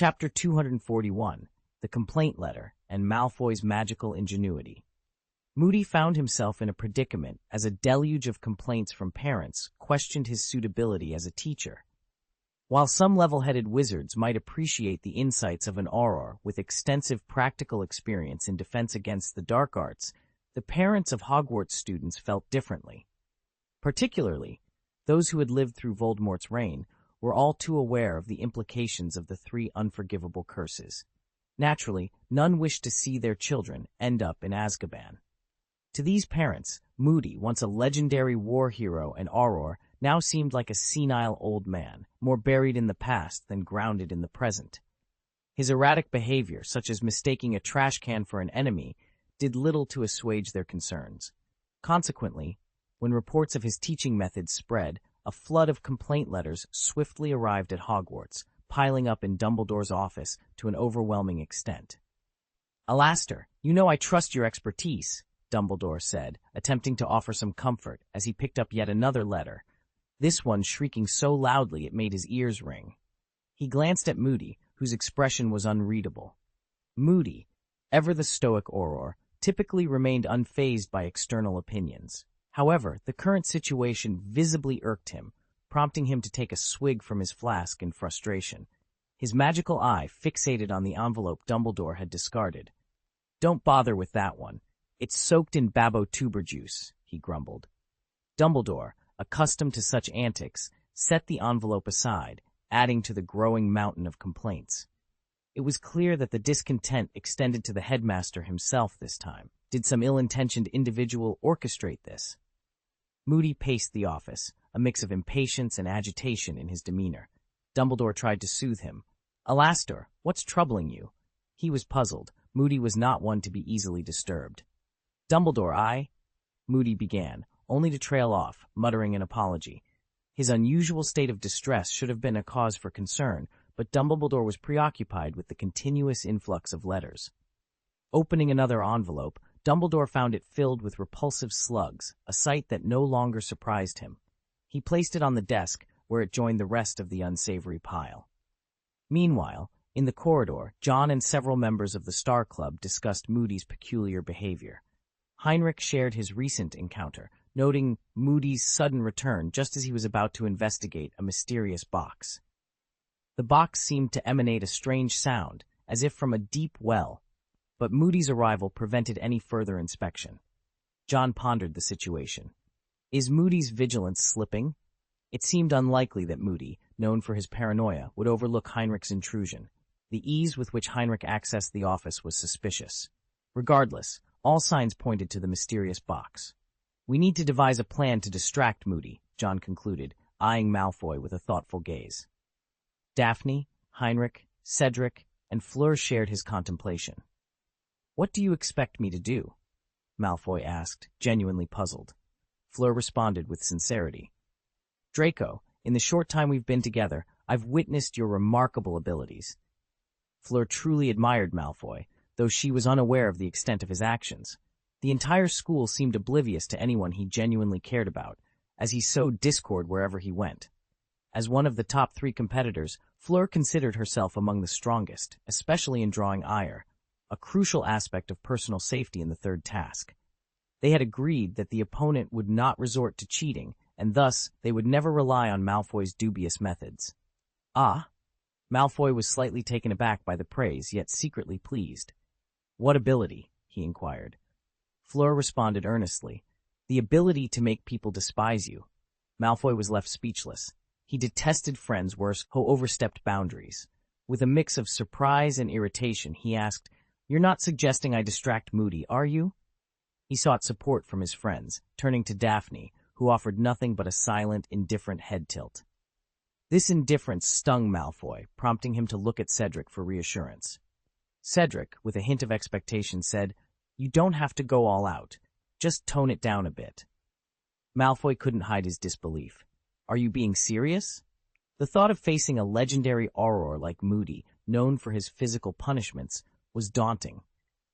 Chapter 241, The Complaint Letter and Malfoy's Magical Ingenuity. Moody found himself in a predicament as a deluge of complaints from parents questioned his suitability as a teacher. While some level-headed wizards might appreciate the insights of an auror with extensive practical experience in defense against the dark arts, the parents of Hogwarts students felt differently. Particularly, those who had lived through Voldemort's reign were all too aware of the implications of the 3 unforgivable curses. Naturally, none wished to see their children end up in Azkaban. To these parents, Moody, once a legendary war hero and auror, now seemed like a senile old man, more buried in the past than grounded in the present. His erratic behavior, such as mistaking a trash can for an enemy, did little to assuage their concerns. Consequently, when reports of his teaching methods spread, a flood of complaint letters swiftly arrived at Hogwarts, piling up in Dumbledore's office to an overwhelming extent. "Alastair, you know I trust your expertise," Dumbledore said, attempting to offer some comfort as he picked up yet another letter, this one shrieking so loudly it made his ears ring. He glanced at Moody, whose expression was unreadable. Moody, ever the stoic auror, typically remained unfazed by external opinions. However, the current situation visibly irked him, prompting him to take a swig from his flask in frustration. His magical eye fixated on the envelope Dumbledore had discarded. "Don't bother with that one. It's soaked in babo tuber juice," he grumbled. Dumbledore, accustomed to such antics, set the envelope aside, adding to the growing mountain of complaints. It was clear that the discontent extended to the headmaster himself this time. Did some ill-intentioned individual orchestrate this? Moody paced the office, a mix of impatience and agitation in his demeanor. Dumbledore tried to soothe him. "Alastair, what's troubling you?" He was puzzled. Moody was not one to be easily disturbed. "Dumbledore, Moody began, only to trail off, muttering an apology. His unusual state of distress should have been a cause for concern, but Dumbledore was preoccupied with the continuous influx of letters. Opening another envelope, Dumbledore found it filled with repulsive slugs, a sight that no longer surprised him. He placed it on the desk, where it joined the rest of the unsavory pile. Meanwhile, in the corridor, John and several members of the Star Club discussed Moody's peculiar behavior. Heinrich shared his recent encounter, noting Moody's sudden return just as he was about to investigate a mysterious box. The box seemed to emanate a strange sound, as if from a deep well, but Moody's arrival prevented any further inspection. John pondered the situation. Is Moody's vigilance slipping? It seemed unlikely that Moody, known for his paranoia, would overlook Heinrich's intrusion. The ease with which Heinrich accessed the office was suspicious. Regardless, all signs pointed to the mysterious box. "We need to devise a plan to distract Moody," John concluded, eyeing Malfoy with a thoughtful gaze. Daphne, Heinrich, Cedric, and Fleur shared his contemplation. "What do you expect me to do?" Malfoy asked, genuinely puzzled. Fleur responded with sincerity. "Draco, in the short time we've been together, I've witnessed your remarkable abilities." Fleur truly admired Malfoy, though she was unaware of the extent of his actions. The entire school seemed oblivious to anyone he genuinely cared about, as he sowed discord wherever he went. As one of the top 3 competitors, Fleur considered herself among the strongest, especially in drawing ire, a crucial aspect of personal safety in the 3rd task. They had agreed that the opponent would not resort to cheating, and thus they would never rely on Malfoy's dubious methods. Malfoy was slightly taken aback by the praise, yet secretly pleased. "What ability?" he inquired. Fleur responded earnestly. "The ability to make people despise you." Malfoy was left speechless. He detested friends worse who overstepped boundaries. With a mix of surprise and irritation, he asked, "You're not suggesting I distract Moody, are you?" He sought support from his friends, turning to Daphne, who offered nothing but a silent, indifferent head tilt. This indifference stung Malfoy, prompting him to look at Cedric for reassurance. Cedric, with a hint of expectation, said, "You don't have to go all out. Just tone it down a bit." Malfoy couldn't hide his disbelief. "Are you being serious?" The thought of facing a legendary auror like Moody, known for his physical punishments, was daunting.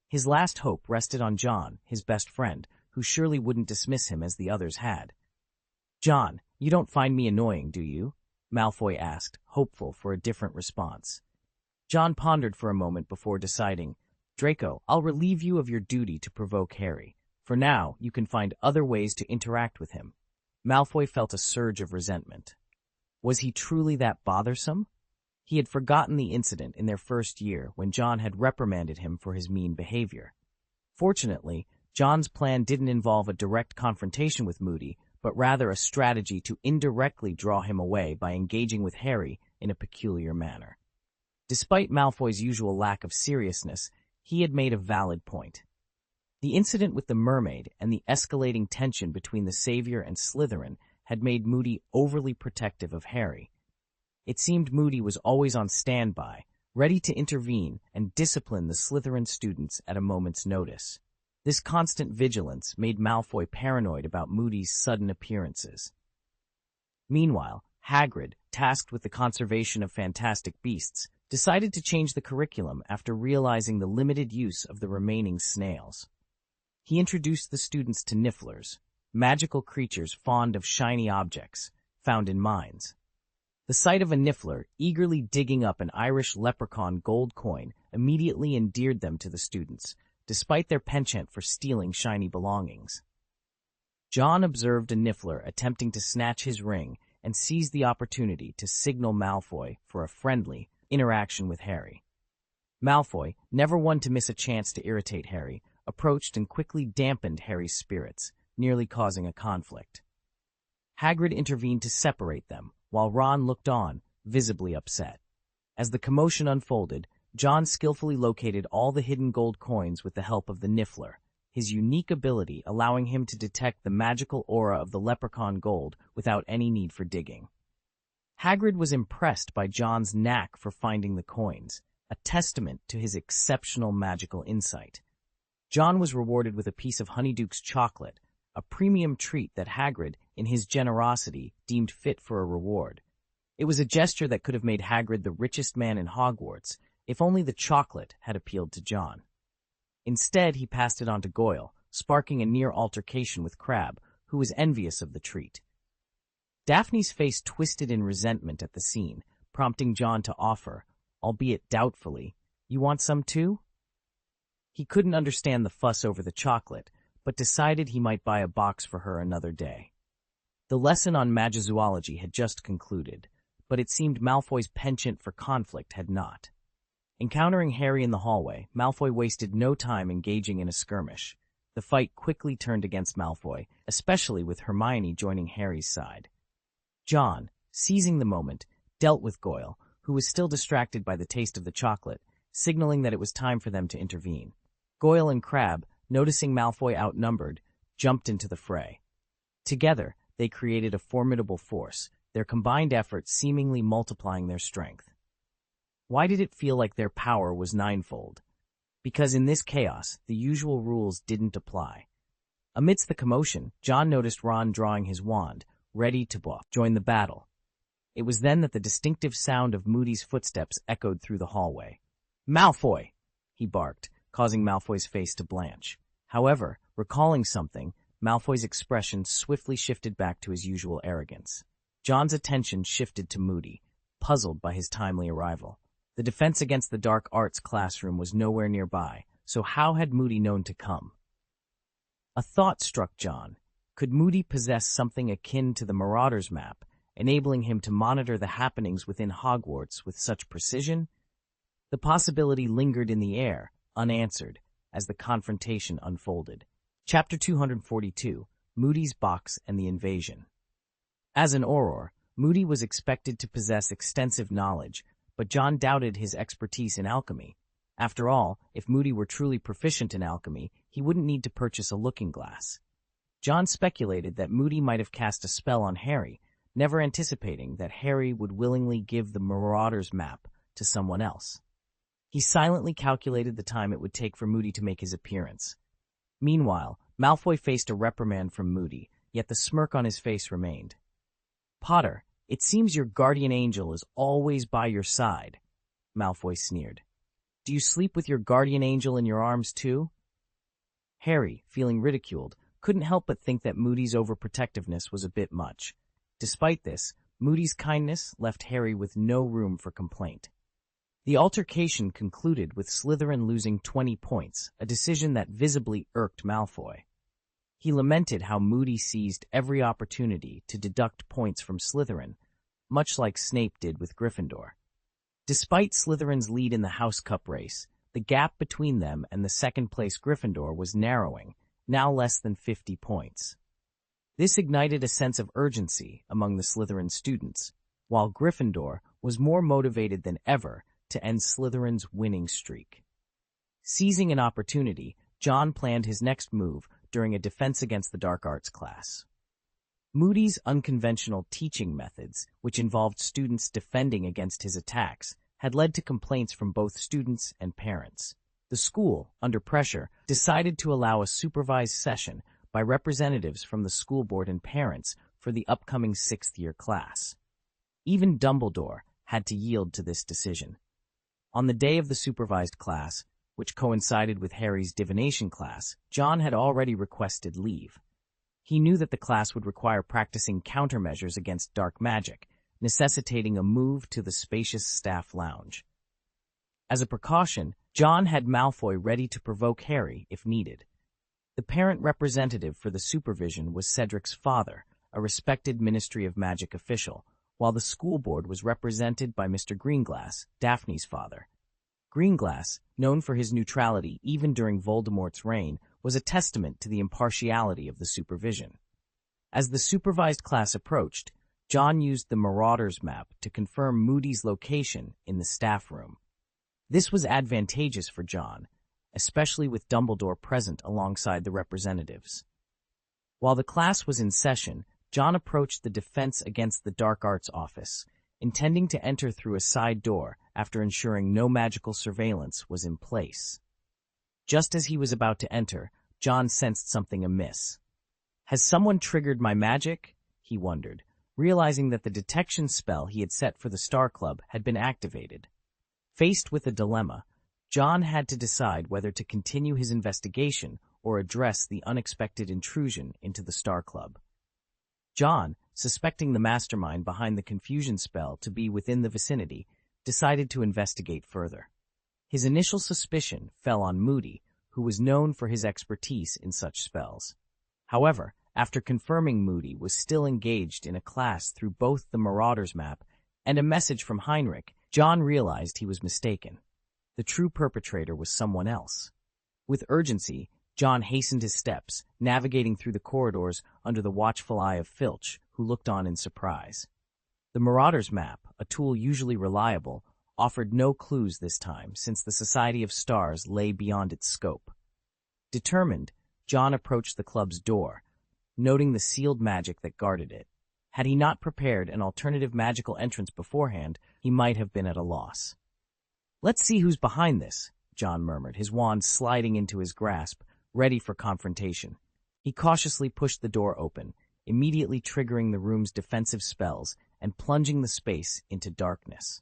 His last hope rested on John, his best friend, who surely wouldn't dismiss him as the others had. "John, you don't find me annoying, do you?" Malfoy asked, hopeful for a different response. John pondered for a moment before deciding, "Draco, I'll relieve you of your duty to provoke Harry. For now, you can find other ways to interact with him." Malfoy felt a surge of resentment. Was he truly that bothersome? He had forgotten the incident in their first year when John had reprimanded him for his mean behavior. Fortunately, John's plan didn't involve a direct confrontation with Moody, but rather a strategy to indirectly draw him away by engaging with Harry in a peculiar manner. Despite Malfoy's usual lack of seriousness, he had made a valid point. The incident with the mermaid and the escalating tension between the Savior and Slytherin had made Moody overly protective of Harry. It seemed Moody was always on standby, ready to intervene and discipline the Slytherin students at a moment's notice. This constant vigilance made Malfoy paranoid about Moody's sudden appearances. Meanwhile, Hagrid, tasked with the conservation of fantastic beasts, decided to change the curriculum after realizing the limited use of the remaining snails. He introduced the students to nifflers, magical creatures fond of shiny objects, found in mines. The sight of a niffler eagerly digging up an Irish leprechaun gold coin immediately endeared them to the students, despite their penchant for stealing shiny belongings. John observed a niffler attempting to snatch his ring and seized the opportunity to signal Malfoy for a friendly interaction with Harry. Malfoy, never one to miss a chance to irritate Harry, approached and quickly dampened Harry's spirits, nearly causing a conflict. Hagrid intervened to separate them, while Ron looked on, visibly upset. As the commotion unfolded, John skillfully located all the hidden gold coins with the help of the niffler, his unique ability allowing him to detect the magical aura of the leprechaun gold without any need for digging. Hagrid was impressed by John's knack for finding the coins, a testament to his exceptional magical insight. John was rewarded with a piece of Honeyduke's chocolate, a premium treat that Hagrid, in his generosity, deemed fit for a reward. It was a gesture that could have made Hagrid the richest man in Hogwarts, if only the chocolate had appealed to John. Instead, he passed it on to Goyle, sparking a near altercation with Crabbe, who was envious of the treat. Daphne's face twisted in resentment at the scene, prompting John to offer, albeit doubtfully, "You want some too?" He couldn't understand the fuss over the chocolate, but decided he might buy a box for her another day. The lesson on magizoology had just concluded, but it seemed Malfoy's penchant for conflict had not. Encountering Harry in the hallway, Malfoy wasted no time engaging in a skirmish. The fight quickly turned against Malfoy, especially with Hermione joining Harry's side. John, seizing the moment, dealt with Goyle, who was still distracted by the taste of the chocolate, signaling that it was time for them to intervene. Goyle and Crabbe, noticing Malfoy outnumbered, jumped into the fray. Together, they created a formidable force, their combined efforts seemingly multiplying their strength. Why did it feel like their power was ninefold? Because in this chaos, the usual rules didn't apply. Amidst the commotion, John noticed Ron drawing his wand, ready to join the battle. It was then that the distinctive sound of Moody's footsteps echoed through the hallway. "Malfoy!" he barked, causing Malfoy's face to blanch. However, recalling something, Malfoy's expression swiftly shifted back to his usual arrogance. John's attention shifted to Moody, puzzled by his timely arrival. The Defense Against the Dark Arts classroom was nowhere nearby, so how had Moody known to come? A thought struck John. Could Moody possess something akin to the Marauder's map, enabling him to monitor the happenings within Hogwarts with such precision? The possibility lingered in the air, unanswered, as the confrontation unfolded. Chapter 242, Moody's Box and the Invasion. As an Auror, Moody was expected to possess extensive knowledge, but John doubted his expertise in alchemy. After all, if Moody were truly proficient in alchemy, he wouldn't need to purchase a looking glass. John speculated that Moody might have cast a spell on Harry, never anticipating that Harry would willingly give the Marauder's map to someone else. He silently calculated the time it would take for Moody to make his appearance. Meanwhile, Malfoy faced a reprimand from Moody, yet the smirk on his face remained. "Potter, it seems your guardian angel is always by your side," Malfoy sneered. "Do you sleep with your guardian angel in your arms too?" Harry, feeling ridiculed, couldn't help but think that Moody's overprotectiveness was a bit much. Despite this, Moody's kindness left Harry with no room for complaint. The altercation concluded with Slytherin losing 20 points, a decision that visibly irked Malfoy. He lamented how Moody seized every opportunity to deduct points from Slytherin, much like Snape did with Gryffindor. Despite Slytherin's lead in the House Cup race, the gap between them and the second-place Gryffindor was narrowing, now less than 50 points. This ignited a sense of urgency among the Slytherin students, while Gryffindor was more motivated than ever to end Slytherin's winning streak. Seizing an opportunity, John planned his next move during a Defense Against the Dark Arts class. Moody's unconventional teaching methods, which involved students defending against his attacks, had led to complaints from both students and parents. The school, under pressure, decided to allow a supervised session by representatives from the school board and parents for the upcoming 6th-year class. Even Dumbledore had to yield to this decision. On the day of the supervised class, which coincided with Harry's divination class, John had already requested leave. He knew that the class would require practicing countermeasures against dark magic, necessitating a move to the spacious staff lounge. As a precaution, John had Malfoy ready to provoke Harry if needed. The parent representative for the supervision was Cedric's father, a respected Ministry of Magic official, while the school board was represented by Mr. Greenglass, Daphne's father. Greenglass, known for his neutrality even during Voldemort's reign, was a testament to the impartiality of the supervision. As the supervised class approached, John used the Marauders map to confirm Moody's location in the staff room. This was advantageous for John, especially with Dumbledore present alongside the representatives. While the class was in session, John approached the Defense Against the Dark Arts office, intending to enter through a side door after ensuring no magical surveillance was in place. Just as he was about to enter, John sensed something amiss. "Has someone triggered my magic?" he wondered, realizing that the detection spell he had set for the Star Club had been activated. Faced with a dilemma, John had to decide whether to continue his investigation or address the unexpected intrusion into the Star Club. John, suspecting the mastermind behind the confusion spell to be within the vicinity, decided to investigate further. His initial suspicion fell on Moody, who was known for his expertise in such spells. However, after confirming Moody was still engaged in a class through both the Marauders map and a message from Heinrich, John realized he was mistaken. The true perpetrator was someone else. With urgency, John hastened his steps, navigating through the corridors under the watchful eye of Filch, who looked on in surprise. The Marauders map, a tool usually reliable, offered no clues this time since the Society of Stars lay beyond its scope. Determined, John approached the club's door, noting the sealed magic that guarded it. Had he not prepared an alternative magical entrance beforehand, he might have been at a loss. "Let's see who's behind this," John murmured, his wand sliding into his grasp, ready for confrontation. He cautiously pushed the door open, immediately triggering the room's defensive spells and plunging the space into darkness.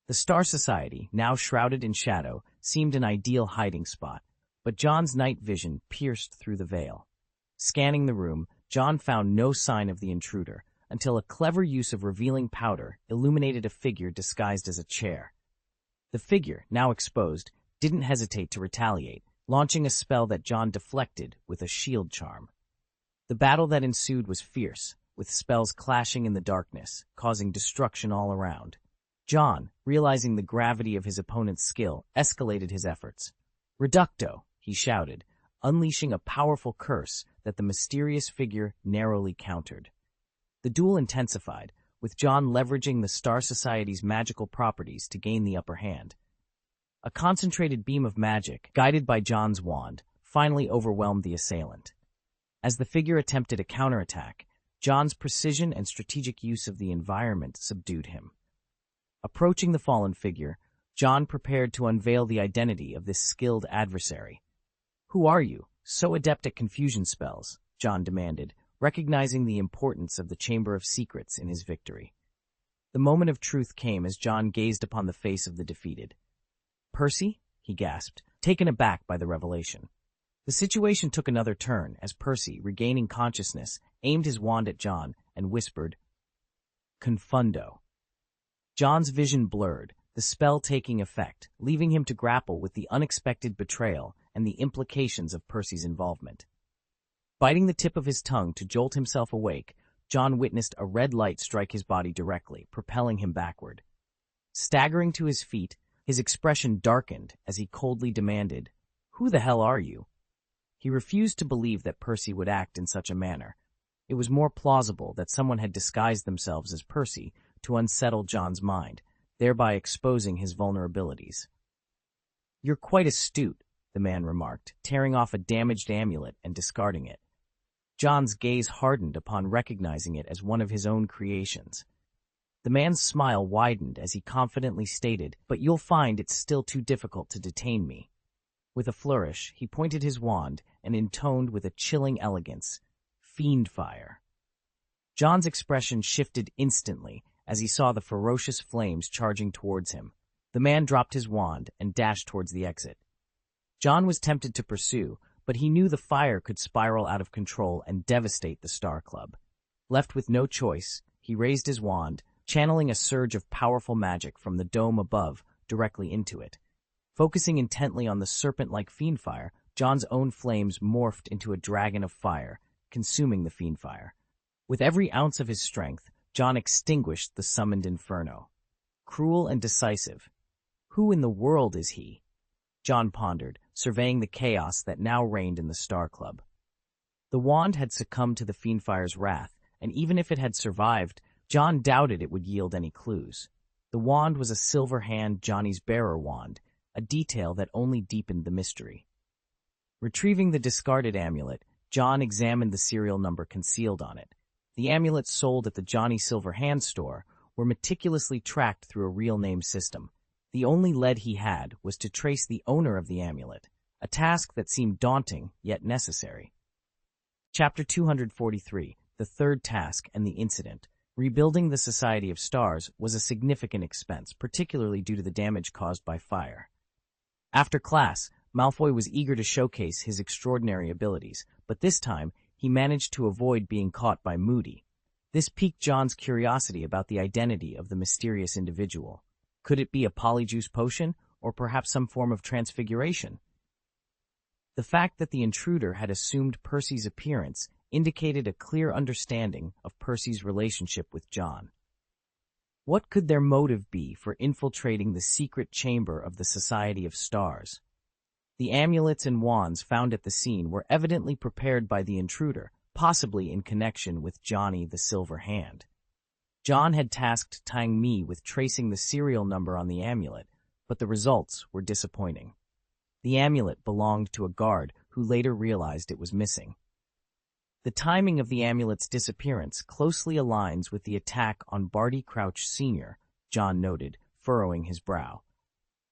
The Star Society, now shrouded in shadow, seemed an ideal hiding spot, but John's night vision pierced through the veil. Scanning the room, John found no sign of the intruder, until a clever use of revealing powder illuminated a figure disguised as a chair. The figure, now exposed, didn't hesitate to retaliate, launching a spell that John deflected with a shield charm. The battle that ensued was fierce, with spells clashing in the darkness, causing destruction all around. John, realizing the gravity of his opponent's skill, escalated his efforts. "Reducto," he shouted, unleashing a powerful curse that the mysterious figure narrowly countered. The duel intensified, with John leveraging the Star Society's magical properties to gain the upper hand. A concentrated beam of magic, guided by John's wand, finally overwhelmed the assailant. As the figure attempted a counterattack, John's precision and strategic use of the environment subdued him. Approaching the fallen figure, John prepared to unveil the identity of this skilled adversary. "Who are you, so adept at confusion spells?" John demanded, recognizing the importance of the Chamber of Secrets in his victory. The moment of truth came as John gazed upon the face of the defeated. "Percy?" he gasped, taken aback by the revelation. The situation took another turn as Percy, regaining consciousness, aimed his wand at John and whispered, "Confundo." John's vision blurred, the spell taking effect, leaving him to grapple with the unexpected betrayal and the implications of Percy's involvement. Biting the tip of his tongue to jolt himself awake, John witnessed a red light strike his body directly, propelling him backward. Staggering to his feet, his expression darkened as he coldly demanded, "Who the hell are you?" He refused to believe that Percy would act in such a manner. It was more plausible that someone had disguised themselves as Percy to unsettle John's mind, thereby exposing his vulnerabilities. "You're quite astute," the man remarked, tearing off a damaged amulet and discarding it. John's gaze hardened upon recognizing it as one of his own creations. The man's smile widened as he confidently stated, "But you'll find it's still too difficult to detain me." With a flourish, he pointed his wand and intoned with a chilling elegance, "Fiendfire." John's expression shifted instantly as he saw the ferocious flames charging towards him. The man dropped his wand and dashed towards the exit. John was tempted to pursue, but he knew the fire could spiral out of control and devastate the Star Club. Left with no choice, he raised his wand, channeling a surge of powerful magic from the dome above directly into it. Focusing intently on the serpent-like fiendfire, John's own flames morphed into a dragon of fire, consuming the fiendfire. With every ounce of his strength, John extinguished the summoned inferno. Cruel and decisive. Who in the world is he? John pondered, surveying the chaos that now reigned in the Star Club. The wand had succumbed to the fiendfire's wrath, and even if it had survived, John doubted it would yield any clues. The wand was a silver hand Johnny's bearer wand, a detail that only deepened the mystery. Retrieving the discarded amulet, John examined the serial number concealed on it. The amulets sold at the Johnny Silver Hand store were meticulously tracked through a real name system. The only lead he had was to trace the owner of the amulet, a task that seemed daunting yet necessary. Chapter 243, The Third Task and the Incident. Rebuilding the Society of Stars was a significant expense, particularly due to the damage caused by fire. After class, Malfoy was eager to showcase his extraordinary abilities, but this time he managed to avoid being caught by Moody. This piqued John's curiosity about the identity of the mysterious individual. Could it be a polyjuice potion, or perhaps some form of transfiguration? The fact that the intruder had assumed Percy's appearance indicated a clear understanding of Percy's relationship with John. What could their motive be for infiltrating the secret chamber of the Society of Stars? The amulets and wands found at the scene were evidently prepared by the intruder, possibly in connection with Johnny the Silver Hand. John had tasked Tang Mi with tracing the serial number on the amulet, but the results were disappointing. The amulet belonged to a guard who later realized it was missing. The timing of the amulet's disappearance closely aligns with the attack on Barty Crouch Sr., John noted, furrowing his brow.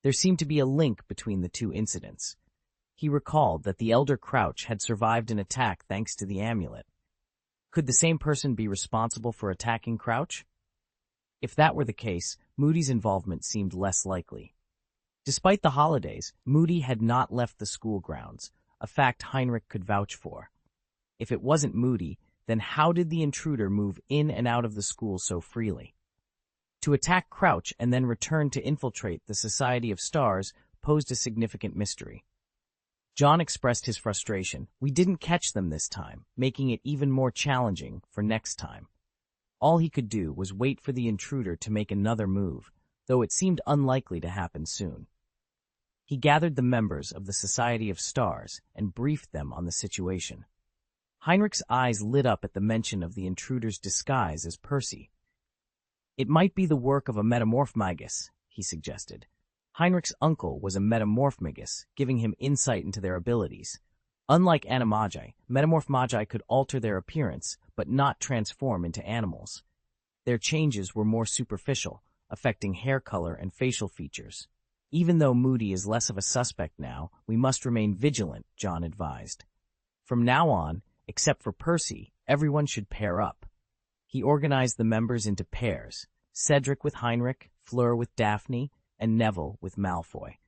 There seemed to be a link between the two incidents. He recalled that the elder Crouch had survived an attack thanks to the amulet. Could the same person be responsible for attacking Crouch? If that were the case, Moody's involvement seemed less likely. Despite the holidays, Moody had not left the school grounds, a fact Heinrich could vouch for. If it wasn't Moody, then how did the intruder move in and out of the school so freely? To attack Crouch and then return to infiltrate the Society of Stars posed a significant mystery. John expressed his frustration. We didn't catch them this time, making it even more challenging for next time. All he could do was wait for the intruder to make another move, though it seemed unlikely to happen soon. He gathered the members of the Society of Stars and briefed them on the situation. Heinrich's eyes lit up at the mention of the intruder's disguise as Percy. It might be the work of a metamorph magus, he suggested. Heinrich's uncle was a metamorph magus, giving him insight into their abilities. Unlike animagi, metamorph magi could alter their appearance, but not transform into animals. Their changes were more superficial, affecting hair color and facial features. Even though Moody is less of a suspect now, we must remain vigilant, John advised. From now on, except for Percy, everyone should pair up. He organized the members into pairs, Cedric with Heinrich, Fleur with Daphne, and Neville with Malfoy.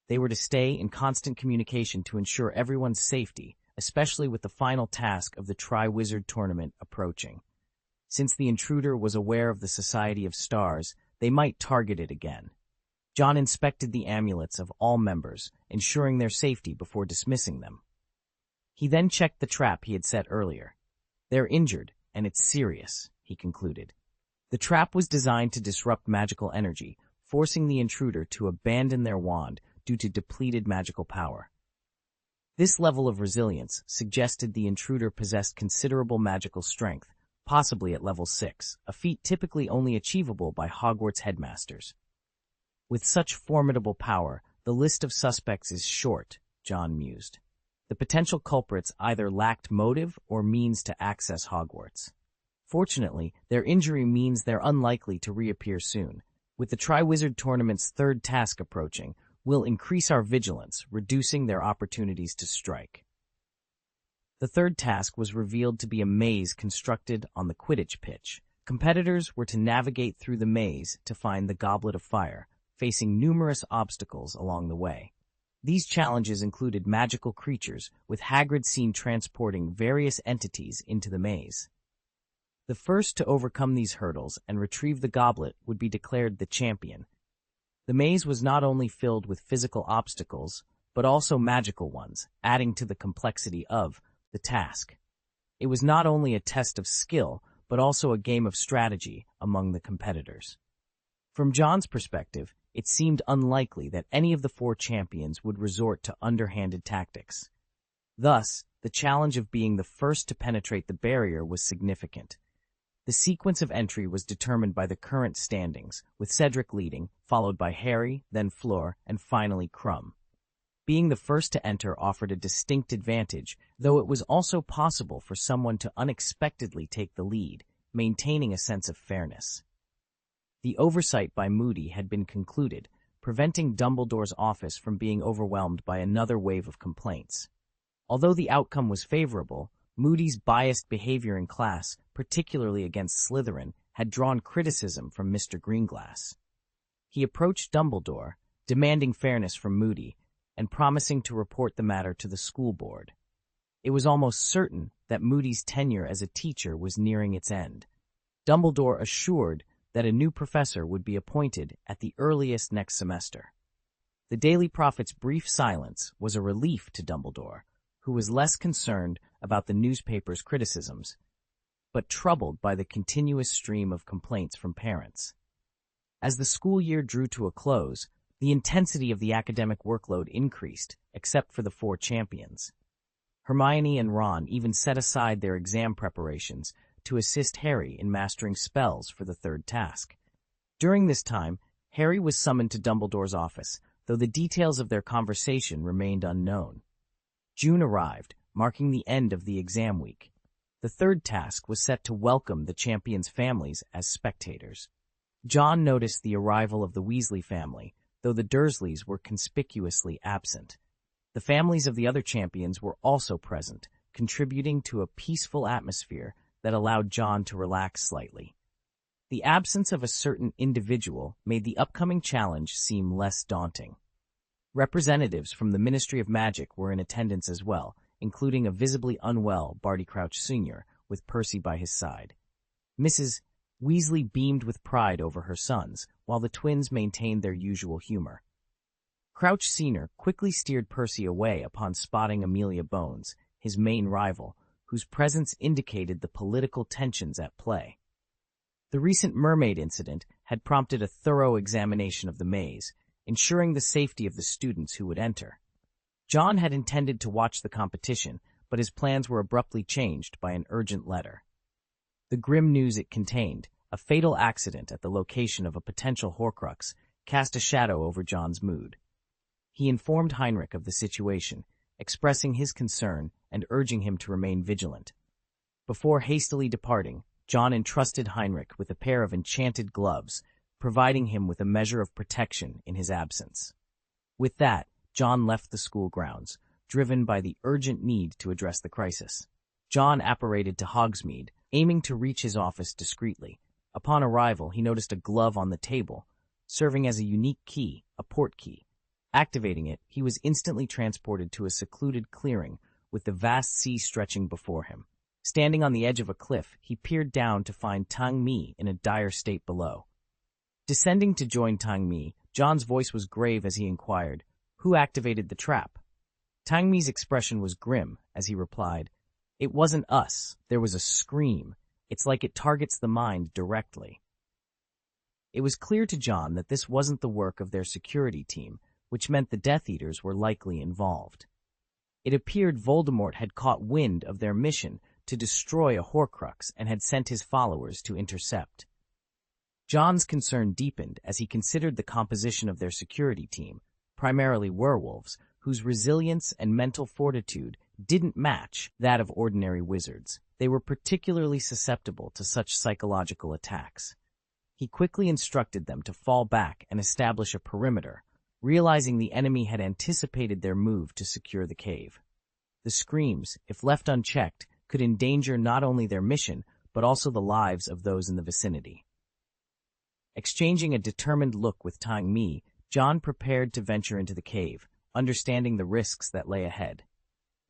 They were to stay in constant communication to ensure everyone's safety, especially with the final task of the Triwizard Tournament approaching. Since the intruder was aware of the Society of Stars, they might target it again. John inspected the amulets of all members, ensuring their safety before dismissing them. He then checked the trap he had set earlier. "They're injured, and it's serious," he concluded. The trap was designed to disrupt magical energy, forcing the intruder to abandon their wand due to depleted magical power. This level of resilience suggested the intruder possessed considerable magical strength, possibly at level 6, a feat typically only achievable by Hogwarts headmasters. With such formidable power, the list of suspects is short, John mused. The potential culprits either lacked motive or means to access Hogwarts. Fortunately, their injury means they're unlikely to reappear soon. With the Triwizard Tournament's third task approaching, we'll increase our vigilance, reducing their opportunities to strike. The third task was revealed to be a maze constructed on the Quidditch pitch. Competitors were to navigate through the maze to find the Goblet of Fire, facing numerous obstacles along the way. These challenges included magical creatures, with Hagrid seen transporting various entities into the maze. The first to overcome these hurdles and retrieve the goblet would be declared the champion. The maze was not only filled with physical obstacles, but also magical ones, adding to the complexity of the task. It was not only a test of skill, but also a game of strategy among the competitors. From John's perspective, it seemed unlikely that any of the 4 champions would resort to underhanded tactics. Thus, the challenge of being the first to penetrate the barrier was significant. The sequence of entry was determined by the current standings, with Cedric leading, followed by Harry, then Fleur, and finally Crumb. Being the first to enter offered a distinct advantage, though it was also possible for someone to unexpectedly take the lead, maintaining a sense of fairness. The oversight by Moody had been concluded, preventing Dumbledore's office from being overwhelmed by another wave of complaints. Although the outcome was favorable, Moody's biased behavior in class, particularly against Slytherin, had drawn criticism from Mr. Greenglass. He approached Dumbledore, demanding fairness from Moody, and promising to report the matter to the school board. It was almost certain that Moody's tenure as a teacher was nearing its end. Dumbledore assured that a new professor would be appointed at the earliest next semester. The Daily Prophet's brief silence was a relief to Dumbledore, who was less concerned about the newspaper's criticisms, but troubled by the continuous stream of complaints from parents. As the school year drew to a close, the intensity of the academic workload increased, except for the 4 champions. Hermione and Ron even set aside their exam preparations to assist Harry in mastering spells for the third task. During this time, Harry was summoned to Dumbledore's office, though the details of their conversation remained unknown. June arrived, marking the end of the exam week. The third task was set to welcome the champions' families as spectators. John noticed the arrival of the Weasley family, though the Dursleys were conspicuously absent. The families of the other champions were also present, contributing to a peaceful atmosphere that allowed John to relax slightly. The absence of a certain individual made the upcoming challenge seem less daunting. Representatives from the Ministry of Magic were in attendance as well, including a visibly unwell Barty Crouch Sr., with Percy by his side. Mrs. Weasley beamed with pride over her sons, while the twins maintained their usual humor. Crouch Sr. quickly steered Percy away upon spotting Amelia Bones, his main rival, whose presence indicated the political tensions at play. The recent mermaid incident had prompted a thorough examination of the maze, ensuring the safety of the students who would enter. John had intended to watch the competition, but his plans were abruptly changed by an urgent letter. The grim news it contained, a fatal accident at the location of a potential Horcrux, cast a shadow over John's mood. He informed Heinrich of the situation, expressing his concern and urging him to remain vigilant. Before hastily departing, John entrusted Heinrich with a pair of enchanted gloves, providing him with a measure of protection in his absence. With that, John left the school grounds, driven by the urgent need to address the crisis. John apparated to Hogsmeade, aiming to reach his office discreetly. Upon arrival, he noticed a glove on the table, serving as a unique key, a port key. Activating it, he was instantly transported to a secluded clearing with the vast sea stretching before him. Standing on the edge of a cliff, he peered down to find Tang Mi in a dire state below. Descending to join Tang Mi, John's voice was grave as he inquired, "Who activated the trap?" Tang Mi's expression was grim as he replied, "It wasn't us. There was a scream. It's like it targets the mind directly." It was clear to John that this wasn't the work of their security team, which meant the Death Eaters were likely involved. It appeared Voldemort had caught wind of their mission to destroy a Horcrux and had sent his followers to intercept. John's concern deepened as he considered the composition of their security team, primarily werewolves, whose resilience and mental fortitude didn't match that of ordinary wizards. They were particularly susceptible to such psychological attacks. He quickly instructed them to fall back and establish a perimeter, realizing the enemy had anticipated their move to secure the cave. The screams, if left unchecked, could endanger not only their mission, but also the lives of those in the vicinity. Exchanging a determined look with Tang Mi, John prepared to venture into the cave, understanding the risks that lay ahead.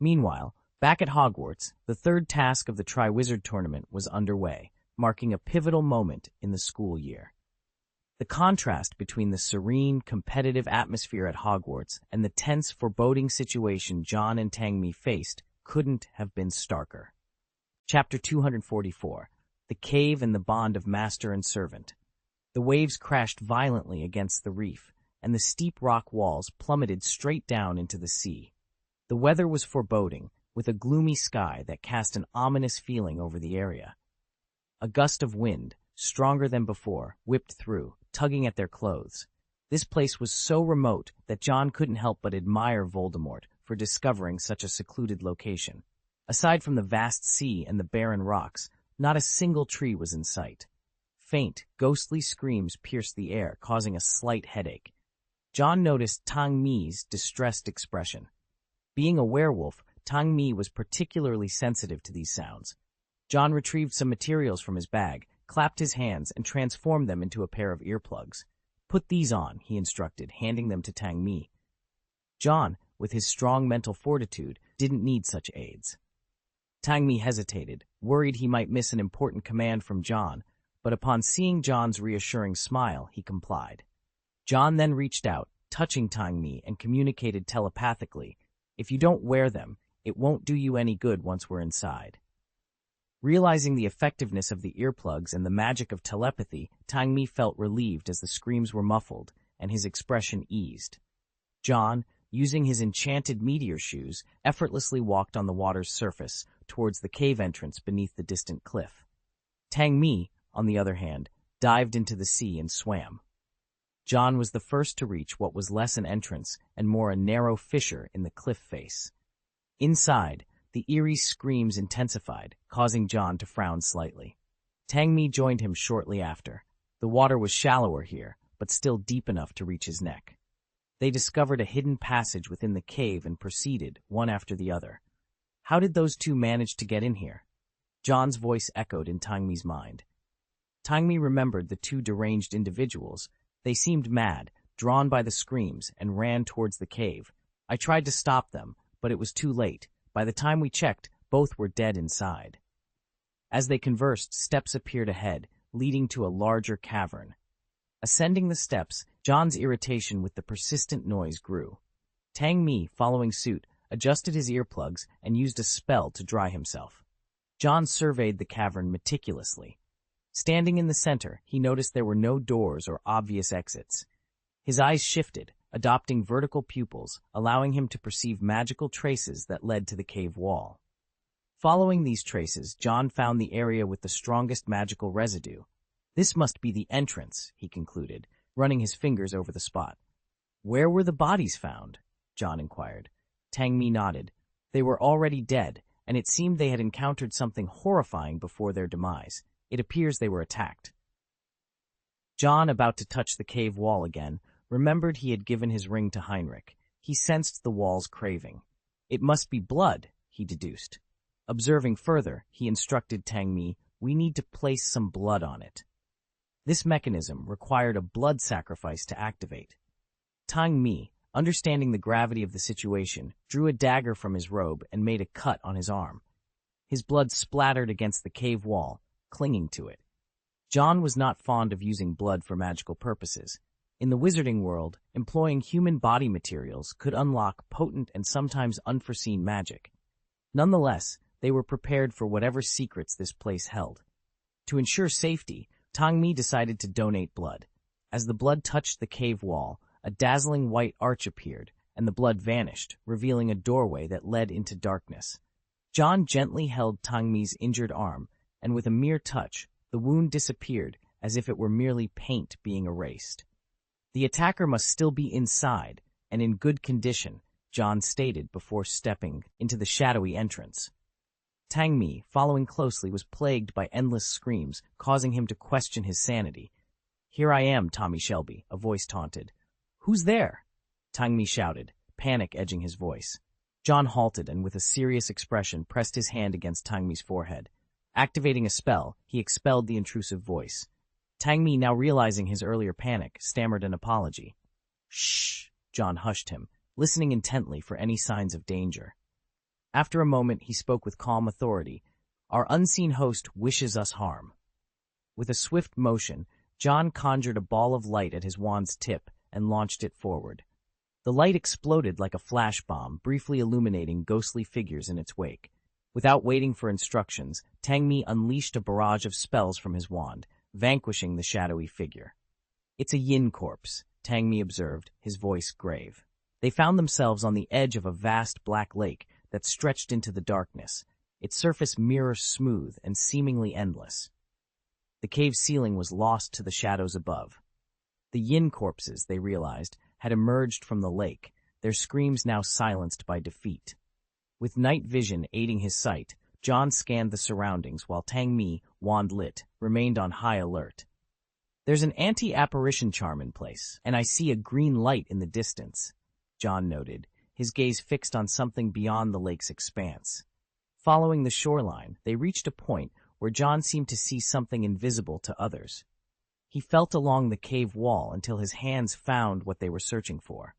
Meanwhile, back at Hogwarts, the third task of the Triwizard Tournament was underway, marking a pivotal moment in the school year. The contrast between the serene, competitive atmosphere at Hogwarts and the tense, foreboding situation John and Tang Mi faced couldn't have been starker. Chapter 244, The Cave and the Bond of Master and Servant. The waves crashed violently against the reef, and the steep rock walls plummeted straight down into the sea. The weather was foreboding, with a gloomy sky that cast an ominous feeling over the area. A gust of wind, stronger than before, whipped through, tugging at their clothes. This place was so remote that John couldn't help but admire Voldemort for discovering such a secluded location. Aside from the vast sea and the barren rocks, not a single tree was in sight. Faint, ghostly screams pierced the air, causing a slight headache. John noticed Tang Mi's distressed expression. Being a werewolf, Tang Mi was particularly sensitive to these sounds. John retrieved some materials from his bag, clapped his hands, and transformed them into a pair of earplugs. "Put these on," he instructed, handing them to Tang Mi. John, with his strong mental fortitude, didn't need such aids. Tang Mi hesitated, worried he might miss an important command from John, but upon seeing John's reassuring smile, he complied. John then reached out, touching Tang Mi, and communicated telepathically, "If you don't wear them, it won't do you any good once we're inside." Realizing the effectiveness of the earplugs and the magic of telepathy, Tang Mi felt relieved as the screams were muffled and his expression eased. John, using his enchanted meteor shoes, effortlessly walked on the water's surface towards the cave entrance beneath the distant cliff. Tang Mi, on the other hand, dived into the sea and swam. John was the first to reach what was less an entrance and more a narrow fissure in the cliff face. Inside, the eerie screams intensified, causing John to frown slightly. Tang Mi joined him shortly after. The water was shallower here, but still deep enough to reach his neck. They discovered a hidden passage within the cave and proceeded, one after the other. How did those two manage to get in here? John's voice echoed in Tang Mi's mind. Tang Mi remembered the two deranged individuals. They seemed mad, drawn by the screams, and ran towards the cave. I tried to stop them, but it was too late. By the time we checked, both were dead inside. As they conversed, steps appeared ahead, leading to a larger cavern. Ascending the steps, John's irritation with the persistent noise grew. Tang Mi, following suit, adjusted his earplugs and used a spell to dry himself. John surveyed the cavern meticulously. Standing in the center, he noticed there were no doors or obvious exits. His eyes shifted, adopting vertical pupils, allowing him to perceive magical traces that led to the cave wall. Following these traces, John found the area with the strongest magical residue. This must be the entrance, he concluded, running his fingers over the spot. "Where were the bodies found?" John inquired. Tang Mi nodded. They were already dead, and it seemed they had encountered something horrifying before their demise. It appears they were attacked. John, about to touch the cave wall again, remembered he had given his ring to Heinrich. He sensed the wall's craving. It must be blood, he deduced. Observing further, he instructed Tang Mi, "We need to place some blood on it." This mechanism required a blood sacrifice to activate. Tang Mi, understanding the gravity of the situation, drew a dagger from his robe and made a cut on his arm. His blood splattered against the cave wall, clinging to it. John was not fond of using blood for magical purposes. In the wizarding world, employing human body materials could unlock potent and sometimes unforeseen magic. Nonetheless, they were prepared for whatever secrets this place held. To ensure safety, Tangmi decided to donate blood. As the blood touched the cave wall, a dazzling white arch appeared, and the blood vanished, revealing a doorway that led into darkness. John gently held Tangmi's injured arm, and with a mere touch, the wound disappeared as if it were merely paint being erased. The attacker must still be inside and in good condition, John stated before stepping into the shadowy entrance. Tangmi, following closely, was plagued by endless screams, causing him to question his sanity. "Here I am, Tommy Shelby," a voice taunted. "Who's there?" Tangmi shouted, panic edging his voice. John halted and with a serious expression pressed his hand against Tangmi's forehead. Activating a spell, he expelled the intrusive voice. Tangmi, now realizing his earlier panic, stammered an apology. "Shh!" John hushed him, listening intently for any signs of danger. After a moment, he spoke with calm authority. "Our unseen host wishes us harm." With a swift motion, John conjured a ball of light at his wand's tip and launched it forward. The light exploded like a flash bomb, briefly illuminating ghostly figures in its wake. Without waiting for instructions, Tangmi unleashed a barrage of spells from his wand, vanquishing the shadowy figure. "It's a yin corpse," Tangmi observed, his voice grave. They found themselves on the edge of a vast black lake that stretched into the darkness, its surface mirror smooth and seemingly endless. The cave's ceiling was lost to the shadows above. The yin corpses, they realized, had emerged from the lake, their screams now silenced by defeat. With night vision aiding his sight, John scanned the surroundings while Tangmi, wand lit, remained on high alert. "There's an anti-apparition charm in place, and I see a green light in the distance," John noted, his gaze fixed on something beyond the lake's expanse. Following the shoreline, they reached a point where John seemed to see something invisible to others. He felt along the cave wall until his hands found what they were searching for.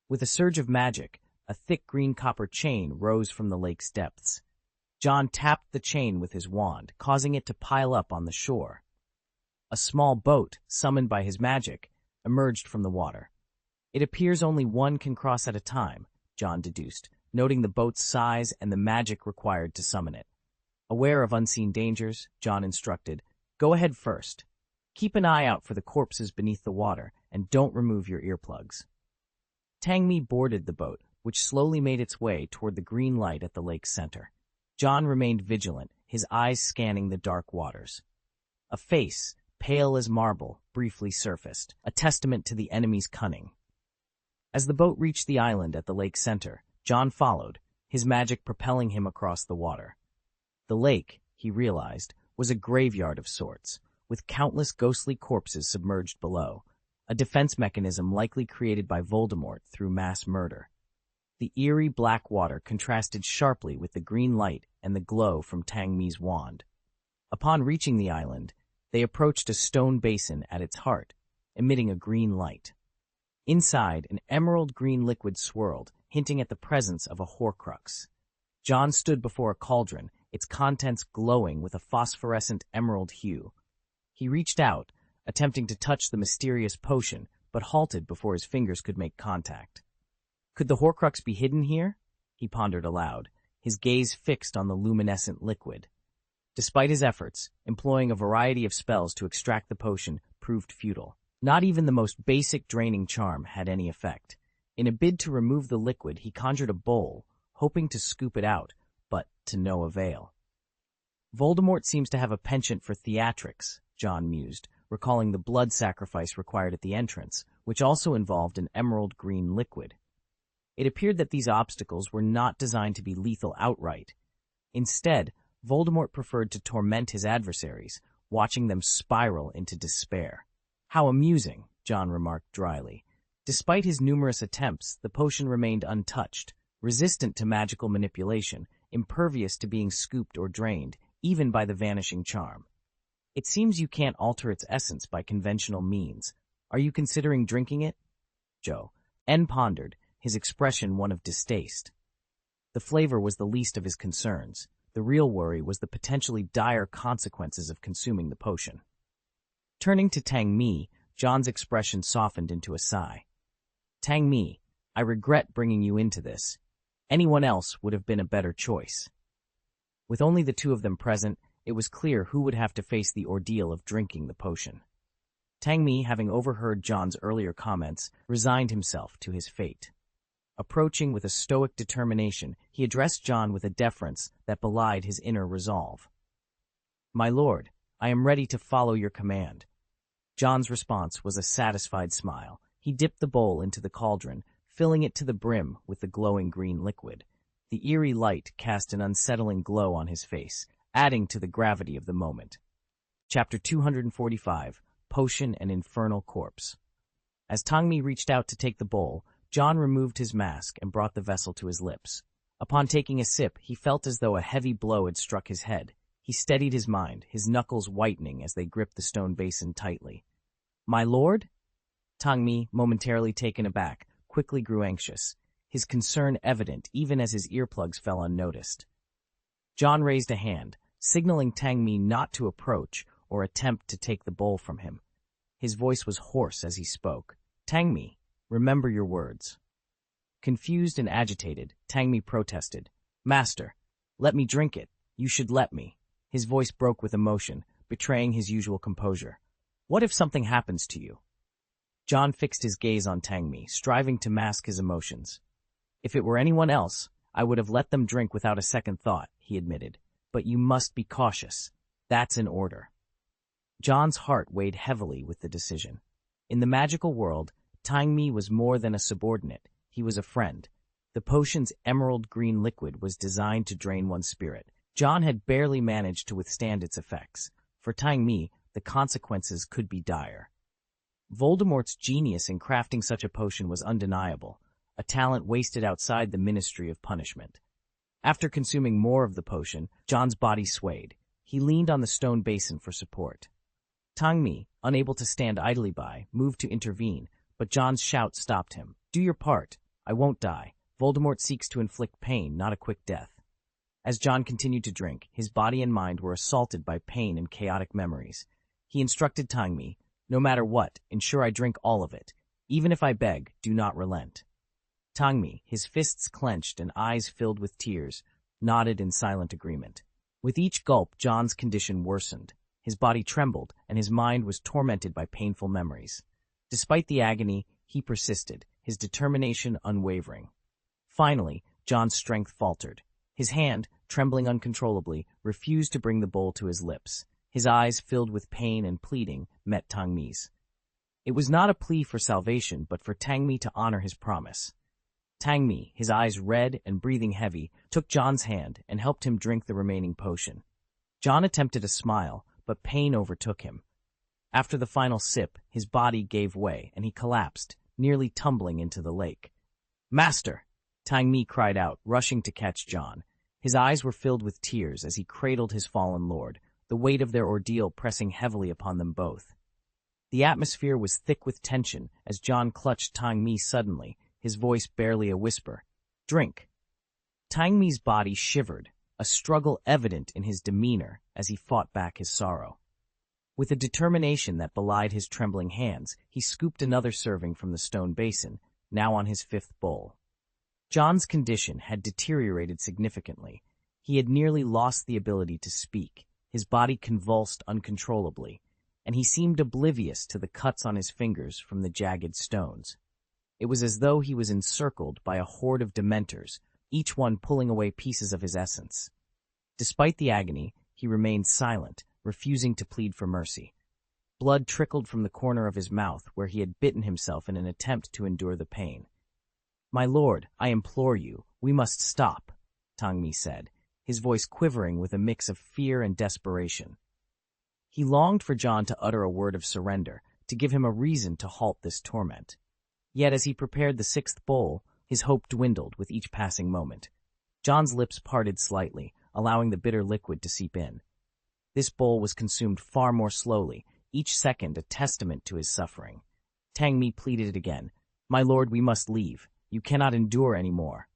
With a surge of magic, a thick green copper chain rose from the lake's depths. John tapped the chain with his wand, causing it to pile up on the shore. A small boat, summoned by his magic, emerged from the water. "It appears only one can cross at a time," John deduced, noting the boat's size and the magic required to summon it. Aware of unseen dangers, John instructed, "Go ahead first. Keep an eye out for the corpses beneath the water, and don't remove your earplugs." Tangmi boarded the boat, which slowly made its way toward the green light at the lake's center. John remained vigilant, his eyes scanning the dark waters. A face, pale as marble, briefly surfaced, a testament to the enemy's cunning. As the boat reached the island at the lake's center, John followed, his magic propelling him across the water. The lake, he realized, was a graveyard of sorts, with countless ghostly corpses submerged below, a defense mechanism likely created by Voldemort through mass murder. The eerie black water contrasted sharply with the green light and the glow from Tangmi's wand. Upon reaching the island, they approached a stone basin at its heart, emitting a green light. Inside, an emerald green liquid swirled, hinting at the presence of a Horcrux. John stood before a cauldron, its contents glowing with a phosphorescent emerald hue. He reached out, attempting to touch the mysterious potion, but halted before his fingers could make contact. Could the Horcrux be hidden here? He pondered aloud, his gaze fixed on the luminescent liquid. Despite his efforts, employing a variety of spells to extract the potion proved futile. Not even the most basic draining charm had any effect. In a bid to remove the liquid, he conjured a bowl, hoping to scoop it out, but to no avail. Voldemort seems to have a penchant for theatrics, John mused, recalling the blood sacrifice required at the entrance, which also involved an emerald green liquid. It appeared that these obstacles were not designed to be lethal outright. Instead, Voldemort preferred to torment his adversaries, watching them spiral into despair. "How amusing," John remarked dryly. Despite his numerous attempts, the potion remained untouched, resistant to magical manipulation, impervious to being scooped or drained, even by the vanishing charm. "It seems you can't alter its essence by conventional means. Are you considering drinking it?" Joe N pondered, his expression one of distaste. The flavor was the least of his concerns. The real worry was the potentially dire consequences of consuming the potion. Turning to Tangmi, John's expression softened into a sigh. Tang Mi, I regret bringing you into this. Anyone else would have been a better choice. With only the two of them present, it was clear who would have to face the ordeal of drinking the potion. Tang Mi, having overheard John's earlier comments, resigned himself to his fate. Approaching with a stoic determination, he addressed John with a deference that belied his inner resolve. My lord, I am ready to follow your command. John's response was a satisfied smile. He dipped the bowl into the cauldron, filling it to the brim with the glowing green liquid. The eerie light cast an unsettling glow on his face, adding to the gravity of the moment. Chapter 245, Potion and Infernal Corpse. As Tang Mi reached out to take the bowl, John removed his mask and brought the vessel to his lips. Upon taking a sip, he felt as though a heavy blow had struck his head. He steadied his mind, his knuckles whitening as they gripped the stone basin tightly. My lord? Tang Mi, momentarily taken aback, quickly grew anxious, his concern evident even as his earplugs fell unnoticed. John raised a hand, signaling Tang Mi not to approach or attempt to take the bowl from him. His voice was hoarse as he spoke. Tang Mi, remember your words. Confused and agitated, Tang Mi protested. Master, let me drink it. You should let me. His voice broke with emotion, betraying his usual composure. What if something happens to you? John fixed his gaze on Tang Mi, striving to mask his emotions. If it were anyone else, I would have let them drink without a second thought, he admitted. But you must be cautious. That's an order. John's heart weighed heavily with the decision. In the magical world, Tang Mi was more than a subordinate. He was a friend. The potion's emerald green liquid was designed to drain one's spirit. John had barely managed to withstand its effects. For Tang Mi, the consequences could be dire. Voldemort's genius in crafting such a potion was undeniable, a talent wasted outside the Ministry of Punishment. After consuming more of the potion, John's body swayed. He leaned on the stone basin for support. Tang Mi, unable to stand idly by, moved to intervene, but John's shout stopped him. Do your part. I won't die. Voldemort seeks to inflict pain, not a quick death. As John continued to drink, his body and mind were assaulted by pain and chaotic memories. He instructed Tang Mi, no matter what, ensure I drink all of it. Even if I beg, do not relent. Tang Mi, his fists clenched and eyes filled with tears, nodded in silent agreement. With each gulp, John's condition worsened. His body trembled, and his mind was tormented by painful memories. Despite the agony, he persisted, his determination unwavering. Finally, John's strength faltered. His hand, trembling uncontrollably, refused to bring the bowl to his lips. His eyes, filled with pain and pleading, met Tang Mi's. It was not a plea for salvation, but for Tang Mi to honor his promise. Tang Mi, his eyes red and breathing heavy, took John's hand and helped him drink the remaining potion. John attempted a smile, but pain overtook him. After the final sip, his body gave way, and he collapsed, nearly tumbling into the lake. Master! Tang Mi cried out, rushing to catch John. His eyes were filled with tears as he cradled his fallen lord, the weight of their ordeal pressing heavily upon them both. The atmosphere was thick with tension as John clutched Tang Mi suddenly, his voice barely a whisper. Drink! Tang Mi's body shivered, a struggle evident in his demeanor as he fought back his sorrow. With a determination that belied his trembling hands, he scooped another serving from the stone basin, now on his fifth bowl. John's condition had deteriorated significantly. He had nearly lost the ability to speak. His body convulsed uncontrollably, and he seemed oblivious to the cuts on his fingers from the jagged stones. It was as though he was encircled by a horde of dementors, each one pulling away pieces of his essence. Despite the agony, he remained silent, refusing to plead for mercy. Blood trickled from the corner of his mouth where he had bitten himself in an attempt to endure the pain. My lord, I implore you, we must stop, Tang Mi said, his voice quivering with a mix of fear and desperation. He longed for John to utter a word of surrender, to give him a reason to halt this torment. Yet as he prepared the sixth bowl, his hope dwindled with each passing moment. John's lips parted slightly, allowing the bitter liquid to seep in. This bowl was consumed far more slowly, each second a testament to his suffering. Tang Mi pleaded it again. My lord, we must leave. You cannot endure any more.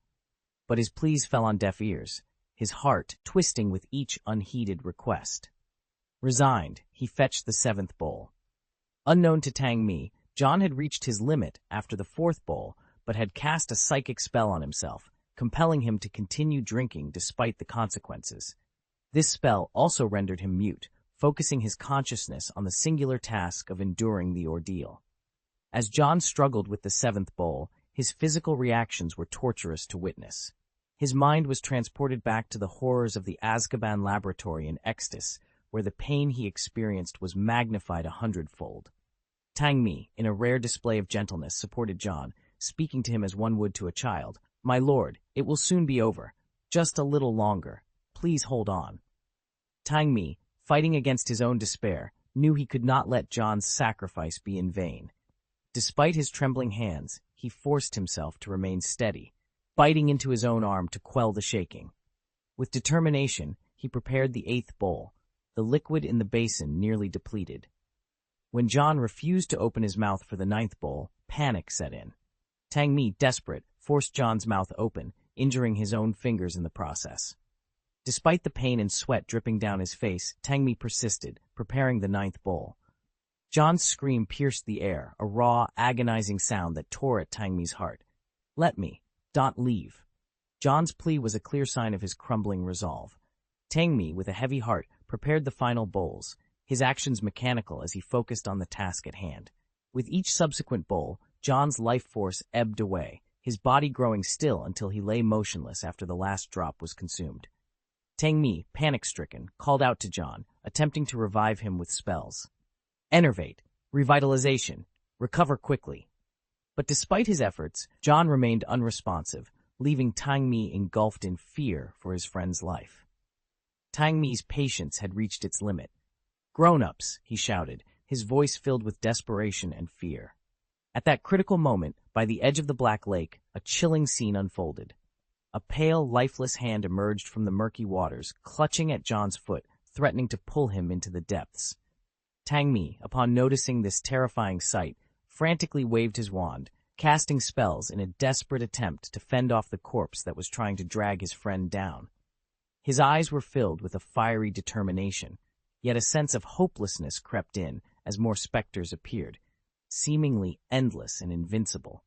But his pleas fell on deaf ears, his heart twisting with each unheeded request. Resigned, he fetched the seventh bowl. Unknown to Tang Mi, John had reached his limit after the fourth bowl, but had cast a psychic spell on himself, compelling him to continue drinking despite the consequences. This spell also rendered him mute, focusing his consciousness on the singular task of enduring the ordeal. As John struggled with the seventh bowl, his physical reactions were torturous to witness. His mind was transported back to the horrors of the Azkaban laboratory in Extus, where the pain he experienced was magnified 100-fold. Tang Mi, in a rare display of gentleness, supported John, speaking to him as one would to a child. "My lord, it will soon be over. Just a little longer. Please hold on." Tang Mi, fighting against his own despair, knew he could not let John's sacrifice be in vain. Despite his trembling hands, he forced himself to remain steady, biting into his own arm to quell the shaking. With determination, he prepared the eighth bowl, the liquid in the basin nearly depleted. When John refused to open his mouth for the ninth bowl, panic set in. Tang Mi, desperate, forced John's mouth open, injuring his own fingers in the process. Despite the pain and sweat dripping down his face, Tang Mi persisted, preparing the ninth bowl. John's scream pierced the air, a raw, agonizing sound that tore at Tang Mi's heart. "Let me. Don't leave." John's plea was a clear sign of his crumbling resolve. Tang Mi, with a heavy heart, prepared the final bowls, his actions mechanical as he focused on the task at hand. With each subsequent bowl, John's life force ebbed away, his body growing still until he lay motionless after the last drop was consumed. Tang Mi, panic-stricken, called out to John, attempting to revive him with spells. "Enervate, revitalization, recover quickly." But despite his efforts, John remained unresponsive, leaving Tang Mi engulfed in fear for his friend's life. Tang Mi's patience had reached its limit. "Grown-ups," he shouted, his voice filled with desperation and fear. At that critical moment, by the edge of the Black Lake, a chilling scene unfolded. A pale, lifeless hand emerged from the murky waters, clutching at John's foot, threatening to pull him into the depths. Tang Mi, upon noticing this terrifying sight, frantically waved his wand, casting spells in a desperate attempt to fend off the corpse that was trying to drag his friend down. His eyes were filled with a fiery determination, yet a sense of hopelessness crept in as more specters appeared, seemingly endless and invincible.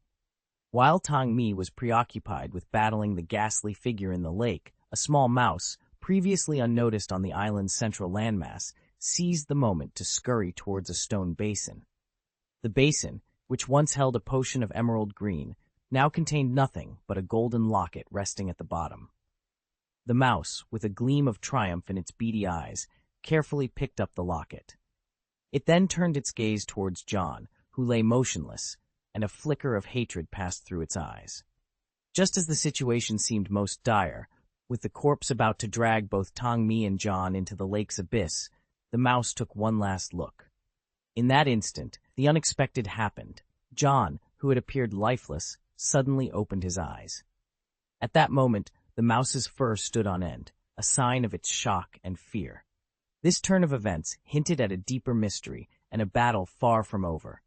While Tang Mi was preoccupied with battling the ghastly figure in the lake, a small mouse, previously unnoticed on the island's central landmass, seized the moment to scurry towards a stone basin. The basin, which once held a potion of emerald green, now contained nothing but a golden locket resting at the bottom. The mouse, with a gleam of triumph in its beady eyes, carefully picked up the locket. It then turned its gaze towards John, who lay motionless, and a flicker of hatred passed through its eyes. Just as the situation seemed most dire, with the corpse about to drag both Tang Mi and John into the lake's abyss, the mouse took one last look. In that instant, the unexpected happened. John, who had appeared lifeless, suddenly opened his eyes. At that moment, the mouse's fur stood on end, a sign of its shock and fear. This turn of events hinted at a deeper mystery and a battle far from over.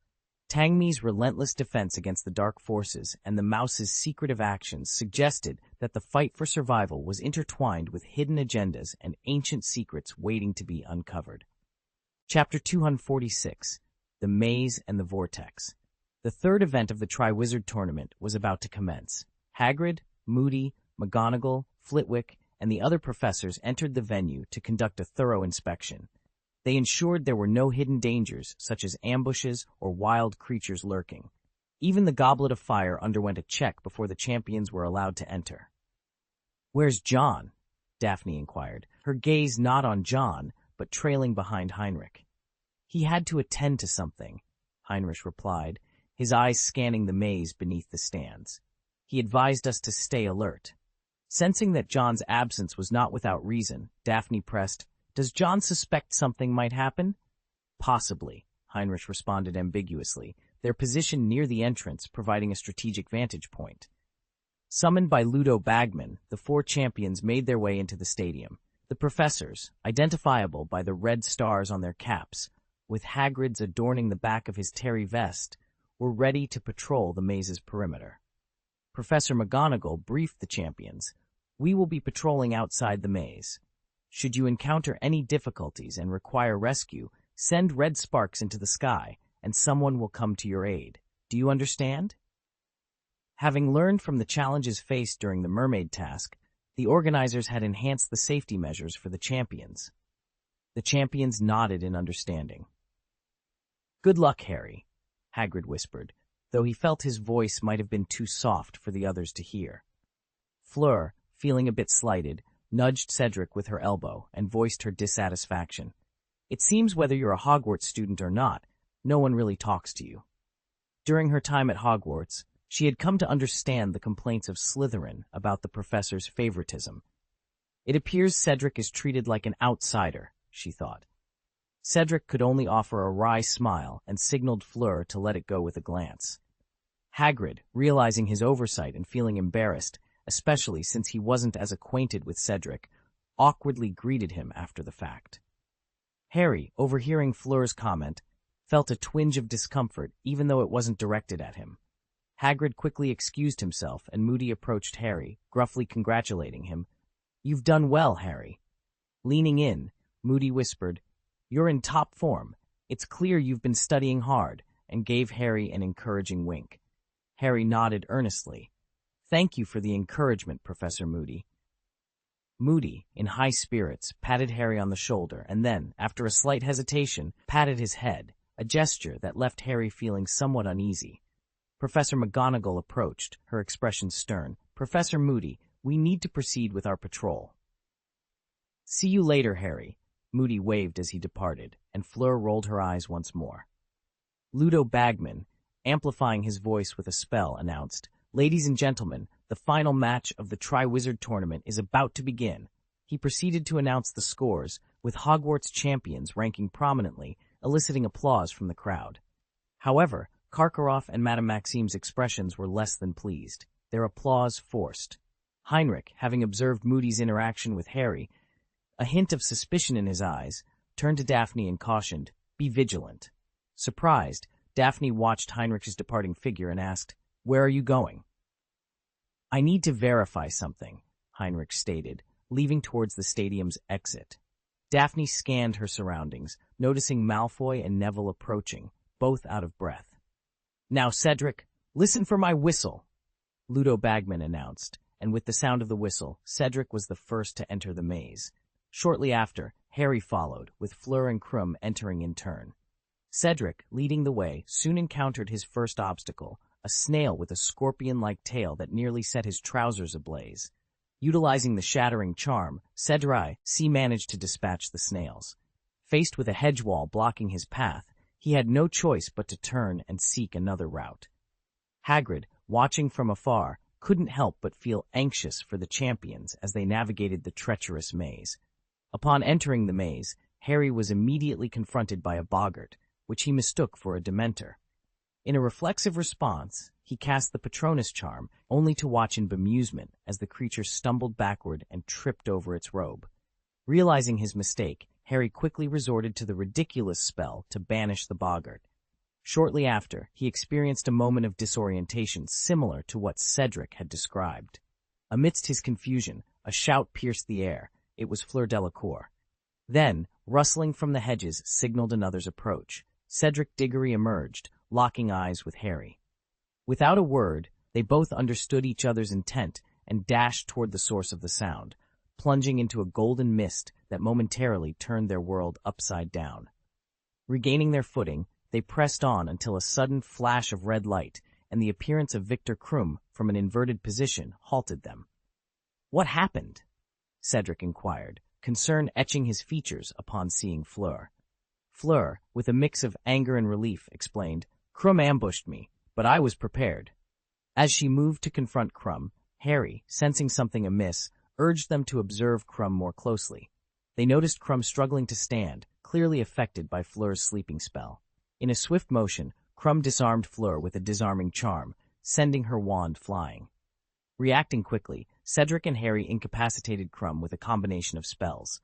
Tang Mi's relentless defense against the dark forces and the mouse's secretive actions suggested that the fight for survival was intertwined with hidden agendas and ancient secrets waiting to be uncovered. Chapter 246, The Maze and the Vortex. The third event of the Triwizard Tournament was about to commence. Hagrid, Moody, McGonagall, Flitwick, and the other professors entered the venue to conduct a thorough inspection. They ensured there were no hidden dangers, such as ambushes or wild creatures lurking. Even the Goblet of Fire underwent a check before the champions were allowed to enter. "Where's John?" Daphne inquired, her gaze not on John, but trailing behind Heinrich. "He had to attend to something," Heinrich replied, his eyes scanning the maze beneath the stands. "He advised us to stay alert." Sensing that John's absence was not without reason, Daphne pressed, "Does John suspect something might happen?" "Possibly," Heinrich responded ambiguously, their position near the entrance providing a strategic vantage point. Summoned by Ludo Bagman, the four champions made their way into the stadium. The professors, identifiable by the red stars on their caps, with Hagrid's adorning the back of his terry vest, were ready to patrol the maze's perimeter. Professor McGonagall briefed the champions. "We will be patrolling outside the maze. Should you encounter any difficulties and require rescue, send red sparks into the sky, and someone will come to your aid. Do you understand? Having learned from the challenges faced during the mermaid task, the organizers had enhanced the safety measures for the champions. The champions nodded in understanding. "Good luck, Harry," Hagrid whispered, though he felt his voice might have been too soft for the others to hear. Fleur, feeling a bit slighted, nudged Cedric with her elbow and voiced her dissatisfaction. "It seems whether you're a Hogwarts student or not, no one really talks to you." During her time at Hogwarts, she had come to understand the complaints of Slytherin about the professor's favoritism. It appears Cedric is treated like an outsider, she thought. Cedric could only offer a wry smile and signaled Fleur to let it go with a glance. Hagrid, realizing his oversight and feeling embarrassed, especially since he wasn't as acquainted with Cedric, awkwardly greeted him after the fact. Harry, overhearing Fleur's comment, felt a twinge of discomfort even though it wasn't directed at him. Hagrid quickly excused himself and Moody approached Harry, gruffly congratulating him. "You've done well, Harry." Leaning in, Moody whispered, "You're in top form. It's clear you've been studying hard," and gave Harry an encouraging wink. Harry nodded earnestly. "Thank you for the encouragement, Professor Moody." Moody, in high spirits, patted Harry on the shoulder and then, after a slight hesitation, patted his head, a gesture that left Harry feeling somewhat uneasy. Professor McGonagall approached, her expression stern. "Professor Moody, we need to proceed with our patrol." "See you later, Harry." Moody waved as he departed, and Fleur rolled her eyes once more. Ludo Bagman, amplifying his voice with a spell, announced, "Ladies and gentlemen, the final match of the Triwizard Tournament is about to begin." He proceeded to announce the scores, with Hogwarts champions ranking prominently, eliciting applause from the crowd. However, Karkaroff and Madame Maxime's expressions were less than pleased, their applause forced. Heinrich, having observed Moody's interaction with Harry, a hint of suspicion in his eyes, turned to Daphne and cautioned, "Be vigilant." Surprised, Daphne watched Heinrich's departing figure and asked, "Where are you going?" "I need to verify something," Heinrich stated, leaving towards the stadium's exit. Daphne scanned her surroundings, noticing Malfoy and Neville approaching, both out of breath. "Now, Cedric, listen for my whistle," Ludo Bagman announced, and with the sound of the whistle, Cedric was the first to enter the maze. Shortly after, Harry followed, with Fleur and Krum entering in turn. Cedric, leading the way, soon encountered his first obstacle, a snail with a scorpion-like tail that nearly set his trousers ablaze. Utilizing the shattering charm, Cedric managed to dispatch the snails. Faced with a hedge wall blocking his path, he had no choice but to turn and seek another route. Hagrid, watching from afar, couldn't help but feel anxious for the champions as they navigated the treacherous maze. Upon entering the maze, Harry was immediately confronted by a boggart, which he mistook for a Dementor. In a reflexive response, he cast the Patronus charm, only to watch in bemusement as the creature stumbled backward and tripped over its robe. Realizing his mistake, Harry quickly resorted to the ridiculous spell to banish the boggart. Shortly after, he experienced a moment of disorientation similar to what Cedric had described. Amidst his confusion, a shout pierced the air. It was Fleur Delacour. Then, rustling from the hedges signaled another's approach. Cedric Diggory emerged, locking eyes with Harry. Without a word, they both understood each other's intent and dashed toward the source of the sound, plunging into a golden mist that momentarily turned their world upside down. Regaining their footing, they pressed on until a sudden flash of red light and the appearance of Victor Krum from an inverted position halted them. "What happened?" Cedric inquired, concern etching his features upon seeing Fleur. Fleur, with a mix of anger and relief, explained, "Krum ambushed me, but I was prepared." As she moved to confront Krum, Harry, sensing something amiss, urged them to observe Krum more closely. They noticed Krum struggling to stand, clearly affected by Fleur's sleeping spell. In a swift motion, Krum disarmed Fleur with a disarming charm, sending her wand flying. Reacting quickly, Cedric and Harry incapacitated Krum with a combination of spells.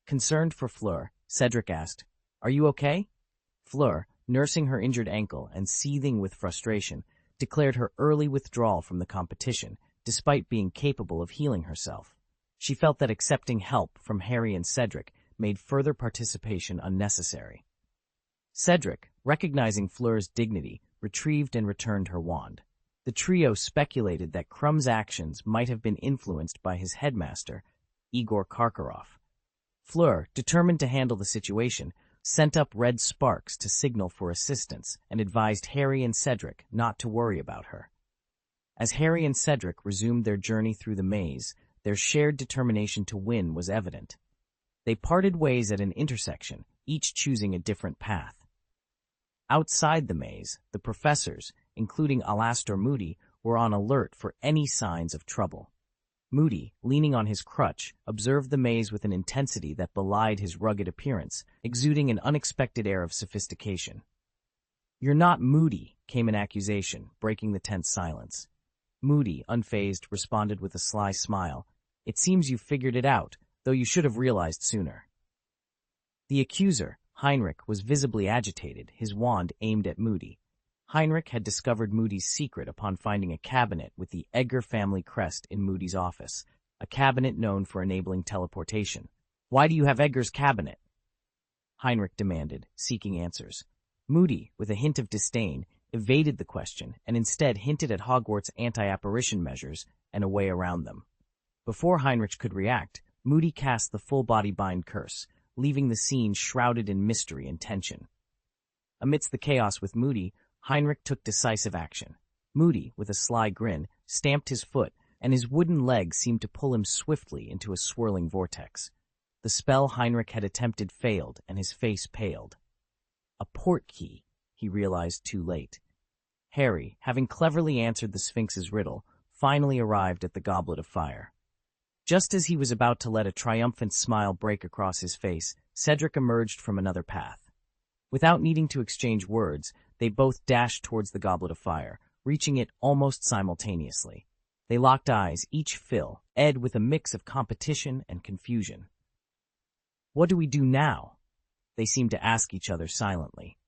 Concerned for Fleur, Cedric asked, "Are you okay?" Fleur, nursing her injured ankle and seething with frustration, declared her early withdrawal from the competition, despite being capable of healing herself. She felt that accepting help from Harry and Cedric made further participation unnecessary. Cedric, recognizing Fleur's dignity, retrieved and returned her wand. The trio speculated that Crumb's actions might have been influenced by his headmaster, Igor Karkaroff. Fleur, determined to handle the situation, sent up red sparks to signal for assistance and advised Harry and Cedric not to worry about her. As Harry and Cedric resumed their journey through the maze, their shared determination to win was evident. They parted ways at an intersection, each choosing a different path. Outside the maze, the professors, including Alastor Moody, were on alert for any signs of trouble. Moody, leaning on his crutch, observed the maze with an intensity that belied his rugged appearance, exuding an unexpected air of sophistication. "You're not Moody," came an accusation, breaking the tense silence. Moody, unfazed, responded with a sly smile. "It seems you've figured it out, though you should have realized sooner." The accuser, Heinrich, was visibly agitated, his wand aimed at Moody. Heinrich had discovered Moody's secret upon finding a cabinet with the Edgar family crest in Moody's office, a cabinet known for enabling teleportation. "Why do you have Edgar's cabinet?" Heinrich demanded, seeking answers. Moody, with a hint of disdain, evaded the question and instead hinted at Hogwarts' anti-apparition measures and a way around them. Before Heinrich could react, Moody cast the full-body bind curse, leaving the scene shrouded in mystery and tension. Amidst the chaos with Moody, Heinrich took decisive action. Moody, with a sly grin, stamped his foot, and his wooden leg seemed to pull him swiftly into a swirling vortex. The spell Heinrich had attempted failed, and his face paled. A portkey, he realized too late. Harry, having cleverly answered the Sphinx's riddle, finally arrived at the Goblet of Fire. Just as he was about to let a triumphant smile break across his face, Cedric emerged from another path. Without needing to exchange words, they both dashed towards the Goblet of Fire, reaching it almost simultaneously. They locked eyes, each filled with a mix of competition and confusion. "What do we do now?" they seemed to ask each other silently.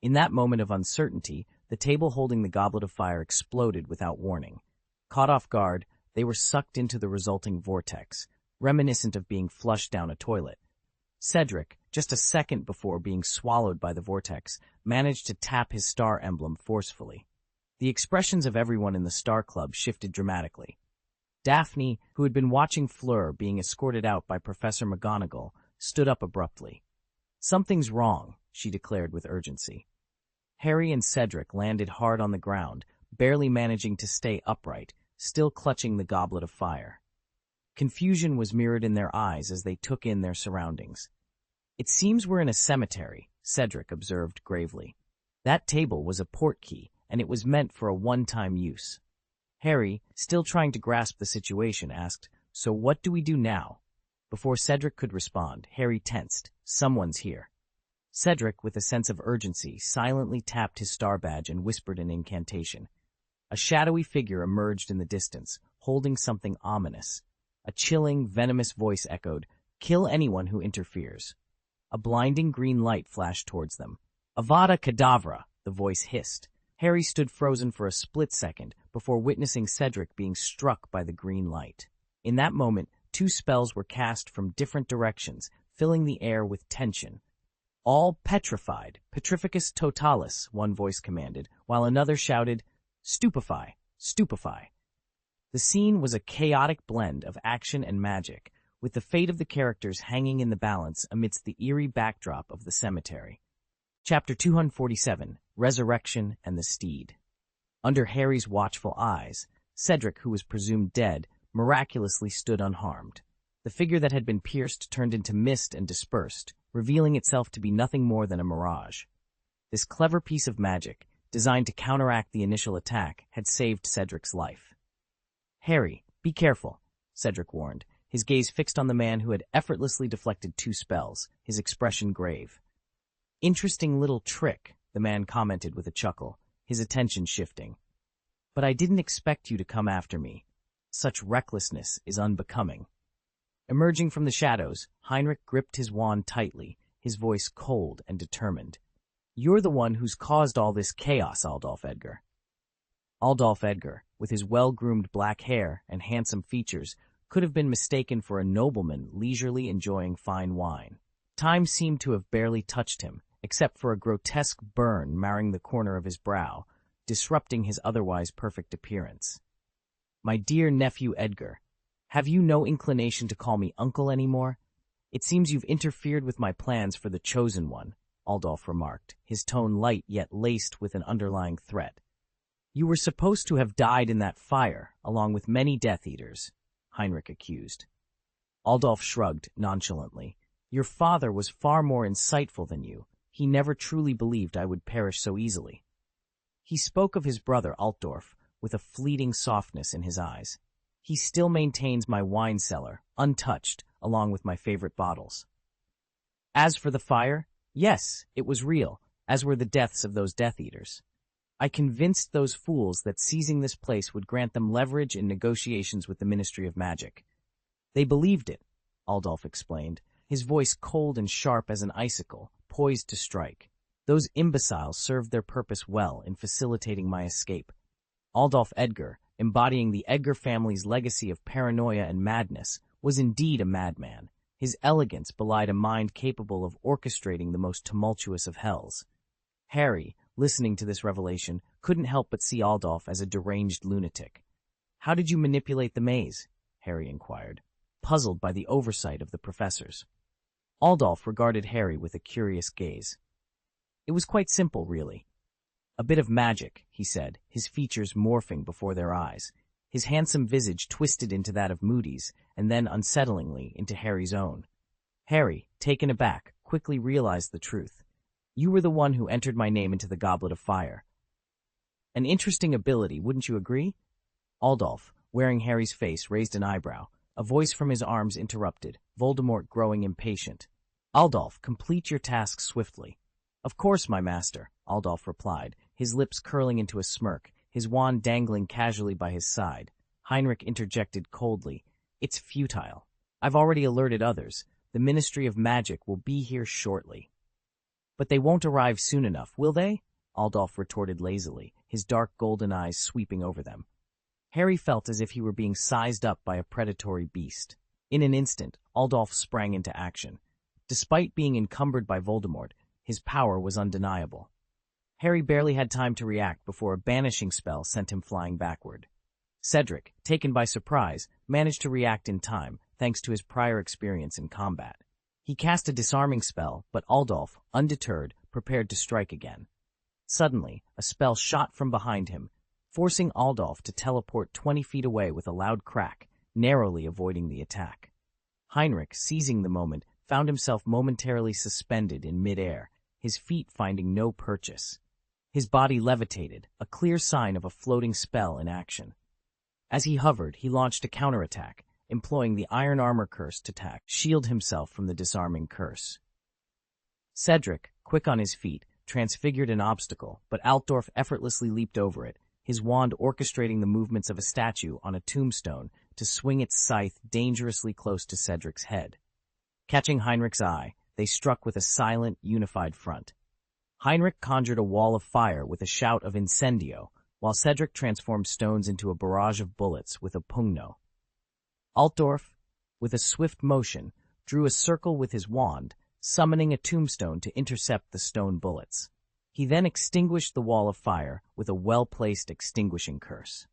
In that moment of uncertainty, the table holding the Goblet of Fire exploded without warning. Caught off guard, they were sucked into the resulting vortex, reminiscent of being flushed down a toilet. Cedric, just a second before being swallowed by the vortex, managed to tap his star emblem forcefully. The expressions of everyone in the Star Club shifted dramatically. Daphne, who had been watching Fleur being escorted out by Professor McGonagall, stood up abruptly. "Something's wrong," she declared with urgency. Harry and Cedric landed hard on the ground, barely managing to stay upright, still clutching the Goblet of Fire. Confusion was mirrored in their eyes as they took in their surroundings. "It seems we're in a cemetery," Cedric observed gravely. "That table was a portkey, and it was meant for a one-time use." Harry, still trying to grasp the situation, asked, "So what do we do now?" Before Cedric could respond, Harry tensed. "Someone's here." Cedric, with a sense of urgency, silently tapped his star badge and whispered an incantation. A shadowy figure emerged in the distance, holding something ominous. A chilling, venomous voice echoed, "Kill anyone who interferes." A blinding green light flashed towards them. "Avada Kedavra," the voice hissed. Harry stood frozen for a split second before witnessing Cedric being struck by the green light. In that moment, two spells were cast from different directions, filling the air with tension. "All petrified, petrificus totalis," one voice commanded, while another shouted, "Stupefy, stupefy." The scene was a chaotic blend of action and magic, with the fate of the characters hanging in the balance amidst the eerie backdrop of the cemetery. Chapter 247, Resurrection and the Steed. Under Harry's watchful eyes, Cedric, who was presumed dead, miraculously stood unharmed. The figure that had been pierced turned into mist and dispersed, revealing itself to be nothing more than a mirage. This clever piece of magic, designed to counteract the initial attack, had saved Cedric's life. "Harry, be careful," Cedric warned, his gaze fixed on the man who had effortlessly deflected two spells, his expression grave. "Interesting little trick," the man commented with a chuckle, his attention shifting. "But I didn't expect you to come after me. Such recklessness is unbecoming." Emerging from the shadows, Heinrich gripped his wand tightly, his voice cold and determined. "You're the one who's caused all this chaos, Aldolf Edgar." Aldolf Edgar, with his well-groomed black hair and handsome features, could have been mistaken for a nobleman leisurely enjoying fine wine. Time seemed to have barely touched him, except for a grotesque burn marring the corner of his brow, disrupting his otherwise perfect appearance. "My dear nephew Edgar, have you no inclination to call me uncle anymore? It seems you've interfered with my plans for the Chosen One," Aldolf remarked, his tone light yet laced with an underlying threat. "You were supposed to have died in that fire, along with many Death Eaters," Heinrich accused. Aldolf shrugged nonchalantly. "Your father was far more insightful than you. He never truly believed I would perish so easily." He spoke of his brother Altdorf with a fleeting softness in his eyes. "He still maintains my wine cellar, untouched, along with my favorite bottles. As for the fire, yes, it was real, as were the deaths of those Death Eaters. I convinced those fools that seizing this place would grant them leverage in negotiations with the Ministry of Magic. They believed it," Aldolf explained, his voice cold and sharp as an icicle, poised to strike. "Those imbeciles served their purpose well in facilitating my escape." Aldolf Edgar, embodying the Edgar family's legacy of paranoia and madness, was indeed a madman. His elegance belied a mind capable of orchestrating the most tumultuous of hells. Harry, listening to this revelation, couldn't help but see Aldolf as a deranged lunatic. "How did you manipulate the maze?" Harry inquired, puzzled by the oversight of the professors. Aldolf regarded Harry with a curious gaze. "It was quite simple, really. A bit of magic," he said, his features morphing before their eyes. His handsome visage twisted into that of Moody's, and then unsettlingly into Harry's own. Harry, taken aback, quickly realized the truth. "You were the one who entered my name into the Goblet of Fire." "An interesting ability, wouldn't you agree?" Aldolf, wearing Harry's face, raised an eyebrow. A voice from his arms interrupted, Voldemort growing impatient. "Aldolf, complete your task swiftly." "Of course, my master," Aldolf replied, his lips curling into a smirk, his wand dangling casually by his side. Heinrich interjected coldly, "It's futile. I've already alerted others. The Ministry of Magic will be here shortly." "But they won't arrive soon enough, will they?" Aldolf retorted lazily, his dark golden eyes sweeping over them. Harry felt as if he were being sized up by a predatory beast. In an instant, Aldolf sprang into action. Despite being encumbered by Voldemort, his power was undeniable. Harry barely had time to react before a banishing spell sent him flying backward. Cedric, taken by surprise, managed to react in time, thanks to his prior experience in combat. He cast a disarming spell, but Aldolf, undeterred, prepared to strike again. Suddenly, a spell shot from behind him, forcing Aldolf to teleport 20 feet away with a loud crack, narrowly avoiding the attack. Heinrich, seizing the moment, found himself momentarily suspended in midair, his feet finding no purchase. His body levitated, a clear sign of a floating spell in action. As he hovered, he launched a counterattack, employing the Iron Armor Curse to shield himself from the disarming curse. Cedric, quick on his feet, transfigured an obstacle, but Altdorf effortlessly leaped over it, his wand orchestrating the movements of a statue on a tombstone to swing its scythe dangerously close to Cedric's head. Catching Heinrich's eye, they struck with a silent, unified front. Heinrich conjured a wall of fire with a shout of incendio, while Cedric transformed stones into a barrage of bullets with a pugno. Altdorf, with a swift motion, drew a circle with his wand, summoning a tombstone to intercept the stone bullets. He then extinguished the wall of fire with a well-placed extinguishing curse.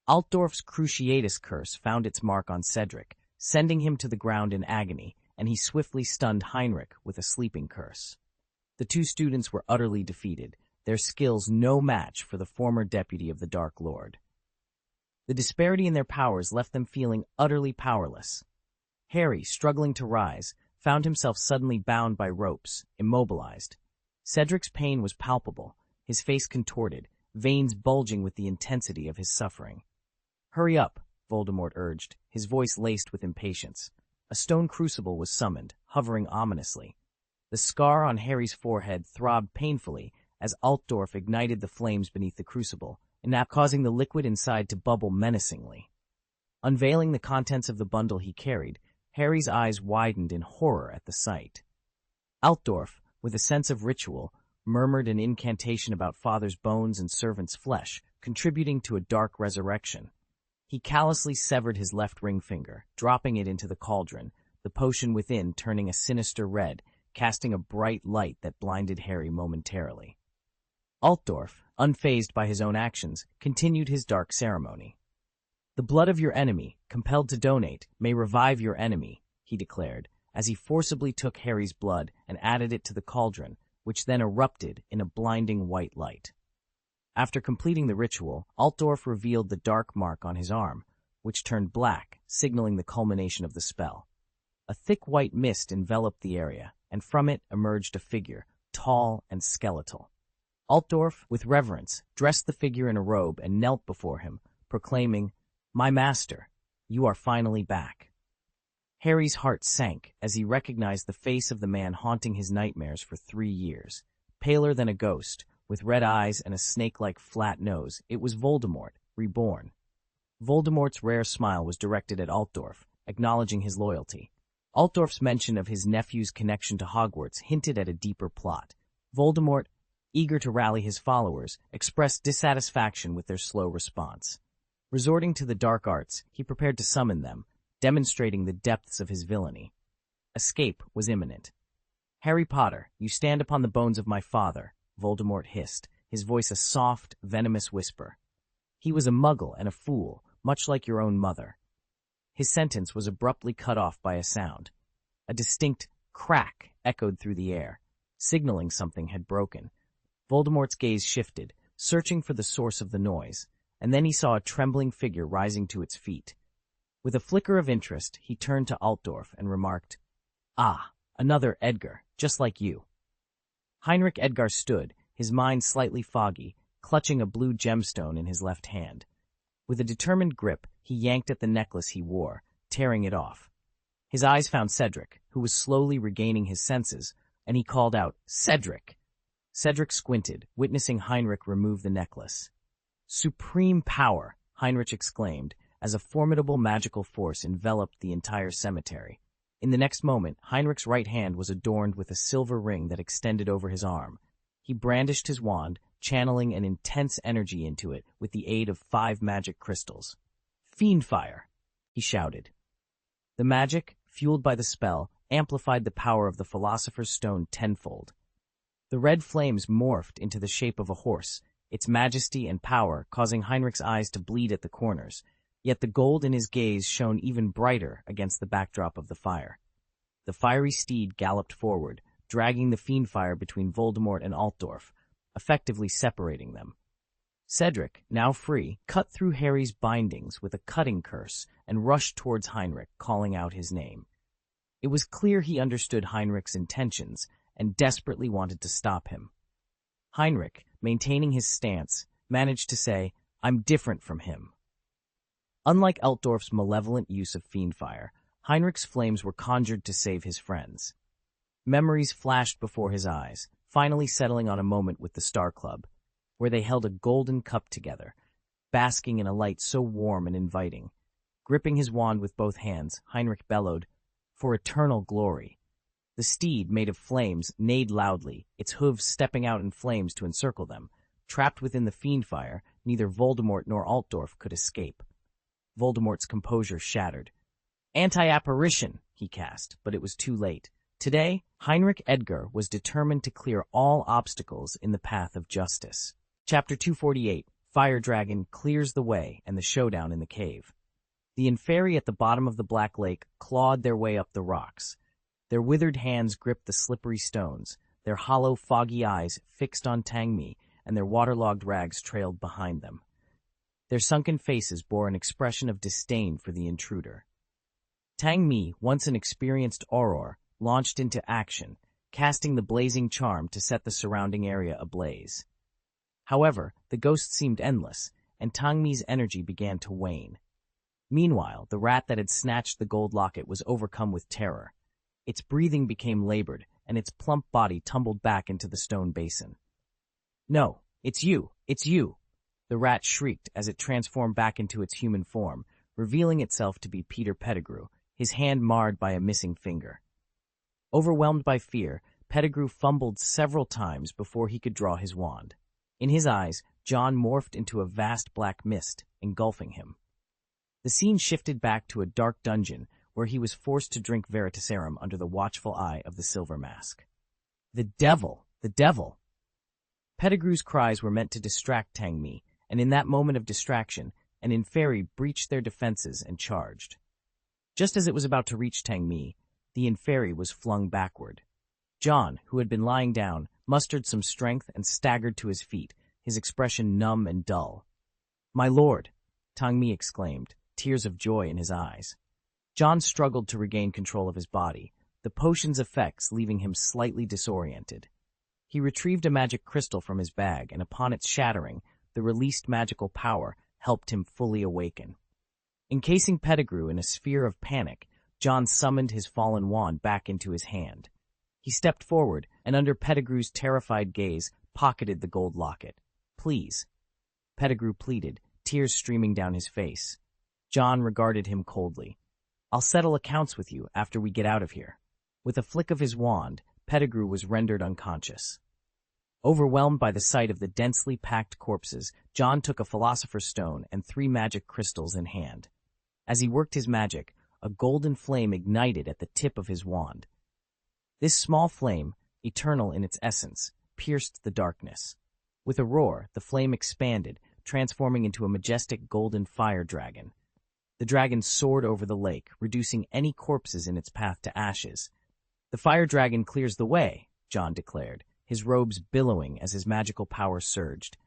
Altdorf's Cruciatus curse found its mark on Cedric, sending him to the ground in agony, and he swiftly stunned Heinrich with a sleeping curse. The two students were utterly defeated, their skills no match for the former deputy of the Dark Lord. The disparity in their powers left them feeling utterly powerless. Harry, struggling to rise, found himself suddenly bound by ropes, immobilized. Cedric's pain was palpable, his face contorted, veins bulging with the intensity of his suffering. "Hurry up," Voldemort urged, his voice laced with impatience. A stone crucible was summoned, hovering ominously. The scar on Harry's forehead throbbed painfully as Altdorf ignited the flames beneath the crucible, causing the liquid inside to bubble menacingly. Unveiling the contents of the bundle he carried, Harry's eyes widened in horror at the sight. Altdorf, with a sense of ritual, murmured an incantation about father's bones and servant's flesh, contributing to a dark resurrection. He callously severed his left ring finger, dropping it into the cauldron, the potion within turning a sinister red, casting a bright light that blinded Harry momentarily. Altdorf, unfazed by his own actions, continued his dark ceremony. "The blood of your enemy, compelled to donate, may revive your enemy," he declared, as he forcibly took Harry's blood and added it to the cauldron, which then erupted in a blinding white light. After completing the ritual, Altdorf revealed the dark mark on his arm, which turned black, signaling the culmination of the spell. A thick white mist enveloped the area, and from it emerged a figure, tall and skeletal. Altdorf, with reverence, dressed the figure in a robe and knelt before him, proclaiming, "My master, you are finally back." Harry's heart sank as he recognized the face of the man haunting his nightmares for 3 years. Paler than a ghost, with red eyes and a snake-like flat nose, it was Voldemort, reborn. Voldemort's rare smile was directed at Altdorf, acknowledging his loyalty. Altdorf's mention of his nephew's connection to Hogwarts hinted at a deeper plot. Voldemort, eager to rally his followers, expressed dissatisfaction with their slow response. Resorting to the dark arts, he prepared to summon them, demonstrating the depths of his villainy. Escape was imminent. "Harry Potter, you stand upon the bones of my father," Voldemort hissed, his voice a soft, venomous whisper. "He was a muggle and a fool, much like your own mother." His sentence was abruptly cut off by a sound. A distinct crack echoed through the air, signaling something had broken. Voldemort's gaze shifted, searching for the source of the noise, and then he saw a trembling figure rising to its feet. With a flicker of interest, he turned to Altdorf and remarked, "Ah, another Edgar, just like you." Heinrich Edgar stood, his mind slightly foggy, clutching a blue gemstone in his left hand. With a determined grip, he yanked at the necklace he wore, tearing it off. His eyes found Cedric, who was slowly regaining his senses, and he called out, "Cedric!" Cedric squinted, witnessing Heinrich remove the necklace. "Supreme power!" Heinrich exclaimed, as a formidable magical force enveloped the entire cemetery. In the next moment, Heinrich's right hand was adorned with a silver ring that extended over his arm. He brandished his wand, channeling an intense energy into it with the aid of 5 magic crystals. "Fiendfire!" he shouted. The magic, fueled by the spell, amplified the power of the Philosopher's Stone tenfold. The red flames morphed into the shape of a horse, its majesty and power causing Heinrich's eyes to bleed at the corners, yet the gold in his gaze shone even brighter against the backdrop of the fire. The fiery steed galloped forward, dragging the fiendfire between Voldemort and Altdorf, effectively separating them. Cedric, now free, cut through Harry's bindings with a cutting curse and rushed towards Heinrich, calling out his name. It was clear he understood Heinrich's intentions and desperately wanted to stop him. Heinrich, maintaining his stance, managed to say, "I'm different from him." Unlike Altdorf's malevolent use of fiendfire, Heinrich's flames were conjured to save his friends. Memories flashed before his eyes, finally settling on a moment with the Star Club, where they held a golden cup together, basking in a light so warm and inviting. Gripping his wand with both hands, Heinrich bellowed, "For eternal glory." The steed, made of flames, neighed loudly, its hooves stepping out in flames to encircle them. Trapped within the fiendfire, neither Voldemort nor Altdorf could escape. Voldemort's composure shattered. "Anti-apparition," he cast, but it was too late. Today, Heinrich Edgar was determined to clear all obstacles in the path of justice. Chapter 248, Fire Dragon clears the way and the showdown in the cave. The Inferi at the bottom of the Black Lake clawed their way up the rocks. Their withered hands gripped the slippery stones, their hollow, foggy eyes fixed on Tangmi, and their waterlogged rags trailed behind them. Their sunken faces bore an expression of disdain for the intruder. Tangmi, once an experienced auror, launched into action, casting the blazing charm to set the surrounding area ablaze. However, the ghost seemed endless, and Tangmi's energy began to wane. Meanwhile, the rat that had snatched the gold locket was overcome with terror. Its breathing became labored, and its plump body tumbled back into the stone basin. "No, it's you! It's you!" The rat shrieked as it transformed back into its human form, revealing itself to be Peter Pettigrew, his hand marred by a missing finger. Overwhelmed by fear, Pettigrew fumbled several times before he could draw his wand. In his eyes, John morphed into a vast black mist, engulfing him. The scene shifted back to a dark dungeon where he was forced to drink veritaserum under the watchful eye of the Silver Mask. The devil! The devil! Pettigrew's cries were meant to distract Tang Mi, and in that moment of distraction, an inferi breached their defenses and charged. Just as it was about to reach Tang Mi, the inferi was flung backward. John, who had been lying down, mustered some strength and staggered to his feet, his expression numb and dull. "My lord!" Tang Mi exclaimed, tears of joy in his eyes. John struggled to regain control of his body, the potion's effects leaving him slightly disoriented. He retrieved a magic crystal from his bag, and upon its shattering, the released magical power helped him fully awaken. Encasing Pettigrew in a sphere of panic, John summoned his fallen wand back into his hand. He stepped forward, and under Pettigrew's terrified gaze, pocketed the gold locket. "Please." Pettigrew pleaded, tears streaming down his face. John regarded him coldly. "I'll settle accounts with you after we get out of here." With a flick of his wand, Pettigrew was rendered unconscious. Overwhelmed by the sight of the densely packed corpses, John took a philosopher's stone and 3 magic crystals in hand. As he worked his magic, a golden flame ignited at the tip of his wand. This small flame, eternal in its essence, pierced the darkness. With a roar, the flame expanded, transforming into a majestic golden fire dragon. The dragon soared over the lake, reducing any corpses in its path to ashes. "The fire dragon clears the way," John declared, his robes billowing as his magical power surged.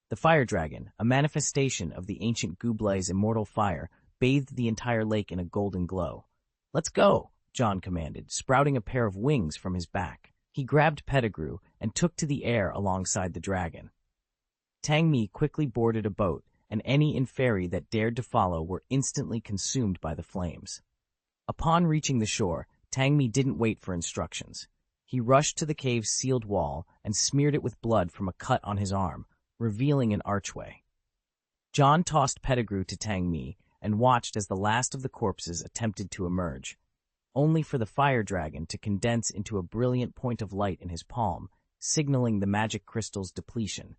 The fire dragon, a manifestation of the ancient Gublay's immortal fire, bathed the entire lake in a golden glow. "Let's go," John commanded, sprouting a pair of wings from his back. He grabbed Pettigrew and took to the air alongside the dragon. Tang Mi quickly boarded a boat, and any inferi that dared to follow were instantly consumed by the flames. Upon reaching the shore, Tang Mi didn't wait for instructions. He rushed to the cave's sealed wall and smeared it with blood from a cut on his arm, revealing an archway. John tossed Pettigrew to Tang Mi and watched as the last of the corpses attempted to emerge, only for the fire dragon to condense into a brilliant point of light in his palm, signaling the magic crystal's depletion.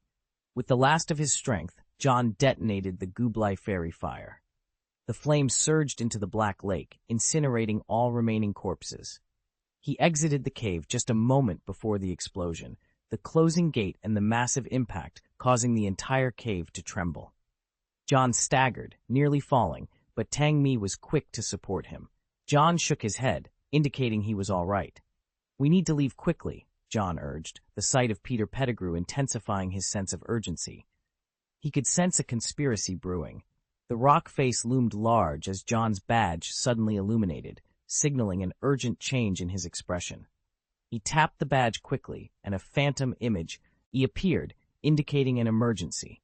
With the last of his strength, John detonated the Gublai fairy fire. The flames surged into the black lake, incinerating all remaining corpses. He exited the cave just a moment before the explosion, the closing gate and the massive impact causing the entire cave to tremble. John staggered, nearly falling, but Tang Mi was quick to support him. John shook his head, indicating he was all right. "We need to leave quickly," John urged, the sight of Peter Pettigrew intensifying his sense of urgency. He could sense a conspiracy brewing. The rock face loomed large as John's badge suddenly illuminated, signaling an urgent change in his expression. He tapped the badge quickly, and a phantom image appeared, indicating an emergency.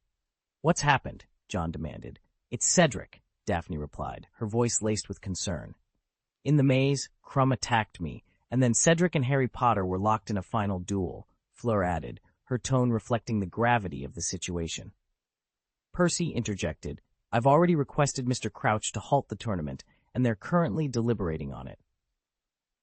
"What's happened?" John demanded. "It's Cedric," Daphne replied, her voice laced with concern. "In the maze, Crumb attacked me, and then Cedric and Harry Potter were locked in a final duel," Fleur added, her tone reflecting the gravity of the situation. Percy interjected, "I've already requested Mr. Crouch to halt the tournament, and they're currently deliberating on it."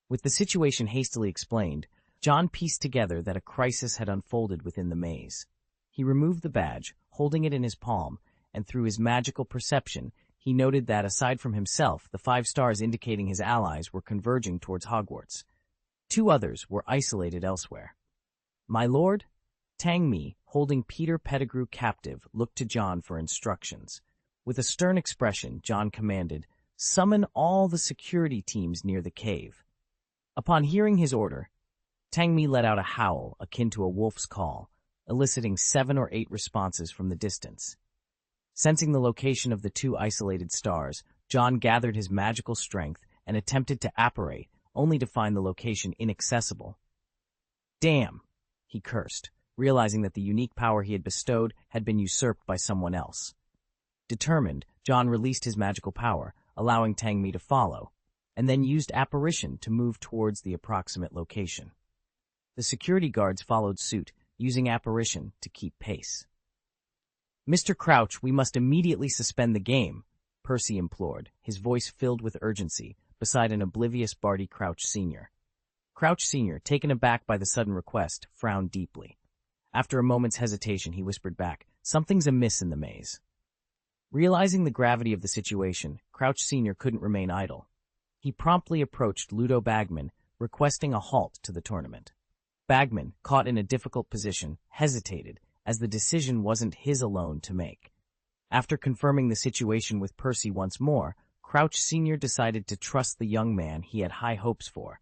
With the situation hastily explained, John pieced together that a crisis had unfolded within the maze. He removed the badge, holding it in his palm, and through his magical perception, he noted that, aside from himself, the 5 stars indicating his allies were converging towards Hogwarts. 2 others were isolated elsewhere. "My lord?" Tang Mi, holding Peter Pettigrew captive, looked to John for instructions. With a stern expression, John commanded, "Summon all the security teams near the cave." Upon hearing his order, Tang Mi let out a howl akin to a wolf's call, eliciting 7 or 8 responses from the distance. Sensing the location of the 2 isolated stars, John gathered his magical strength and attempted to apparate, only to find the location inaccessible. "Damn," he cursed, realizing that the unique power he had bestowed had been usurped by someone else. Determined, John released his magical power, allowing Tang Mi to follow, and then used apparition to move towards the approximate location. The security guards followed suit, using apparition to keep pace. "Mr. Crouch, we must immediately suspend the game," Percy implored, his voice filled with urgency, beside an oblivious Barty Crouch Sr. Crouch Sr., taken aback by the sudden request, frowned deeply. After a moment's hesitation, he whispered back, "Something's amiss in the maze." Realizing the gravity of the situation, Crouch Sr. couldn't remain idle. He promptly approached Ludo Bagman, requesting a halt to the tournament. Bagman, caught in a difficult position, hesitated, as the decision wasn't his alone to make. After confirming the situation with Percy once more, Crouch Sr. decided to trust the young man he had high hopes for.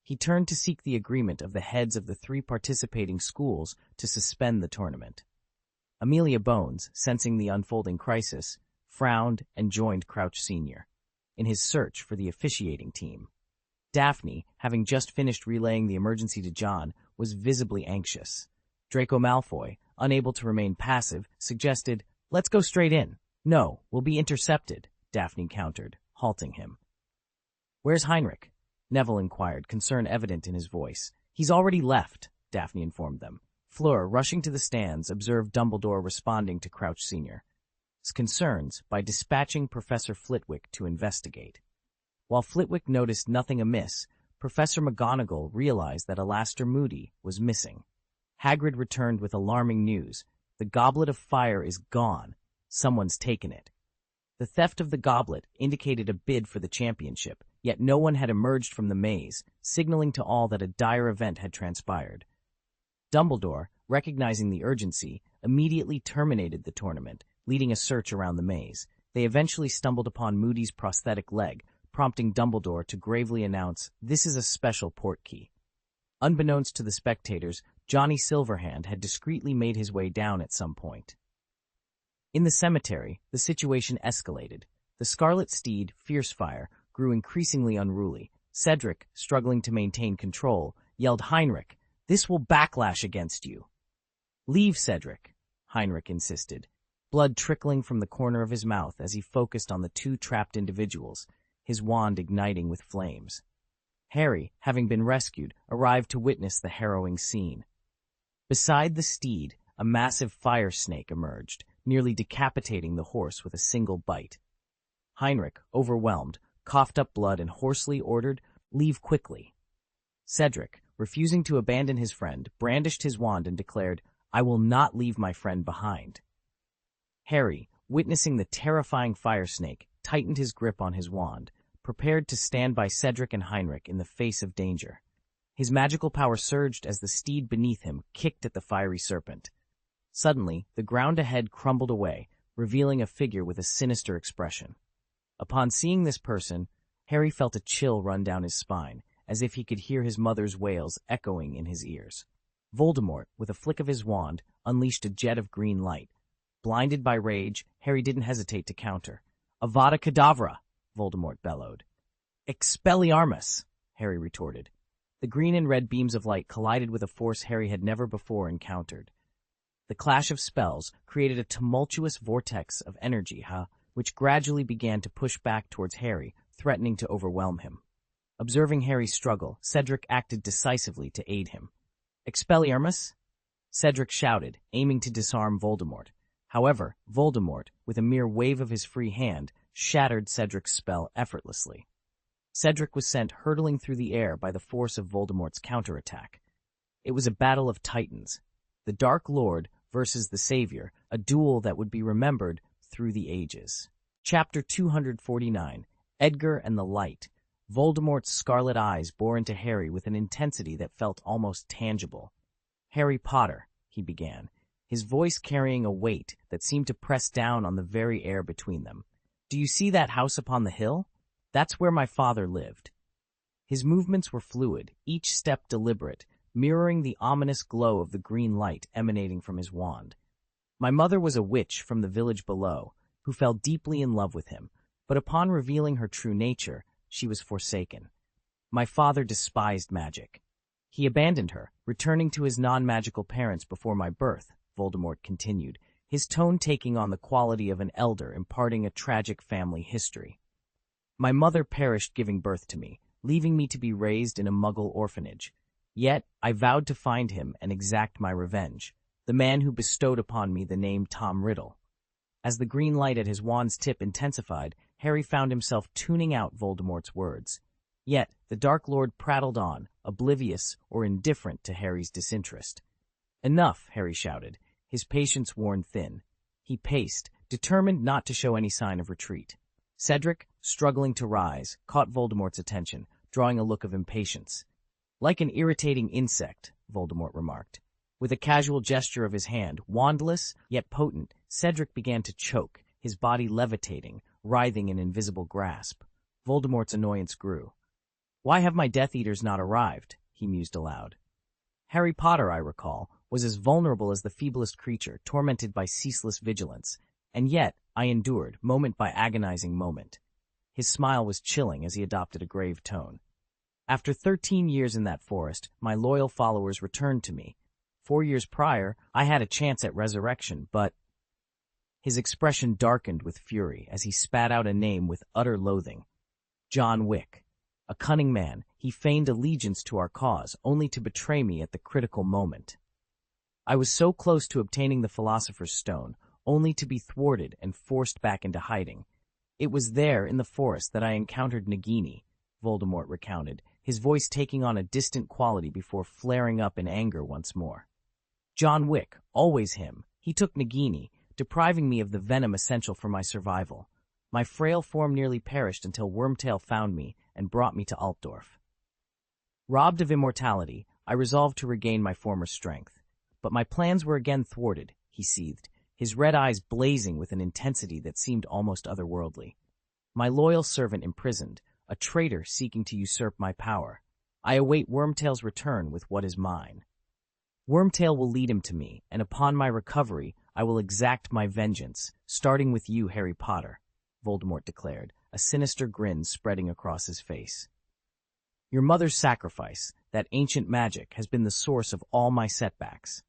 He turned to seek the agreement of the heads of the 3 participating schools to suspend the tournament. Amelia Bones, sensing the unfolding crisis, frowned and joined Crouch Sr. in his search for the officiating team. Daphne, having just finished relaying the emergency to John, was visibly anxious. Draco Malfoy, unable to remain passive, suggested, "Let's go straight in." "No, we'll be intercepted," Daphne countered, halting him. "Where's Heinrich?" Neville inquired, concern evident in his voice. "He's already left," Daphne informed them. Fleur, rushing to the stands, observed Dumbledore responding to Crouch Sr.'s concerns by dispatching Professor Flitwick to investigate. While Flitwick noticed nothing amiss, Professor McGonagall realized that Alastor Moody was missing. Hagrid returned with alarming news. "The Goblet of Fire is gone. Someone's taken it." The theft of the goblet indicated a bid for the championship, yet no one had emerged from the maze, signaling to all that a dire event had transpired. Dumbledore, recognizing the urgency, immediately terminated the tournament, leading a search around the maze. They eventually stumbled upon Moody's prosthetic leg, prompting Dumbledore to gravely announce, "This is a special portkey." Unbeknownst to the spectators, Johnny Silverhand had discreetly made his way down at some point. In the cemetery, the situation escalated. The Scarlet Steed, Fiercefire, grew increasingly unruly. Cedric, struggling to maintain control, yelled, "Heinrich, this will backlash against you." "Leave, Cedric," Heinrich insisted, blood trickling from the corner of his mouth as he focused on the 2 trapped individuals, his wand igniting with flames. Harry, having been rescued, arrived to witness the harrowing scene. Beside the steed, a massive fire snake emerged, nearly decapitating the horse with a single bite. Heinrich, overwhelmed, coughed up blood and hoarsely ordered, "Leave quickly." Cedric, refusing to abandon his friend, brandished his wand and declared, "I will not leave my friend behind." Harry, witnessing the terrifying fire snake, tightened his grip on his wand, prepared to stand by Cedric and Heinrich in the face of danger. His magical power surged as the steed beneath him kicked at the fiery serpent. Suddenly, the ground ahead crumbled away, revealing a figure with a sinister expression. Upon seeing this person, Harry felt a chill run down his spine, as if he could hear his mother's wails echoing in his ears. Voldemort, with a flick of his wand, unleashed a jet of green light. Blinded by rage, Harry didn't hesitate to counter. "Avada Kedavra!" Voldemort bellowed. "Expelliarmus!" Harry retorted. The green and red beams of light collided with a force Harry had never before encountered. The clash of spells created a tumultuous vortex of energy, which gradually began to push back towards Harry, threatening to overwhelm him. Observing Harry's struggle, Cedric acted decisively to aid him. "Expelliarmus!" Cedric shouted, aiming to disarm Voldemort. However, Voldemort, with a mere wave of his free hand, shattered Cedric's spell effortlessly. Cedric was sent hurtling through the air by the force of Voldemort's counterattack. It was a battle of titans. The Dark Lord versus the Savior, a duel that would be remembered through the ages. Chapter 249, Edgar and the Light. Voldemort's scarlet eyes bore into Harry with an intensity that felt almost tangible. "Harry Potter," he began, his voice carrying a weight that seemed to press down on the very air between them. "Do you see that house upon the hill? That's where my father lived." His movements were fluid, each step deliberate, mirroring the ominous glow of the green light emanating from his wand. "My mother was a witch from the village below, who fell deeply in love with him, but upon revealing her true nature, she was forsaken. My father despised magic. He abandoned her, returning to his non-magical parents before my birth," Voldemort continued, his tone taking on the quality of an elder imparting a tragic family history. "My mother perished giving birth to me, leaving me to be raised in a Muggle orphanage. Yet I vowed to find him and exact my revenge, the man who bestowed upon me the name Tom Riddle." As the green light at his wand's tip intensified, Harry found himself tuning out Voldemort's words. Yet the Dark Lord prattled on, oblivious or indifferent to Harry's disinterest. "Enough," Harry shouted, his patience worn thin. He paced, determined not to show any sign of retreat. "Cedric, struggling to rise, caught Voldemort's attention, drawing a look of impatience. "Like an irritating insect," Voldemort remarked. With a casual gesture of his hand, wandless yet potent, Cedric began to choke, his body levitating, writhing in invisible grasp. Voldemort's annoyance grew. "Why have my Death Eaters not arrived?" he mused aloud. Harry Potter, I recall, was as vulnerable as the feeblest creature, tormented by ceaseless vigilance, and yet I endured, moment by agonizing moment. His smile was chilling as he adopted a grave tone. "After 13 years in that forest, my loyal followers returned to me. 4 years prior, I had a chance at resurrection, but—" His expression darkened with fury as he spat out a name with utter loathing. "John Wick. A cunning man, he feigned allegiance to our cause, only to betray me at the critical moment. I was so close to obtaining the Philosopher's Stone, only to be thwarted and forced back into hiding. It was there, in the forest, that I encountered Nagini," Voldemort recounted, his voice taking on a distant quality before flaring up in anger once more. "John Wick, always him. He took Nagini, depriving me of the venom essential for my survival. My frail form nearly perished until Wormtail found me and brought me to Altdorf. Robbed of immortality, I resolved to regain my former strength. But my plans were again thwarted," he seethed, his red eyes blazing with an intensity that seemed almost otherworldly. "My loyal servant imprisoned, a traitor seeking to usurp my power. I await Wormtail's return with what is mine. Wormtail will lead him to me, and upon my recovery, I will exact my vengeance, starting with you, Harry Potter," Voldemort declared, a sinister grin spreading across his face. "Your mother's sacrifice, that ancient magic, has been the source of all my setbacks.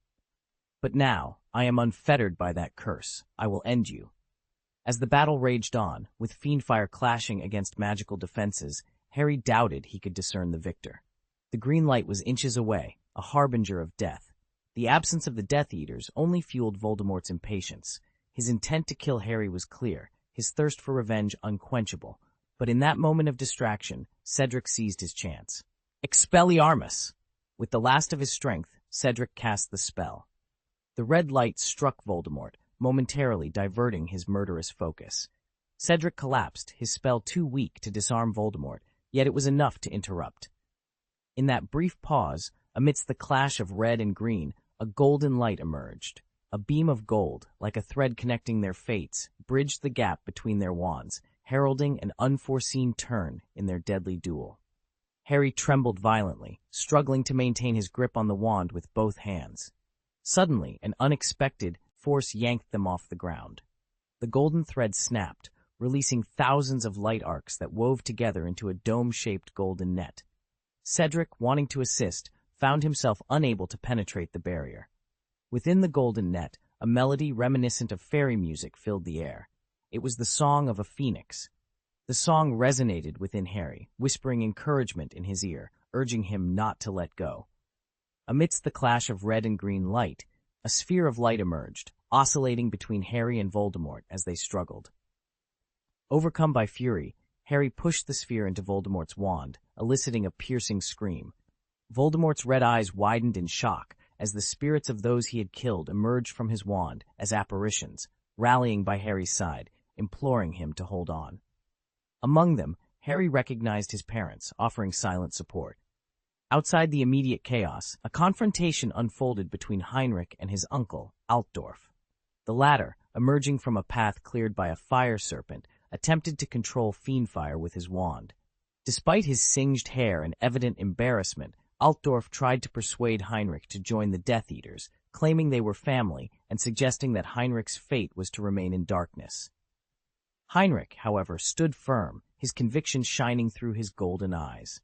But now, I am unfettered by that curse. I will end you." As the battle raged on, with fiendfire clashing against magical defenses, Harry doubted he could discern the victor. The green light was inches away, a harbinger of death. The absence of the Death Eaters only fueled Voldemort's impatience. His intent to kill Harry was clear, his thirst for revenge unquenchable. But in that moment of distraction, Cedric seized his chance. Expelliarmus! With the last of his strength, Cedric cast the spell. The red light struck Voldemort, momentarily diverting his murderous focus. Cedric collapsed, his spell too weak to disarm Voldemort, yet it was enough to interrupt. In that brief pause, amidst the clash of red and green, a golden light emerged. A beam of gold, like a thread connecting their fates, bridged the gap between their wands, heralding an unforeseen turn in their deadly duel. Harry trembled violently, struggling to maintain his grip on the wand with both hands. Suddenly, an unexpected force yanked them off the ground. The golden thread snapped, releasing thousands of light arcs that wove together into a dome-shaped golden net. Cedric, wanting to assist, found himself unable to penetrate the barrier. Within the golden net, a melody reminiscent of fairy music filled the air. It was the song of a phoenix. The song resonated within Harry, whispering encouragement in his ear, urging him not to let go. Amidst the clash of red and green light, a sphere of light emerged, oscillating between Harry and Voldemort as they struggled. Overcome by fury, Harry pushed the sphere into Voldemort's wand, eliciting a piercing scream. Voldemort's red eyes widened in shock as the spirits of those he had killed emerged from his wand as apparitions, rallying by Harry's side, imploring him to hold on. Among them, Harry recognized his parents, offering silent support. Outside the immediate chaos, a confrontation unfolded between Heinrich and his uncle, Altdorf. The latter, emerging from a path cleared by a fire serpent, attempted to control fiendfire with his wand. Despite his singed hair and evident embarrassment, Altdorf tried to persuade Heinrich to join the Death Eaters, claiming they were family and suggesting that Heinrich's fate was to remain in darkness. Heinrich, however, stood firm, his conviction shining through his golden eyes.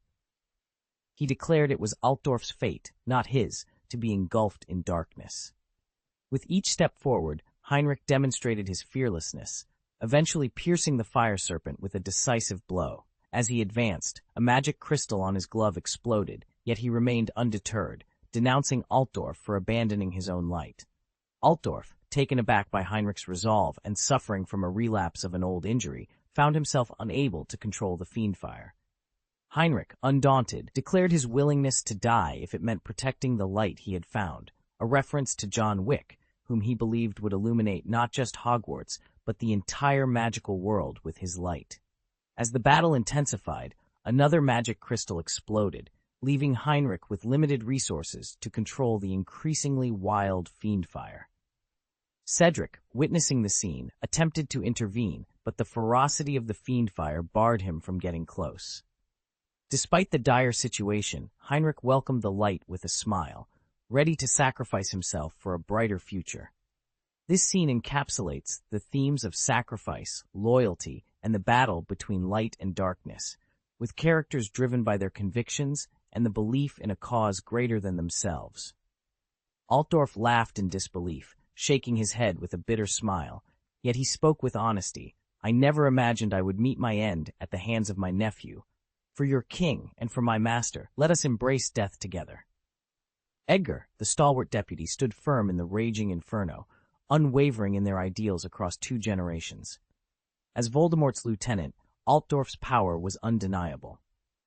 He declared it was Altdorf's fate, not his, to be engulfed in darkness. With each step forward, Heinrich demonstrated his fearlessness, eventually piercing the fire serpent with a decisive blow. As he advanced, a magic crystal on his glove exploded, yet he remained undeterred, denouncing Altdorf for abandoning his own light. Altdorf, taken aback by Heinrich's resolve and suffering from a relapse of an old injury, found himself unable to control the fiendfire. Heinrich, undaunted, declared his willingness to die if it meant protecting the light he had found, a reference to John Wick, whom he believed would illuminate not just Hogwarts, but the entire magical world with his light. As the battle intensified, another magic crystal exploded, leaving Heinrich with limited resources to control the increasingly wild fiendfire. Cedric, witnessing the scene, attempted to intervene, but the ferocity of the fiendfire barred him from getting close. Despite the dire situation, Heinrich welcomed the light with a smile, ready to sacrifice himself for a brighter future. This scene encapsulates the themes of sacrifice, loyalty, and the battle between light and darkness, with characters driven by their convictions and the belief in a cause greater than themselves. Altdorf laughed in disbelief, shaking his head with a bitter smile, yet he spoke with honesty. I never imagined I would meet my end at the hands of my nephew. For your king and for my master, let us embrace death together. Edgar, the stalwart deputy, stood firm in the raging inferno, unwavering in their ideals across 2 generations. As Voldemort's lieutenant, Altdorf's power was undeniable.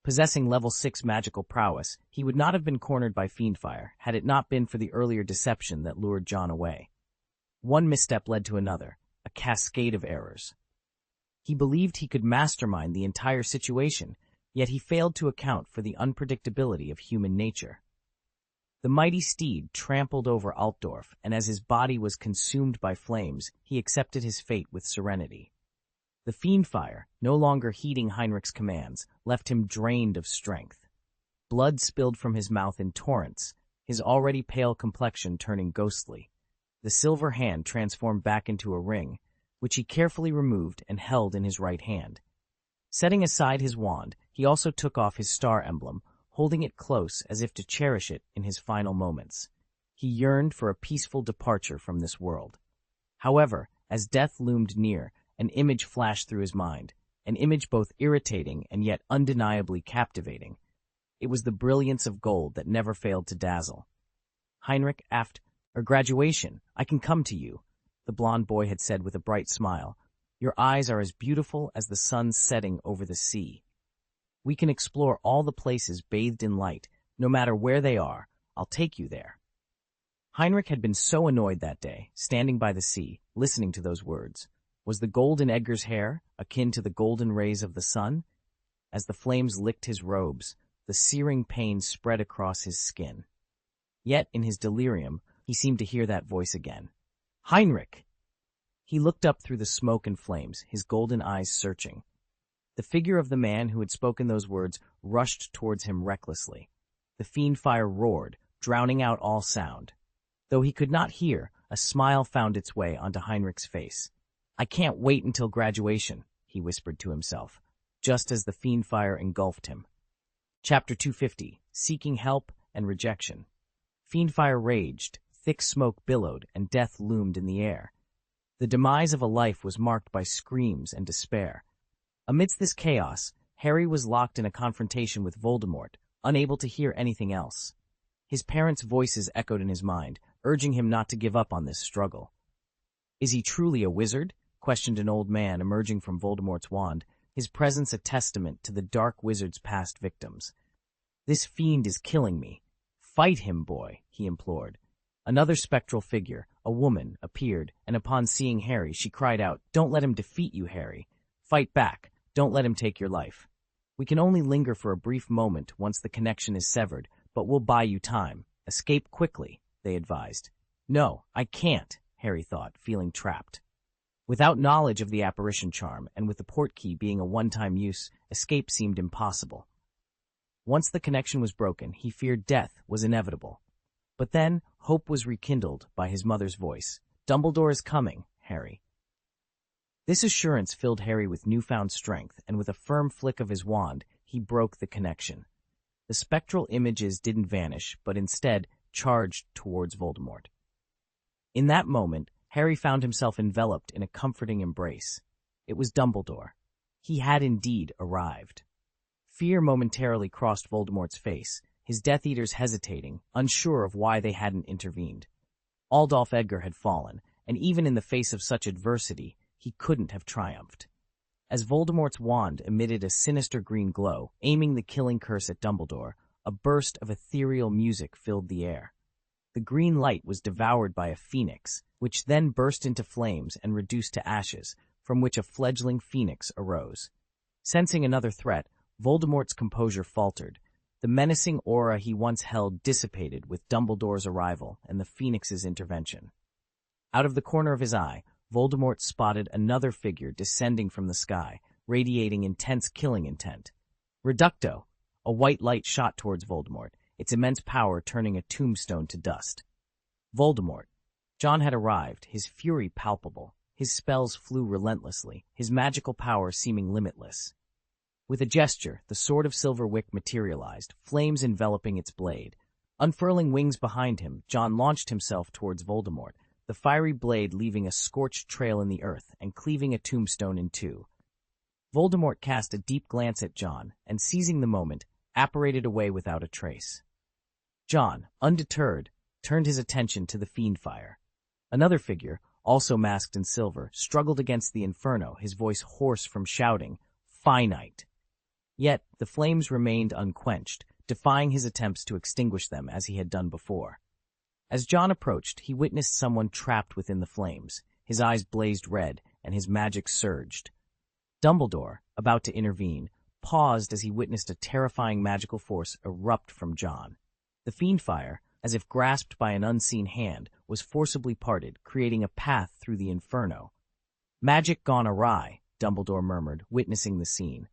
Possessing level 6 magical prowess, he would not have been cornered by fiendfire had it not been for the earlier deception that lured John away. One misstep led to another, a cascade of errors. He believed he could mastermind the entire situation, yet he failed to account for the unpredictability of human nature. The mighty steed trampled over Altdorf, and as his body was consumed by flames, he accepted his fate with serenity. The fiendfire, no longer heeding Heinrich's commands, left him drained of strength. Blood spilled from his mouth in torrents, his already pale complexion turning ghostly. The silver hand transformed back into a ring, which he carefully removed and held in his right hand. Setting aside his wand, he also took off his star emblem, holding it close as if to cherish it in his final moments. He yearned for a peaceful departure from this world. However, as death loomed near, an image flashed through his mind, an image both irritating and yet undeniably captivating. It was the brilliance of gold that never failed to dazzle. Heinrich, after graduation, I can come to you, the blond boy had said with a bright smile. Your eyes are as beautiful as the sun setting over the sea. We can explore all the places bathed in light, no matter where they are. I'll take you there. Heinrich had been so annoyed that day, standing by the sea, listening to those words. Was the gold in Edgar's hair akin to the golden rays of the sun? As the flames licked his robes, the searing pain spread across his skin. Yet, in his delirium, he seemed to hear that voice again. Heinrich! He looked up through the smoke and flames, his golden eyes searching. The figure of the man who had spoken those words rushed towards him recklessly. The fiendfire roared, drowning out all sound. Though he could not hear, a smile found its way onto Heinrich's face. I can't wait until graduation, he whispered to himself, just as the fiendfire engulfed him. Chapter 250, Seeking Help and Rejection. Fiendfire raged, thick smoke billowed, and death loomed in the air. The demise of a life was marked by screams and despair. Amidst this chaos, Harry was locked in a confrontation with Voldemort, unable to hear anything else. His parents' voices echoed in his mind, urging him not to give up on this struggle. Is he truly a wizard? Questioned an old man emerging from Voldemort's wand, his presence a testament to the dark wizard's past victims. This fiend is killing me. Fight him, boy, he implored. Another spectral figure, a woman, appeared, and upon seeing Harry, she cried out, Don't let him defeat you, Harry. Fight back. Don't let him take your life. We can only linger for a brief moment once the connection is severed, but we'll buy you time. Escape quickly, they advised. No, I can't, Harry thought, feeling trapped. Without knowledge of the apparition charm, and with the portkey being a one-time use, escape seemed impossible. Once the connection was broken, he feared death was inevitable. But then, hope was rekindled by his mother's voice. Dumbledore is coming, Harry. This assurance filled Harry with newfound strength, and with a firm flick of his wand, he broke the connection. The spectral images didn't vanish, but instead charged towards Voldemort. In that moment, Harry found himself enveloped in a comforting embrace. It was Dumbledore. He had indeed arrived. Fear momentarily crossed Voldemort's face, his Death Eaters hesitating, unsure of why they hadn't intervened. Adolf Edgar had fallen, and even in the face of such adversity, he couldn't have triumphed. As Voldemort's wand emitted a sinister green glow, aiming the killing curse at Dumbledore, a burst of ethereal music filled the air. The green light was devoured by a phoenix, which then burst into flames and reduced to ashes, from which a fledgling phoenix arose. Sensing another threat, Voldemort's composure faltered. The menacing aura he once held dissipated with Dumbledore's arrival and the Phoenix's intervention. Out of the corner of his eye, Voldemort spotted another figure descending from the sky, radiating intense killing intent. Reducto! A white light shot towards Voldemort, its immense power turning a tombstone to dust. Voldemort. John had arrived, his fury palpable. His spells flew relentlessly, his magical power seeming limitless. With a gesture, the sword of Silver Wick materialized, flames enveloping its blade. Unfurling wings behind him, John launched himself towards Voldemort, the fiery blade leaving a scorched trail in the earth and cleaving a tombstone in two. Voldemort cast a deep glance at John, and seizing the moment, apparated away without a trace. John, undeterred, turned his attention to the fiendfire. Another figure, also masked in silver, struggled against the inferno, his voice hoarse from shouting, "Finite!" Yet the flames remained unquenched, defying his attempts to extinguish them as he had done before. As John approached, he witnessed someone trapped within the flames. His eyes blazed red, and his magic surged. Dumbledore, about to intervene, paused as he witnessed a terrifying magical force erupt from John. The fiendfire, as if grasped by an unseen hand, was forcibly parted, creating a path through the inferno. "Magic gone awry," Dumbledore murmured, witnessing the scene.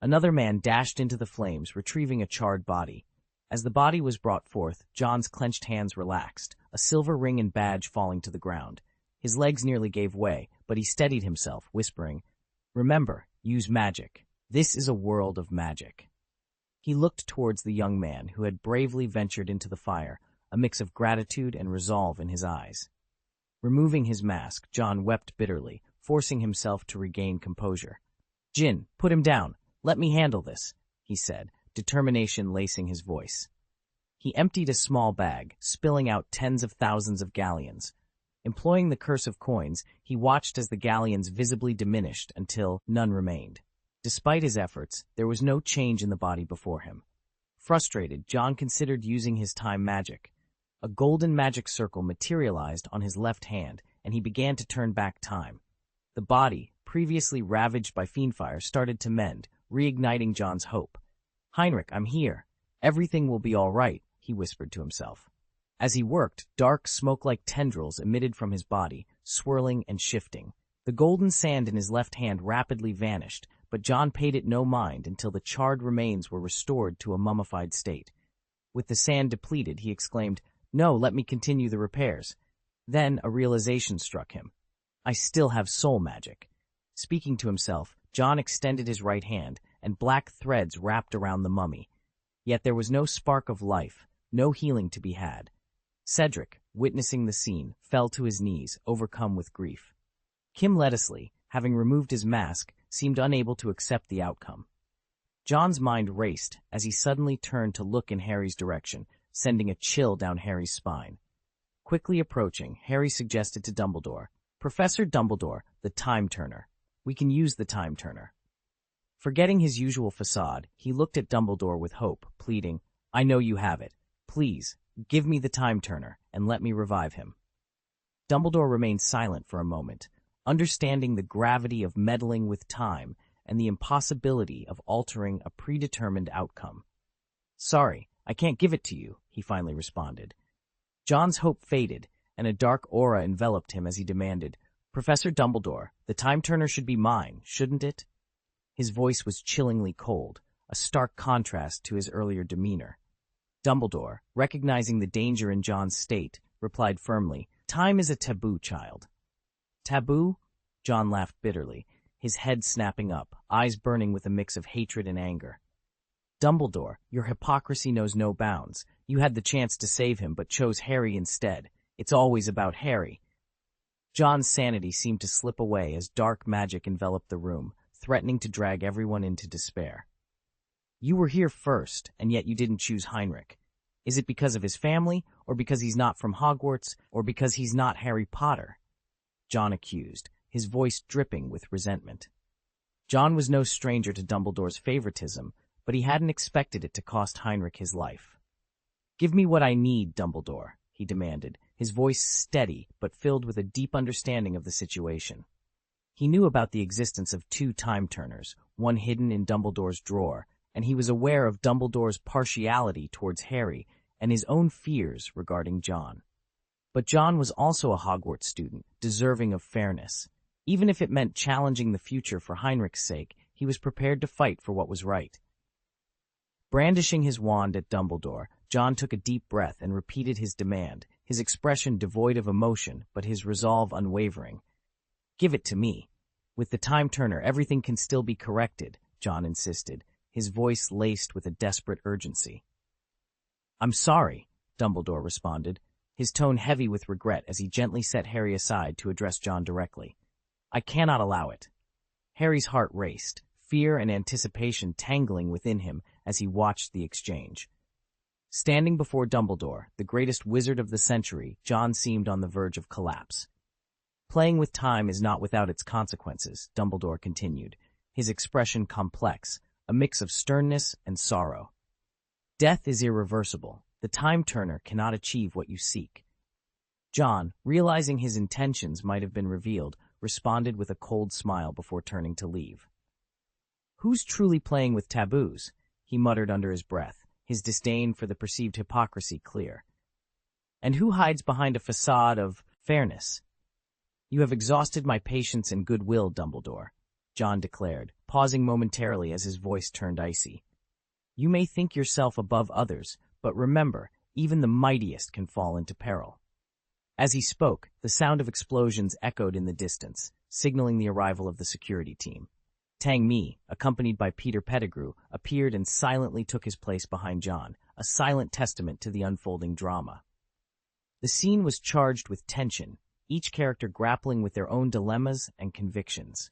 Another man dashed into the flames, retrieving a charred body. As the body was brought forth, John's clenched hands relaxed, a silver ring and badge falling to the ground. His legs nearly gave way, but he steadied himself, whispering, "Remember, use magic. This is a world of magic." He looked towards the young man who had bravely ventured into the fire, a mix of gratitude and resolve in his eyes. Removing his mask, John wept bitterly, forcing himself to regain composure. "Jin, put him down. Let me handle this," he said, determination lacing his voice. He emptied a small bag, spilling out tens of thousands of galleons. Employing the curse of coins, he watched as the galleons visibly diminished until none remained. Despite his efforts, there was no change in the body before him. Frustrated, John considered using his time magic. A golden magic circle materialized on his left hand, and he began to turn back time. The body, previously ravaged by fiendfire, started to mend, reigniting John's hope. "Heinrich, I'm here. Everything will be all right," he whispered to himself. As he worked, dark, smoke-like tendrils emitted from his body, swirling and shifting. The golden sand in his left hand rapidly vanished, but John paid it no mind until the charred remains were restored to a mummified state. With the sand depleted, he exclaimed, "No, let me continue the repairs." Then a realization struck him. "I still have soul magic." Speaking to himself, John extended his right hand, and black threads wrapped around the mummy. Yet there was no spark of life, no healing to be had. Cedric, witnessing the scene, fell to his knees, overcome with grief. Kim Lettisley, having removed his mask, seemed unable to accept the outcome. John's mind raced as he suddenly turned to look in Harry's direction, sending a chill down Harry's spine. Quickly approaching, Harry suggested to Dumbledore, "Professor Dumbledore, the Time Turner. We can use the Time Turner." Forgetting his usual facade, he looked at Dumbledore with hope, pleading, "I know you have it. Please, give me the Time Turner, and let me revive him." Dumbledore remained silent for a moment, understanding the gravity of meddling with time and the impossibility of altering a predetermined outcome. "Sorry, I can't give it to you," he finally responded. John's hope faded, and a dark aura enveloped him as he demanded, "Professor Dumbledore, the Time Turner should be mine, shouldn't it?" His voice was chillingly cold, a stark contrast to his earlier demeanor. Dumbledore, recognizing the danger in John's state, replied firmly, "Time is a taboo, child." "Taboo?" John laughed bitterly, his head snapping up, eyes burning with a mix of hatred and anger. "Dumbledore, your hypocrisy knows no bounds. You had the chance to save him, but chose Harry instead. It's always about Harry." John's sanity seemed to slip away as dark magic enveloped the room, threatening to drag everyone into despair. "You were here first, and yet you didn't choose Heinrich. Is it because of his family, or because he's not from Hogwarts, or because he's not Harry Potter?" John accused, his voice dripping with resentment. John was no stranger to Dumbledore's favoritism, but he hadn't expected it to cost Heinrich his life. "Give me what I need, Dumbledore," he demanded, his voice steady but filled with a deep understanding of the situation. He knew about the existence of two time-turners, one hidden in Dumbledore's drawer, and he was aware of Dumbledore's partiality towards Harry and his own fears regarding John. But John was also a Hogwarts student, deserving of fairness. Even if it meant challenging the future for Heinrich's sake, he was prepared to fight for what was right. Brandishing his wand at Dumbledore, John took a deep breath and repeated his demand, his expression devoid of emotion, but his resolve unwavering. "Give it to me. With the time-turner, everything can still be corrected," John insisted, his voice laced with a desperate urgency. "I'm sorry," Dumbledore responded, his tone heavy with regret as he gently set Harry aside to address John directly. "I cannot allow it." Harry's heart raced, fear and anticipation tangling within him as he watched the exchange. Standing before Dumbledore, the greatest wizard of the century, John seemed on the verge of collapse. "Playing with time is not without its consequences," Dumbledore continued, his expression complex, a mix of sternness and sorrow. "Death is irreversible. The time-turner cannot achieve what you seek." John, realizing his intentions might have been revealed, responded with a cold smile before turning to leave. "Who's truly playing with taboos?" he muttered under his breath, his disdain for the perceived hypocrisy clear. "And who hides behind a facade of fairness?" "You have exhausted my patience and goodwill, Dumbledore," John declared, pausing momentarily as his voice turned icy. "You may think yourself above others, but remember, even the mightiest can fall into peril." As he spoke, the sound of explosions echoed in the distance, signaling the arrival of the security team. Tang Mi, accompanied by Peter Pettigrew, appeared and silently took his place behind John, a silent testament to the unfolding drama. The scene was charged with tension, each character grappling with their own dilemmas and convictions.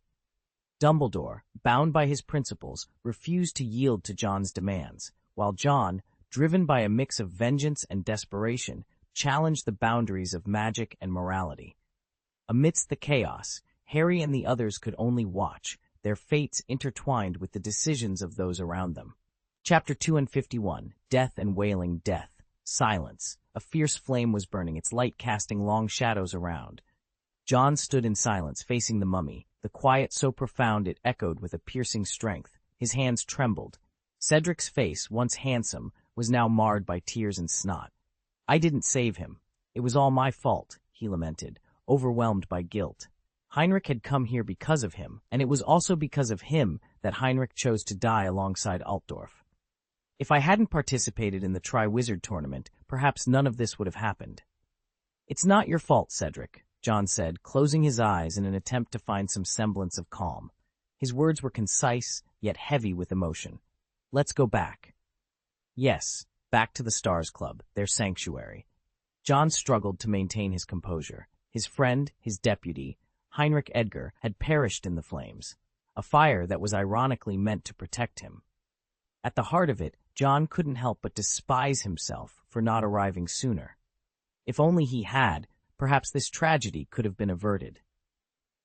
Dumbledore, bound by his principles, refused to yield to John's demands, while John, driven by a mix of vengeance and desperation, challenged the boundaries of magic and morality. Amidst the chaos, Harry and the others could only watch, their fates intertwined with the decisions of those around them. Chapter 251, Death and Wailing Death. Silence. A fierce flame was burning, its light casting long shadows around. John stood in silence, facing the mummy, the quiet so profound it echoed with a piercing strength. His hands trembled. Cedric's face, once handsome, was now marred by tears and snot. "I didn't save him. It was all my fault," he lamented, overwhelmed by guilt. Heinrich had come here because of him, and it was also because of him that Heinrich chose to die alongside Altdorf. "If I hadn't participated in the Tri-Wizard tournament, perhaps none of this would have happened." "It's not your fault, Cedric," John said, closing his eyes in an attempt to find some semblance of calm. His words were concise, yet heavy with emotion. "Let's go back." Yes, back to the Stars Club, their sanctuary. John struggled to maintain his composure. His friend, his deputy, Heinrich Edgar, had perished in the flames, a fire that was ironically meant to protect him. At the heart of it, John couldn't help but despise himself for not arriving sooner. If only he had, perhaps this tragedy could have been averted.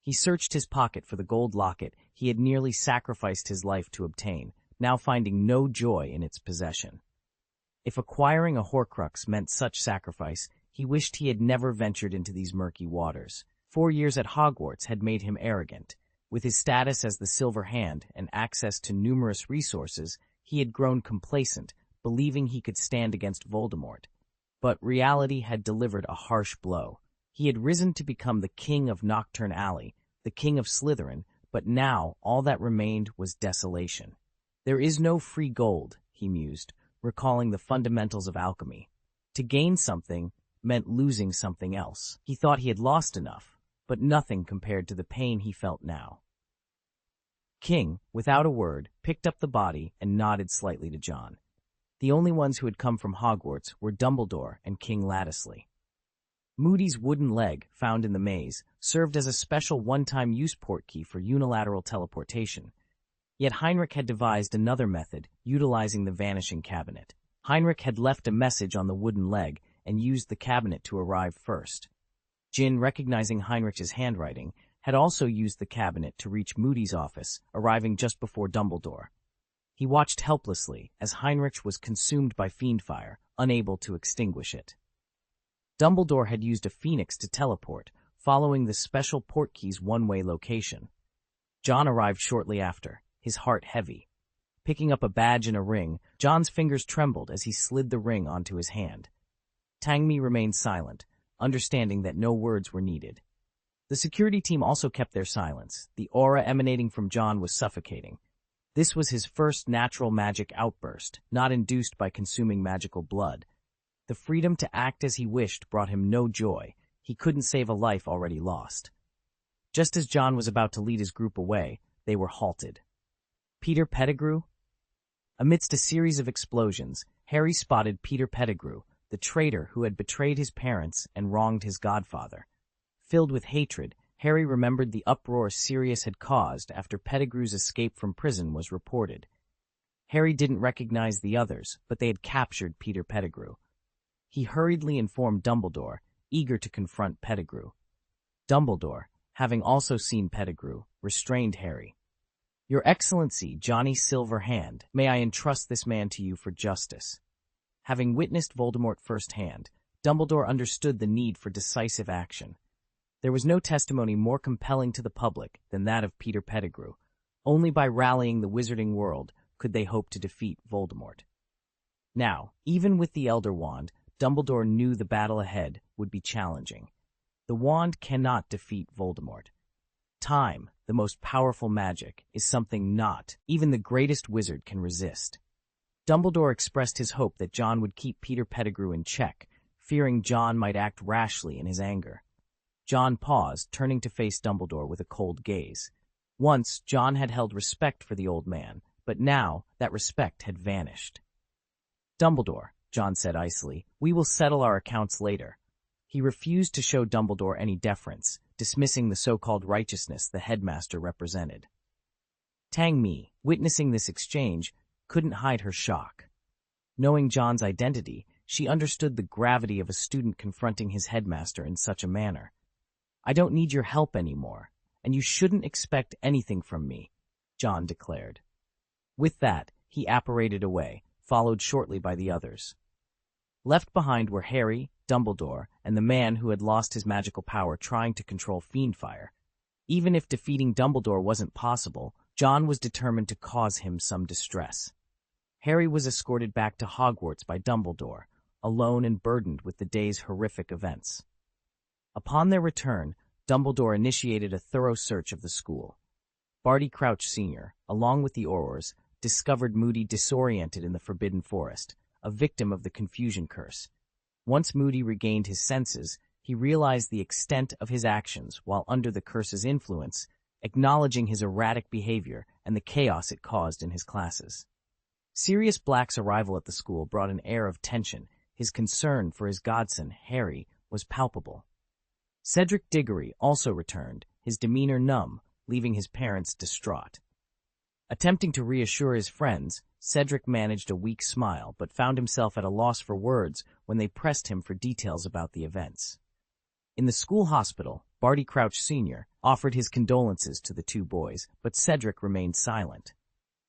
He searched his pocket for the gold locket he had nearly sacrificed his life to obtain, now finding no joy in its possession. If acquiring a Horcrux meant such sacrifice, he wished he had never ventured into these murky waters. 4 years at Hogwarts had made him arrogant. With his status as the Silver Hand and access to numerous resources, he had grown complacent, believing he could stand against Voldemort. But reality had delivered a harsh blow. He had risen to become the king of Nocturne Alley, the king of Slytherin, but now all that remained was desolation. "There is no free gold," he mused, recalling the fundamentals of alchemy. To gain something meant losing something else. He thought he had lost enough, but nothing compared to the pain he felt now. King, without a word, picked up the body and nodded slightly to John. The only ones who had come from Hogwarts were Dumbledore and King Lattisley. Moody's wooden leg, found in the maze, served as a special one-time use portkey for unilateral teleportation. Yet Heinrich had devised another method, utilizing the vanishing cabinet. Heinrich had left a message on the wooden leg and used the cabinet to arrive first. Jin, recognizing Heinrich's handwriting, had also used the cabinet to reach Moody's office, arriving just before Dumbledore. He watched helplessly as Heinrich was consumed by fiendfire, unable to extinguish it. Dumbledore had used a phoenix to teleport, following the special portkey's one-way location. John arrived shortly after, his heart heavy. Picking up a badge and a ring, John's fingers trembled as he slid the ring onto his hand. Tangmi remained silent, understanding that no words were needed. The security team also kept their silence. The aura emanating from John was suffocating. This was his first natural magic outburst, not induced by consuming magical blood. The freedom to act as he wished brought him no joy. He couldn't save a life already lost. Just as John was about to lead his group away, they were halted. Peter Pettigrew? Amidst a series of explosions, Harry spotted Peter Pettigrew, the traitor who had betrayed his parents and wronged his godfather. Filled with hatred, Harry remembered the uproar Sirius had caused after Pettigrew's escape from prison was reported. Harry didn't recognize the others, but they had captured Peter Pettigrew. He hurriedly informed Dumbledore, eager to confront Pettigrew. Dumbledore, having also seen Pettigrew, restrained Harry. "Your Excellency, Johnny Silverhand, may I entrust this man to you for justice?" Having witnessed Voldemort firsthand, Dumbledore understood the need for decisive action. There was no testimony more compelling to the public than that of Peter Pettigrew. Only by rallying the wizarding world could they hope to defeat Voldemort. Now, even with the Elder Wand, Dumbledore knew the battle ahead would be challenging. The wand cannot defeat Voldemort. Time, the most powerful magic, is something not even the greatest wizard can resist. Dumbledore expressed his hope that John would keep Peter Pettigrew in check, fearing John might act rashly in his anger. John paused, turning to face Dumbledore with a cold gaze. Once, John had held respect for the old man, but now that respect had vanished. "Dumbledore," John said icily, "we will settle our accounts later." He refused to show Dumbledore any deference, dismissing the so-called righteousness the headmaster represented. Tangmi, witnessing this exchange, couldn't hide her shock. Knowing John's identity, she understood the gravity of a student confronting his headmaster in such a manner. "I don't need your help anymore, and you shouldn't expect anything from me," John declared. With that, he apparated away, followed shortly by the others. Left behind were Harry, Dumbledore, and the man who had lost his magical power trying to control Fiendfire. Even if defeating Dumbledore wasn't possible, John was determined to cause him some distress. Harry was escorted back to Hogwarts by Dumbledore, alone and burdened with the day's horrific events. Upon their return, Dumbledore initiated a thorough search of the school. Barty Crouch Sr., along with the Aurors, discovered Moody disoriented in the Forbidden Forest, a victim of the confusion curse. Once Moody regained his senses, he realized the extent of his actions while under the curse's influence, acknowledging his erratic behavior and the chaos it caused in his classes. Sirius Black's arrival at the school brought an air of tension. His concern for his godson, Harry, was palpable. Cedric Diggory also returned, his demeanor numb, leaving his parents distraught. Attempting to reassure his friends, Cedric managed a weak smile but found himself at a loss for words when they pressed him for details about the events. In the school hospital, Barty Crouch Sr. offered his condolences to the two boys, but Cedric remained silent.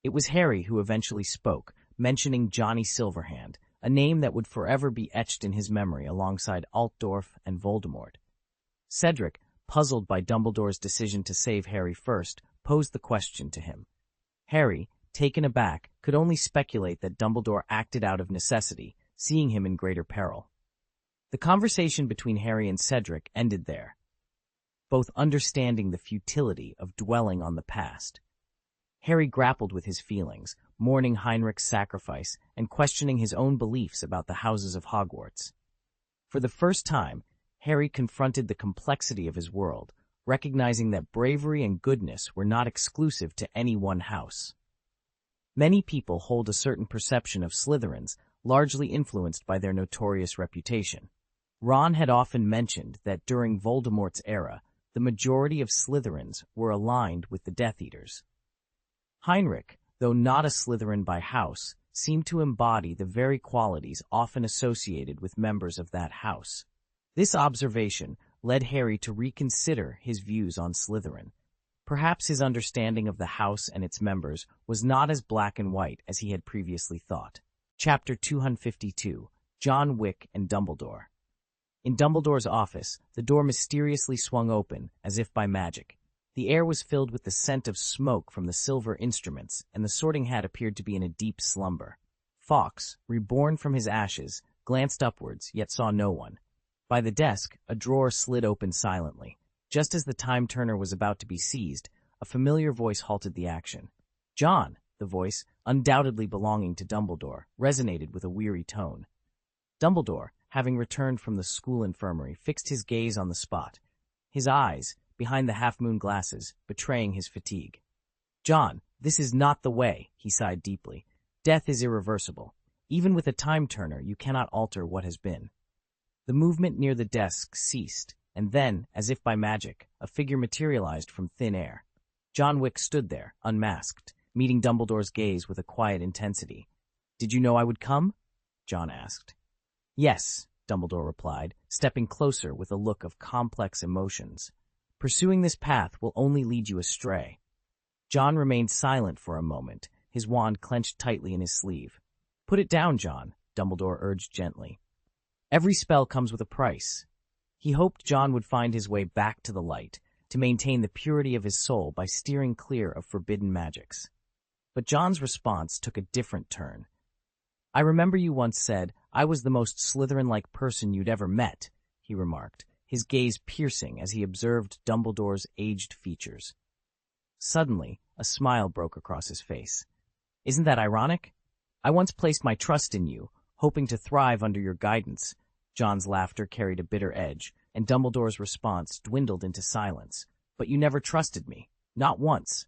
It was Harry who eventually spoke, mentioning Johnny Silverhand, a name that would forever be etched in his memory alongside Altdorf and Voldemort. Cedric, puzzled by Dumbledore's decision to save Harry first, posed the question to him. Harry, taken aback, could only speculate that Dumbledore acted out of necessity, seeing him in greater peril. The conversation between Harry and Cedric ended there, both understanding the futility of dwelling on the past. Harry grappled with his feelings, mourning Heinrich's sacrifice and questioning his own beliefs about the houses of Hogwarts. For the first time, Harry confronted the complexity of his world, recognizing that bravery and goodness were not exclusive to any one house. Many people hold a certain perception of Slytherins, largely influenced by their notorious reputation. Ron had often mentioned that during Voldemort's era, the majority of Slytherins were aligned with the Death Eaters. Heinrich, though not a Slytherin by house, seemed to embody the very qualities often associated with members of that house. This observation led Harry to reconsider his views on Slytherin. Perhaps his understanding of the house and its members was not as black and white as he had previously thought. Chapter 252, John Wick and Dumbledore. In Dumbledore's office, the door mysteriously swung open, as if by magic. The air was filled with the scent of smoke from the silver instruments, and the sorting hat appeared to be in a deep slumber. Fawkes, reborn from his ashes, glanced upwards, yet saw no one. By the desk, a drawer slid open silently. Just as the time-turner was about to be seized, a familiar voice halted the action. "John!" The voice, undoubtedly belonging to Dumbledore, resonated with a weary tone. Dumbledore, having returned from the school infirmary, fixed his gaze on the spot, his eyes, behind the half-moon glasses, betraying his fatigue. "John, this is not the way," he sighed deeply. "Death is irreversible. Even with a time-turner, you cannot alter what has been." The movement near the desk ceased, and then, as if by magic, a figure materialized from thin air. John Wick stood there, unmasked, meeting Dumbledore's gaze with a quiet intensity. "Did you know I would come?" John asked. "Yes," Dumbledore replied, stepping closer with a look of complex emotions. "Pursuing this path will only lead you astray." John remained silent for a moment, his wand clenched tightly in his sleeve. "Put it down, John," Dumbledore urged gently. "Every spell comes with a price." He hoped John would find his way back to the light, to maintain the purity of his soul by steering clear of forbidden magics. But John's response took a different turn. "I remember you once said I was the most Slytherin-like person you'd ever met," he remarked, his gaze piercing as he observed Dumbledore's aged features. Suddenly, a smile broke across his face. "Isn't that ironic? I once placed my trust in you, hoping to thrive under your guidance." John's laughter carried a bitter edge, and Dumbledore's response dwindled into silence. "But you never trusted me. Not once."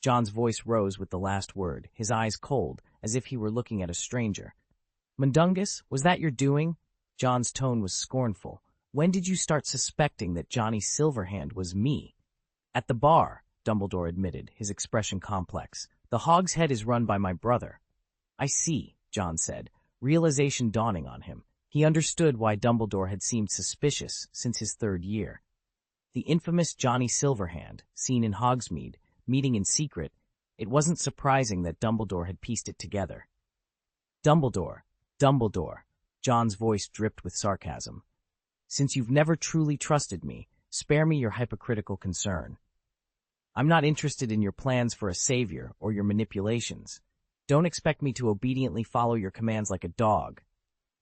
John's voice rose with the last word, his eyes cold, as if he were looking at a stranger. "Mundungus, was that your doing?" John's tone was scornful. "When did you start suspecting that Johnny Silverhand was me?" "At the bar," Dumbledore admitted, his expression complex. "The Hog's Head is run by my brother." "I see," John said, realization dawning on him. He understood why Dumbledore had seemed suspicious since his 3rd year. The infamous Johnny Silverhand, seen in Hogsmeade, meeting in secret, it wasn't surprising that Dumbledore had pieced it together. "Dumbledore, Dumbledore," John's voice dripped with sarcasm. "Since you've never truly trusted me, spare me your hypocritical concern. I'm not interested in your plans for a savior or your manipulations. Don't expect me to obediently follow your commands like a dog,"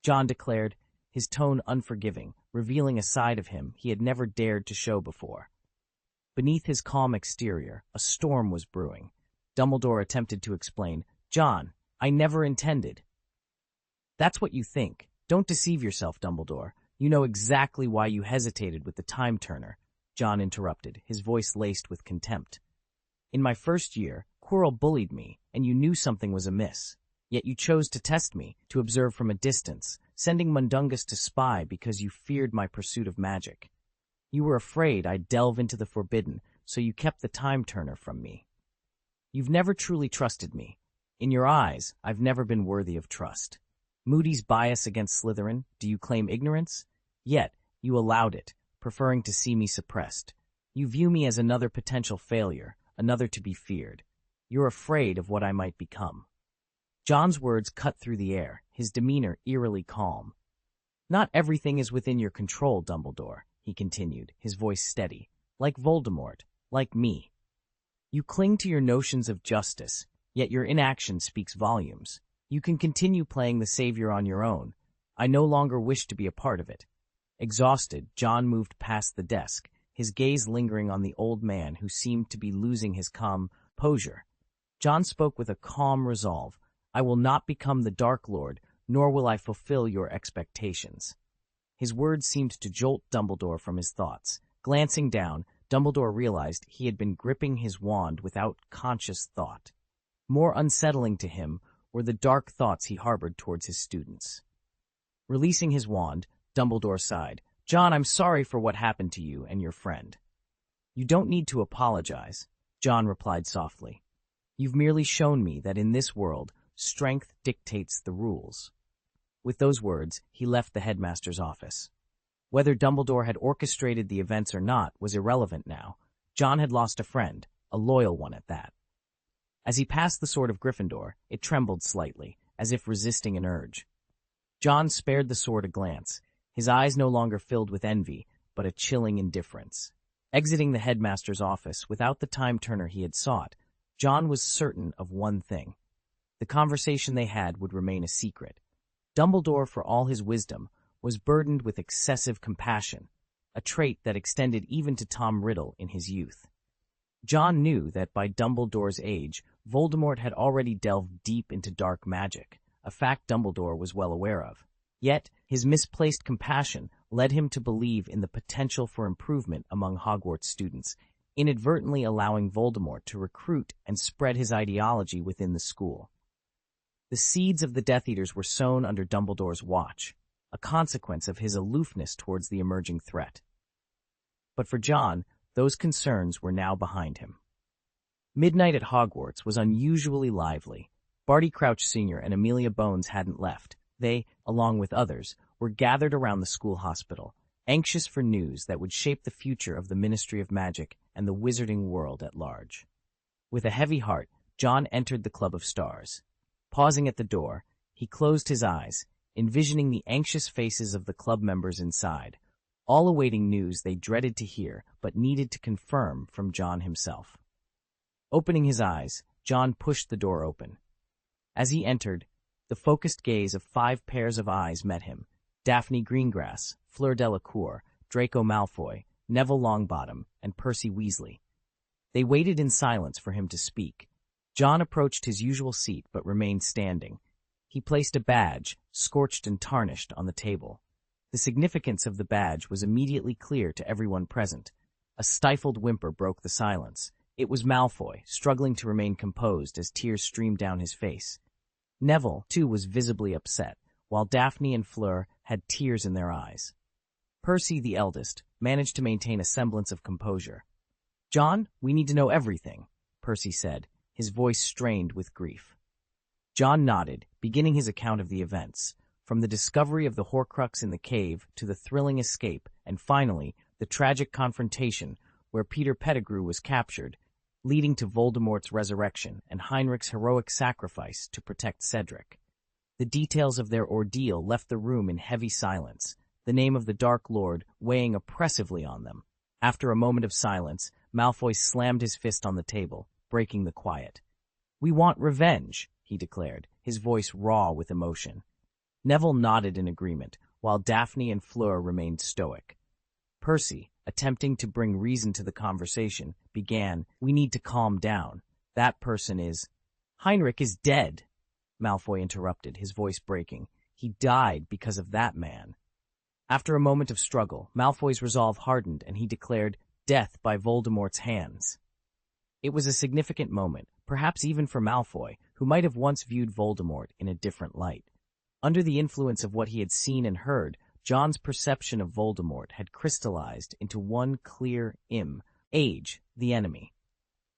John declared, his tone unforgiving, revealing a side of him he had never dared to show before. Beneath his calm exterior, a storm was brewing. Dumbledore attempted to explain. "John, I never intended." "That's what you think. Don't deceive yourself, Dumbledore. You know exactly why you hesitated with the time-turner," John interrupted, his voice laced with contempt. "In my 1st year, Quirrell bullied me, and you knew something was amiss. Yet you chose to test me, to observe from a distance, sending Mundungus to spy because you feared my pursuit of magic. You were afraid I'd delve into the forbidden, so you kept the time-turner from me. You've never truly trusted me. In your eyes, I've never been worthy of trust. Moody's bias against Slytherin, do you claim ignorance? Yet, you allowed it, preferring to see me suppressed. You view me as another potential failure, another to be feared. You're afraid of what I might become." John's words cut through the air, his demeanor eerily calm. "Not everything is within your control, Dumbledore," he continued, his voice steady. "Like Voldemort, like me. You cling to your notions of justice, yet your inaction speaks volumes. You can continue playing the savior on your own. I no longer wish to be a part of it." Exhausted, John moved past the desk, his gaze lingering on the old man who seemed to be losing his composure. John spoke with a calm resolve. "I will not become the Dark Lord, nor will I fulfill your expectations." His words seemed to jolt Dumbledore from his thoughts. Glancing down, Dumbledore realized he had been gripping his wand without conscious thought. More unsettling to him were the dark thoughts he harbored towards his students. Releasing his wand, Dumbledore sighed. "John, I'm sorry for what happened to you and your friend." "You don't need to apologize," John replied softly. "You've merely shown me that in this world, strength dictates the rules." With those words, he left the headmaster's office. Whether Dumbledore had orchestrated the events or not was irrelevant now. John had lost a friend, a loyal one at that. As he passed the sword of Gryffindor, it trembled slightly, as if resisting an urge. John spared the sword a glance, his eyes no longer filled with envy, but a chilling indifference. Exiting the headmaster's office without the time-turner he had sought, John was certain of one thing. The conversation they had would remain a secret. Dumbledore, for all his wisdom, was burdened with excessive compassion, a trait that extended even to Tom Riddle in his youth. John knew that by Dumbledore's age, Voldemort had already delved deep into dark magic, a fact Dumbledore was well aware of. Yet, his misplaced compassion led him to believe in the potential for improvement among Hogwarts students, inadvertently allowing Voldemort to recruit and spread his ideology within the school. The seeds of the Death Eaters were sown under Dumbledore's watch, a consequence of his aloofness towards the emerging threat. But for John, those concerns were now behind him. Midnight at Hogwarts was unusually lively. Barty Crouch Sr. and Amelia Bones hadn't left. They, along with others, were gathered around the school hospital, anxious for news that would shape the future of the Ministry of Magic and the wizarding world at large. With a heavy heart, John entered the Club of Stars. Pausing at the door, he closed his eyes, envisioning the anxious faces of the club members inside, all awaiting news they dreaded to hear but needed to confirm from John himself. Opening his eyes, John pushed the door open. As he entered, the focused gaze of 5 pairs of eyes met him: Daphne Greengrass, Fleur Delacour, Draco Malfoy, Neville Longbottom, and Percy Weasley. They waited in silence for him to speak. John approached his usual seat but remained standing. He placed a badge, scorched and tarnished, on the table. The significance of the badge was immediately clear to everyone present. A stifled whimper broke the silence. It was Malfoy, struggling to remain composed as tears streamed down his face. Neville, too, was visibly upset, while Daphne and Fleur had tears in their eyes. Percy, the eldest, managed to maintain a semblance of composure. "John, we need to know everything," Percy said, his voice strained with grief. John nodded, beginning his account of the events, from the discovery of the Horcrux in the cave to the thrilling escape, and finally, the tragic confrontation where Peter Pettigrew was captured, leading to Voldemort's resurrection and Heinrich's heroic sacrifice to protect Cedric. The details of their ordeal left the room in heavy silence, the name of the Dark Lord weighing oppressively on them. After a moment of silence, Malfoy slammed his fist on the table, breaking the quiet. "We want revenge," he declared, his voice raw with emotion. Neville nodded in agreement, while Daphne and Fleur remained stoic. Percy, attempting to bring reason to the conversation, began, "We need to calm down. That person is—" "Heinrich is dead," Malfoy interrupted, his voice breaking. "He died because of that man." After a moment of struggle, Malfoy's resolve hardened, and he declared, "Death by Voldemort's hands." It was a significant moment, perhaps even for Malfoy, who might have once viewed Voldemort in a different light. Under the influence of what he had seen and heard, John's perception of Voldemort had crystallized into one clear age, the enemy.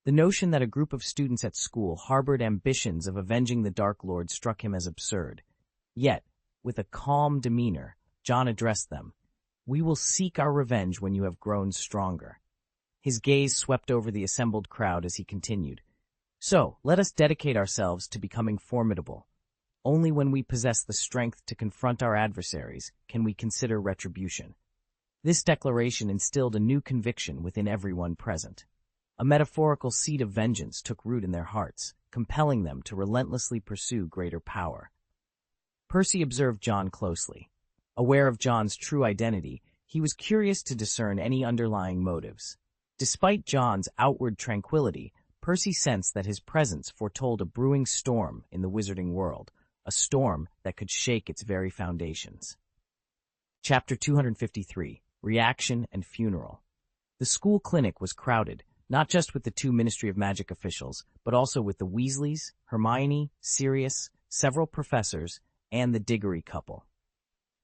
The notion that a group of students at school harbored ambitions of avenging the Dark Lord struck him as absurd. Yet, with a calm demeanor, John addressed them. "We will seek our revenge when you have grown stronger." His gaze swept over the assembled crowd as he continued. "So, let us dedicate ourselves to becoming formidable. Only when we possess the strength to confront our adversaries can we consider retribution." This declaration instilled a new conviction within everyone present. A metaphorical seed of vengeance took root in their hearts, compelling them to relentlessly pursue greater power. Percy observed John closely. Aware of John's true identity, he was curious to discern any underlying motives. Despite John's outward tranquility, Percy sensed that his presence foretold a brewing storm in the wizarding world, a storm that could shake its very foundations. Chapter 253, Reaction and Funeral. The school clinic was crowded, not just with the 2 Ministry of Magic officials, but also with the Weasleys, Hermione, Sirius, several professors, and the Diggory couple.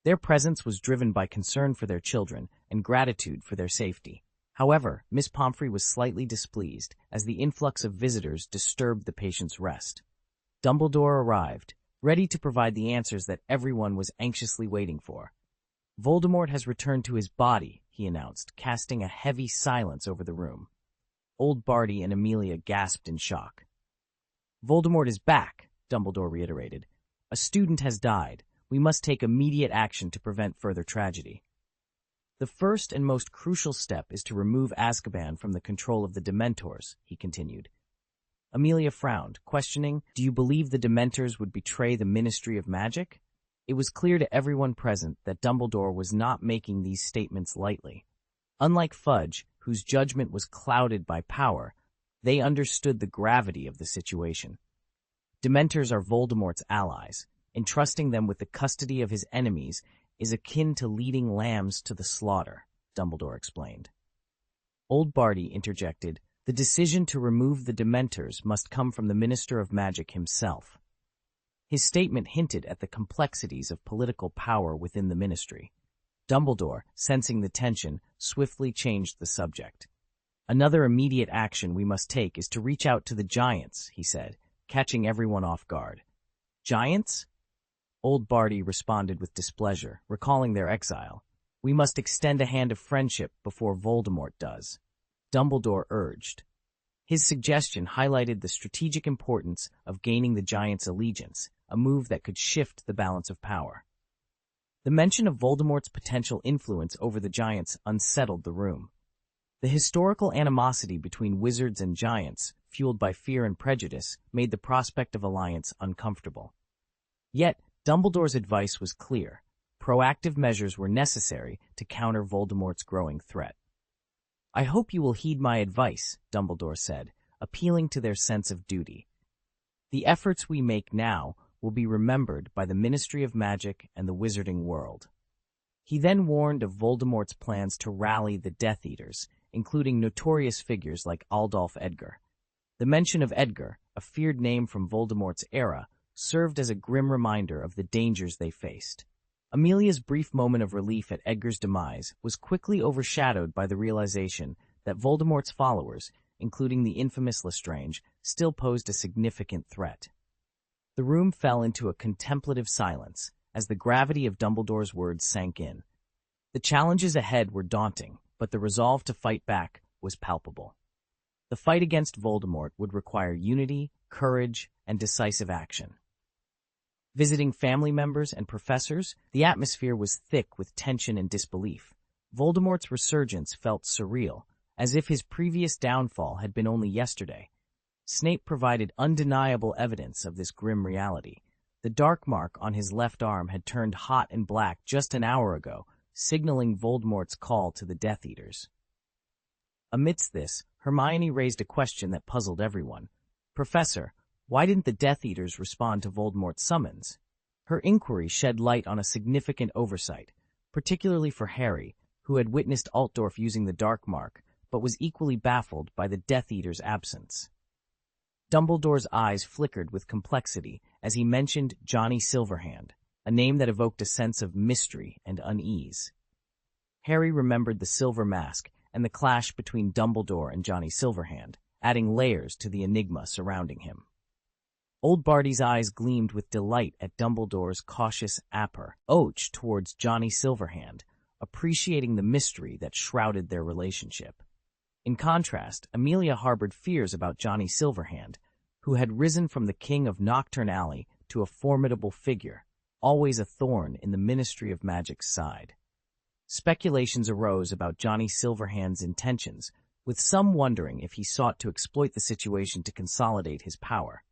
Their presence was driven by concern for their children and gratitude for their safety. However, Miss Pomfrey was slightly displeased, as the influx of visitors disturbed the patient's rest. Dumbledore arrived, ready to provide the answers that everyone was anxiously waiting for. "Voldemort has returned to his body," he announced, casting a heavy silence over the room. Old Barty and Amelia gasped in shock. "Voldemort is back," Dumbledore reiterated. "A student has died. We must take immediate action to prevent further tragedy. The first and most crucial step is to remove Azkaban from the control of the Dementors, he continued. Amelia frowned, questioning, "Do you believe the Dementors would betray the Ministry of Magic?" It was clear to everyone present that Dumbledore was not making these statements lightly. Unlike Fudge, whose judgment was clouded by power, they understood the gravity of the situation. Dementors are Voldemort's allies. Entrusting them with the custody of his enemies is akin to leading lambs to the slaughter, Dumbledore explained. Old Barty interjected, "The decision to remove the Dementors must come from the Minister of Magic himself." His statement hinted at the complexities of political power within the ministry. Dumbledore, sensing the tension, swiftly changed the subject. "Another immediate action we must take is to reach out to the Giants," he said, catching everyone off guard. "Giants?" Old Barty responded with displeasure, recalling their exile. "We must extend a hand of friendship before Voldemort does," Dumbledore urged. His suggestion highlighted the strategic importance of gaining the Giants' allegiance, a move that could shift the balance of power. The mention of Voldemort's potential influence over the Giants unsettled the room. The historical animosity between wizards and giants, fueled by fear and prejudice, made the prospect of alliance uncomfortable. Yet, Dumbledore's advice was clear. Proactive measures were necessary to counter Voldemort's growing threat. "I hope you will heed my advice," Dumbledore said, appealing to their sense of duty. "The efforts we make now will be remembered by the Ministry of Magic and the wizarding world." He then warned of Voldemort's plans to rally the Death Eaters, including notorious figures like Adolf Edgar. The mention of Edgar, a feared name from Voldemort's era, served as a grim reminder of the dangers they faced. Amelia's brief moment of relief at Edgar's demise was quickly overshadowed by the realization that Voldemort's followers, including the infamous Lestrange, still posed a significant threat. The room fell into a contemplative silence as the gravity of Dumbledore's words sank in. The challenges ahead were daunting, but the resolve to fight back was palpable. The fight against Voldemort would require unity, courage, and decisive action. Visiting family members and professors, the atmosphere was thick with tension and disbelief. Voldemort's resurgence felt surreal, as if his previous downfall had been only yesterday. Snape provided undeniable evidence of this grim reality. The dark mark on his left arm had turned hot and black just an hour ago, signaling Voldemort's call to the Death Eaters. Amidst this, Hermione raised a question that puzzled everyone. "Professor, why didn't the Death Eaters respond to Voldemort's summons?" Her inquiry shed light on a significant oversight, particularly for Harry, who had witnessed Altdorf using the dark mark, but was equally baffled by the Death Eaters' absence. Dumbledore's eyes flickered with complexity as he mentioned Johnny Silverhand, a name that evoked a sense of mystery and unease. Harry remembered the silver mask and the clash between Dumbledore and Johnny Silverhand, adding layers to the enigma surrounding him. Old Barty's eyes gleamed with delight at Dumbledore's cautious approach towards Johnny Silverhand, appreciating the mystery that shrouded their relationship. In contrast, Amelia harbored fears about Johnny Silverhand, who had risen from the king of Nocturne Alley to a formidable figure, always a thorn in the Ministry of Magic's side. Speculations arose about Johnny Silverhand's intentions, with some wondering if he sought to exploit the situation to consolidate his power.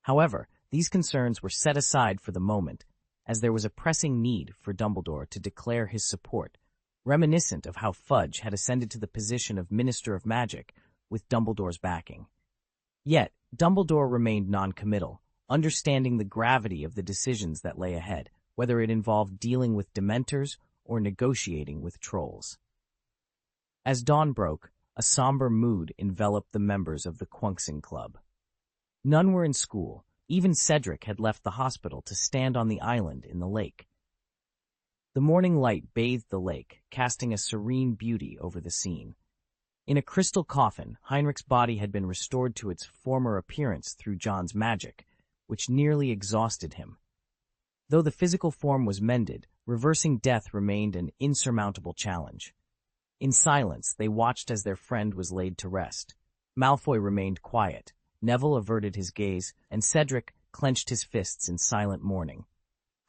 However, these concerns were set aside for the moment, as there was a pressing need for Dumbledore to declare his support, reminiscent of how Fudge had ascended to the position of Minister of Magic with Dumbledore's backing. Yet, Dumbledore remained non-committal, understanding the gravity of the decisions that lay ahead, whether it involved dealing with Dementors or negotiating with trolls. As dawn broke, a somber mood enveloped the members of the Quunxing Club. None were in school. Even Cedric had left the hospital to stand on the island in the lake. The morning light bathed the lake, casting a serene beauty over the scene. In a crystal coffin, Heinrich's body had been restored to its former appearance through John's magic, which nearly exhausted him. Though the physical form was mended, reversing death remained an insurmountable challenge. In silence, they watched as their friend was laid to rest. Malfoy remained quiet, Neville averted his gaze, and Cedric clenched his fists in silent mourning.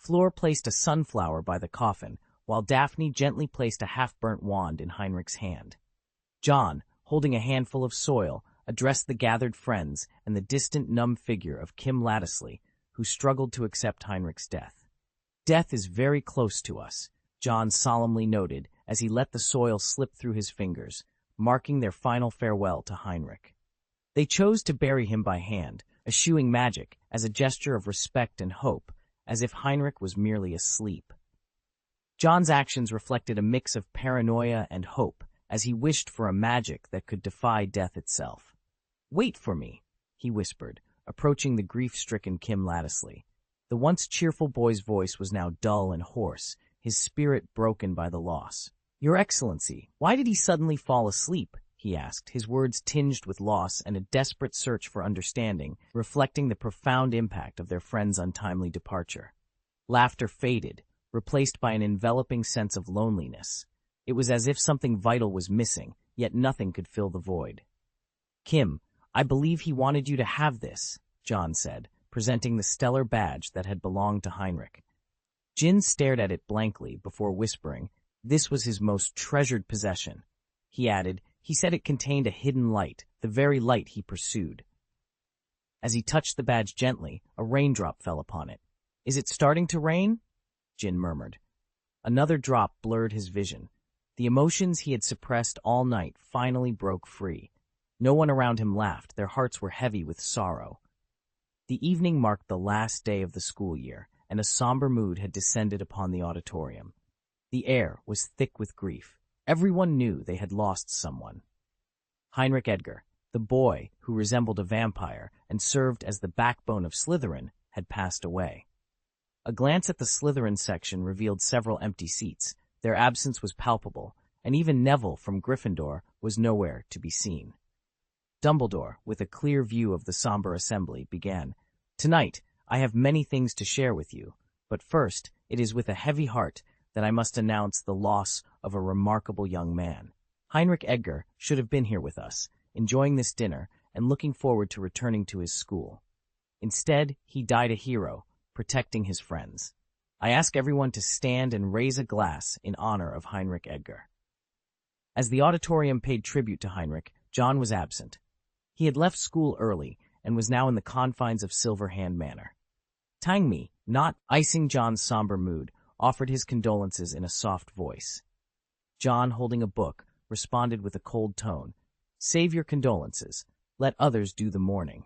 Fleur placed a sunflower by the coffin, while Daphne gently placed a half-burnt wand in Heinrich's hand. John, holding a handful of soil, addressed the gathered friends and the distant numb figure of Kim Lattisley, who struggled to accept Heinrich's death. "Death is very close to us," John solemnly noted as he let the soil slip through his fingers, marking their final farewell to Heinrich. They chose to bury him by hand, eschewing magic as a gesture of respect and hope, as if Heinrich was merely asleep. John's actions reflected a mix of paranoia and hope, as he wished for a magic that could defy death itself. "Wait for me," he whispered, approaching the grief-stricken Kim Lattisley. The once cheerful boy's voice was now dull and hoarse, his spirit broken by the loss. "Your Excellency, why did he suddenly fall asleep?" he asked, his words tinged with loss and a desperate search for understanding, reflecting the profound impact of their friend's untimely departure. Laughter faded, replaced by an enveloping sense of loneliness. It was as if something vital was missing, yet nothing could fill the void. "Kim, I believe he wanted you to have this," John said, presenting the stellar badge that had belonged to Heinrich. Jin stared at it blankly before whispering, "This was his most treasured possession." He added, "He said it contained a hidden light, the very light he pursued." As he touched the badge gently, a raindrop fell upon it. "Is it starting to rain?" Jin murmured. Another drop blurred his vision. The emotions he had suppressed all night finally broke free. No one around him laughed, their hearts were heavy with sorrow. The evening marked the last day of the school year, and a somber mood had descended upon the auditorium. The air was thick with grief. Everyone knew they had lost someone. Heinrich Edgar, the boy who resembled a vampire and served as the backbone of Slytherin, had passed away. A glance at the Slytherin section revealed several empty seats. Their absence was palpable, and even Neville from Gryffindor was nowhere to be seen. Dumbledore, with a clear view of the somber assembly, began, "Tonight, I have many things to share with you, but first, it is with a heavy heart that I must announce the loss of a remarkable young man. Heinrich Edgar should have been here with us, enjoying this dinner and looking forward to returning to his school. Instead, he died a hero, protecting his friends. I ask everyone to stand and raise a glass in honor of Heinrich Edgar." As the auditorium paid tribute to Heinrich, John was absent. He had left school early and was now in the confines of Silverhand Manor. Tangmi, not icing John's somber mood, offered his condolences in a soft voice. John, holding a book, responded with a cold tone, "Save your condolences. Let others do the mourning."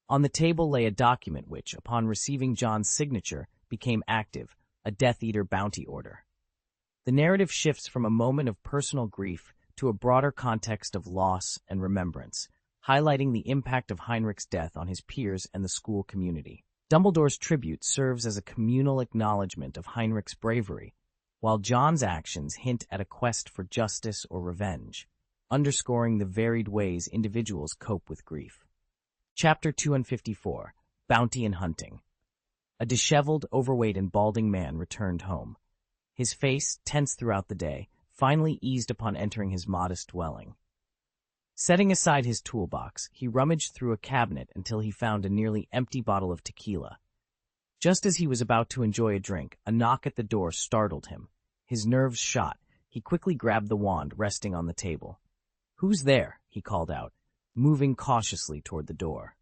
On the table lay a document which, upon receiving John's signature, became active, a Death Eater bounty order. The narrative shifts from a moment of personal grief to a broader context of loss and remembrance, highlighting the impact of Heinrich's death on his peers and the school community. Dumbledore's tribute serves as a communal acknowledgement of Heinrich's bravery, while John's actions hint at a quest for justice or revenge, underscoring the varied ways individuals cope with grief. Chapter 254, Bounty and Hunting. A disheveled, overweight, and balding man returned home. His face, tense throughout the day, finally eased upon entering his modest dwelling. Setting aside his toolbox, he rummaged through a cabinet until he found a nearly empty bottle of tequila. Just as he was about to enjoy a drink, a knock at the door startled him. His nerves shot. He quickly grabbed the wand resting on the table. "Who's there?" he called out, moving cautiously toward the door.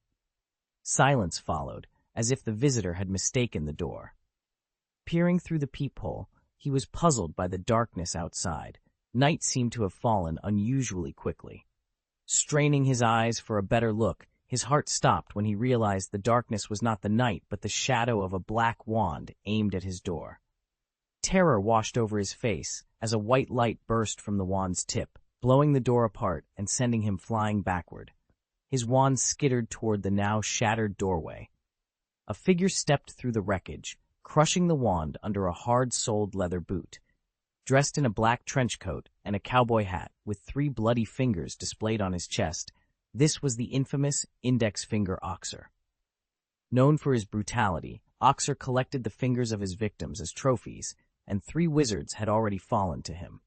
Silence followed, as if the visitor had mistaken the door. Peering through the peephole, he was puzzled by the darkness outside. Night seemed to have fallen unusually quickly. Straining his eyes for a better look, his heart stopped when he realized the darkness was not the night but the shadow of a black wand aimed at his door. Terror washed over his face as a white light burst from the wand's tip, blowing the door apart and sending him flying backward. His wand skittered toward the now shattered doorway. A figure stepped through the wreckage, crushing the wand under a hard-soled leather boot. Dressed in a black trench coat and a cowboy hat with 3 bloody fingers displayed on his chest, this was the infamous Index Finger Oxer. Known for his brutality, Oxer collected the fingers of his victims as trophies, and 3 wizards had already fallen to him.